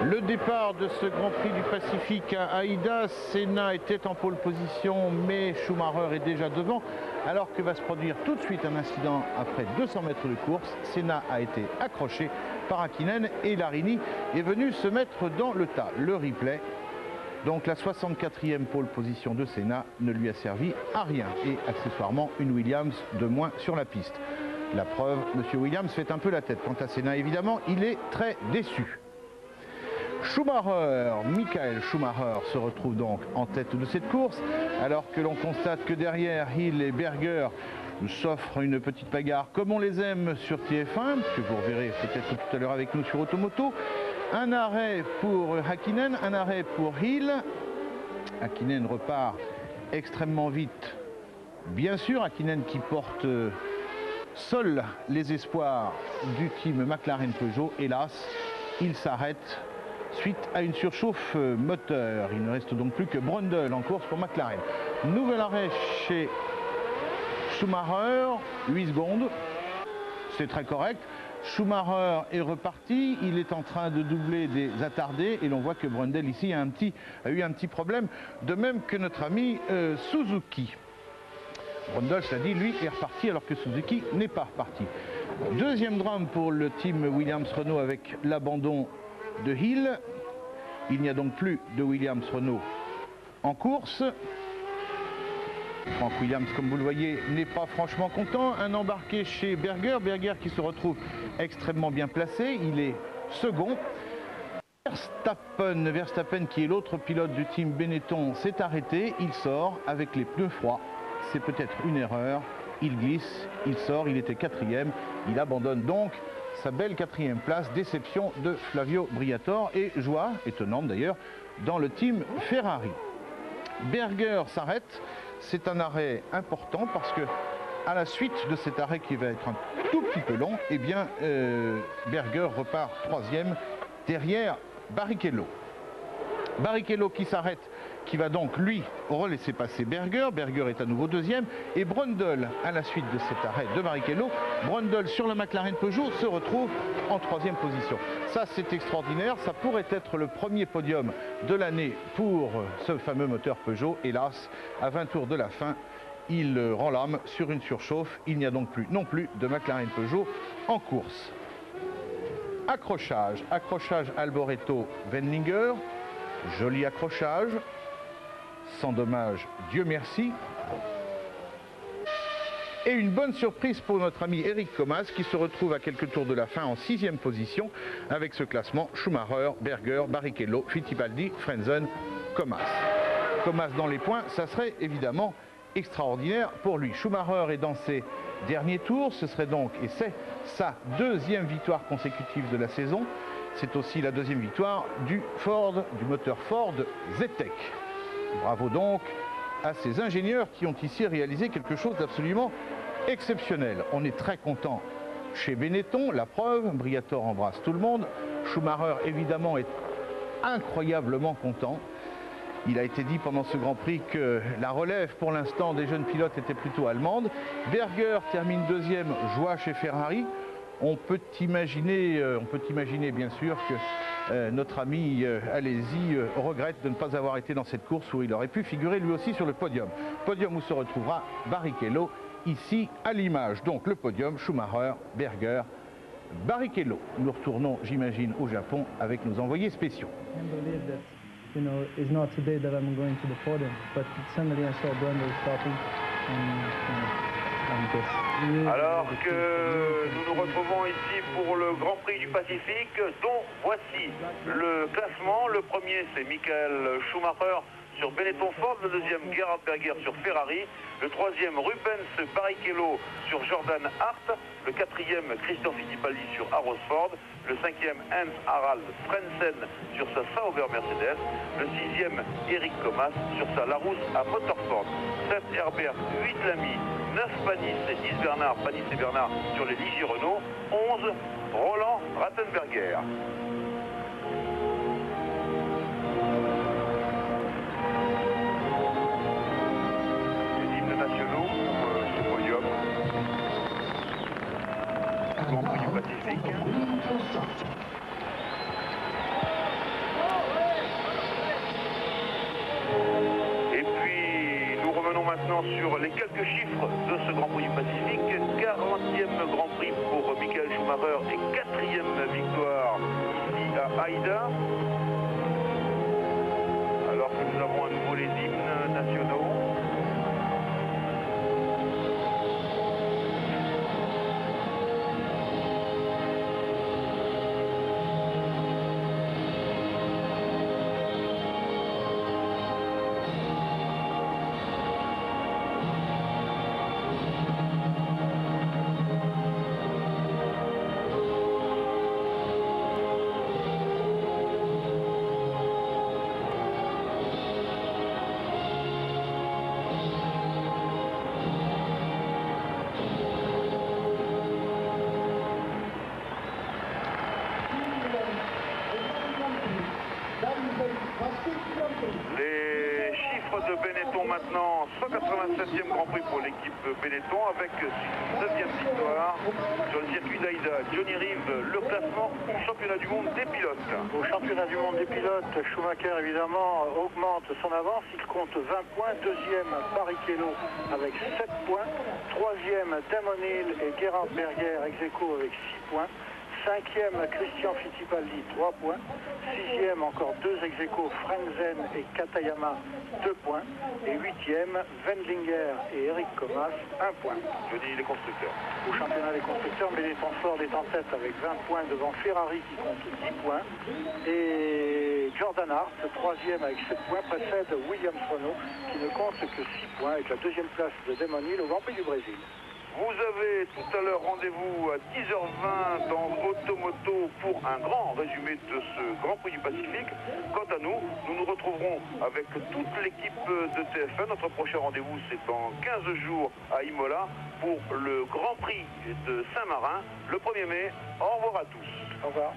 Le départ de ce Grand Prix du Pacifique à Aïda, Senna était en pole position, mais Schumacher est déjà devant, alors que va se produire tout de suite un incident après 200 mètres de course. Senna a été accroché par Hakkinen et Larini est venu se mettre dans le tas. Le replay, donc la 64e pole position de Senna, ne lui a servi à rien, et accessoirement une Williams de moins sur la piste. La preuve, M. Williams fait un peu la tête. Quant à Senna, évidemment, il est très déçu. Michael Schumacher se retrouve donc en tête de cette course, alors que l'on constate que derrière Hill et Berger s'offrent une petite bagarre comme on les aime sur TF1, que vous reverrez peut-être tout à l'heure avec nous sur Automoto. Un arrêt pour Hakkinen, un arrêt pour Hill. Hakkinen repart extrêmement vite. Bien sûr, Hakkinen qui porte seul les espoirs du team McLaren-Peugeot. Hélas, il s'arrête suite à une surchauffe moteur. Il ne reste donc plus que Brundle en course pour McLaren. Nouvel arrêt chez Schumacher, 8 secondes, c'est très correct. Schumacher est reparti, il est en train de doubler des attardés, et l'on voit que Brundle ici a eu un petit problème, de même que notre ami Suzuki. Brundle, cela dit, lui est reparti alors que Suzuki n'est pas reparti. Deuxième drame pour le team Williams-Renault avec l'abandon de Hill. Il n'y a donc plus de Williams-Renault en course. Frank Williams, comme vous le voyez, n'est pas franchement content. Un embarqué chez Berger, Berger qui se retrouve extrêmement bien placé, il est second. Verstappen qui est l'autre pilote du team Benetton s'est arrêté, il sort avec les pneus froids. C'est peut-être une erreur, il glisse, il sort, il était 4e, il abandonne donc sa belle 4e place, déception de Flavio Briatore, et joie, étonnante d'ailleurs, dans le team Ferrari. Berger s'arrête, C'est un arrêt important parce que à la suite de cet arrêt qui va être un tout petit peu long, eh bien Berger repart troisième derrière Barrichello. Barrichello qui s'arrête, qui va donc lui relaisser passer Berger. Berger est à nouveau deuxième et Brundle à la suite de cet arrêt de Barrichello. Brundle sur le McLaren Peugeot se retrouve en troisième position. Ça c'est extraordinaire, ça pourrait être le premier podium de l'année pour ce fameux moteur Peugeot. Hélas, à 20 tours de la fin, il rend l'âme sur une surchauffe. Il n'y a donc plus non plus de McLaren Peugeot en course. Accrochage Alboreto-Wendlinger. Joli accrochage, sans dommage, Dieu merci. Et une bonne surprise pour notre ami Eric Comas qui se retrouve à quelques tours de la fin en 6e position avec ce classement Schumacher, Berger, Barrichello, Fittipaldi, Frentzen, Comas. Comas dans les points, ça serait évidemment extraordinaire pour lui. Schumacher est dans ses derniers tours, ce serait donc, et c'est sa deuxième victoire consécutive de la saison. C'est aussi la deuxième victoire du moteur Ford Zetec. Bravo donc à ces ingénieurs qui ont ici réalisé quelque chose d'absolument exceptionnel. On est très content chez Benetton, la preuve, Briatore embrasse tout le monde. Schumacher évidemment est incroyablement content. Il a été dit pendant ce Grand Prix que la relève pour l'instant des jeunes pilotes était plutôt allemande. Berger termine deuxième, joie chez Ferrari. On peut imaginer bien sûr que notre ami Alesi regrette de ne pas avoir été dans cette course où il aurait pu figurer lui aussi sur le podium. Podium où se retrouvera Barrichello ici à l'image. Donc le podium, Schumacher, Berger, Barrichello. Nous retournons, j'imagine, au Japon avec nos envoyés spéciaux. You know, it's not today that I'm going to the podium, but suddenly I saw Brundle stopping, Alors que nous nous retrouvons ici pour le Grand Prix du Pacifique, dont voici le classement. Le premier, c'est Michael Schumacher sur Benetton Ford, le deuxième Gerhard Berger sur Ferrari, le troisième Rubens Barrichello sur Jordan Hart, le quatrième Christian Fittipaldi sur Arrows Ford, le cinquième Hans Harald Frentzen sur sa Sauber Mercedes, le sixième Eric Comas sur sa Larousse à Motorsport, 7 Herbert, 8 Lamy, 9 Panis et 10 Bernard, Panis et Bernard sur les Ligier Renault, 11 Roland Rattenberger. Les hymnes nationaux pour ce podium. Grand Prix du Pacifique. Et puis nous revenons maintenant sur les quelques chiffres de ce Grand Prix du Pacifique. 40e Grand Prix pour Michael Schumacher et 4e victoire ici à Haïda. Alors que nous avons à nouveau les hymnes nationaux. Les chiffres de Benetton maintenant, 187e Grand Prix pour l'équipe Benetton avec une 9e victoire sur le circuit d'Aïda. Johnny Reeve, le classement du championnat du monde des pilotes. Au championnat du monde des pilotes, Schumacher évidemment augmente son avance, il compte 20 points, deuxième Barrichello avec 7 points, troisième Damon Hill et Gerhard Berger ex aequo avec 6 points. Cinquième, Christian Fittipaldi, 3 points. Sixième, encore 2 ex aequo, Frentzen et Katayama, 2 points. Et huitième, Wendlinger et Eric Comas, 1 point. Je dis les constructeurs. Au championnat des constructeurs, Benetton Ford est en tête avec 20 points devant Ferrari qui compte 10 points. Et Jordan Hart, troisième avec 7 points, précède Williams Renault qui ne compte que 6 points avec la deuxième place de Damon Hill au Grand Prix du Brésil. Vous avez tout à l'heure rendez-vous à 10h20 dans Automoto pour un grand résumé de ce Grand Prix du Pacifique. Quant à nous, nous nous retrouverons avec toute l'équipe de TF1. Notre prochain rendez-vous, c'est dans 15 jours à Imola pour le Grand Prix de Saint-Marin, le 1er mai. Au revoir à tous. Au revoir.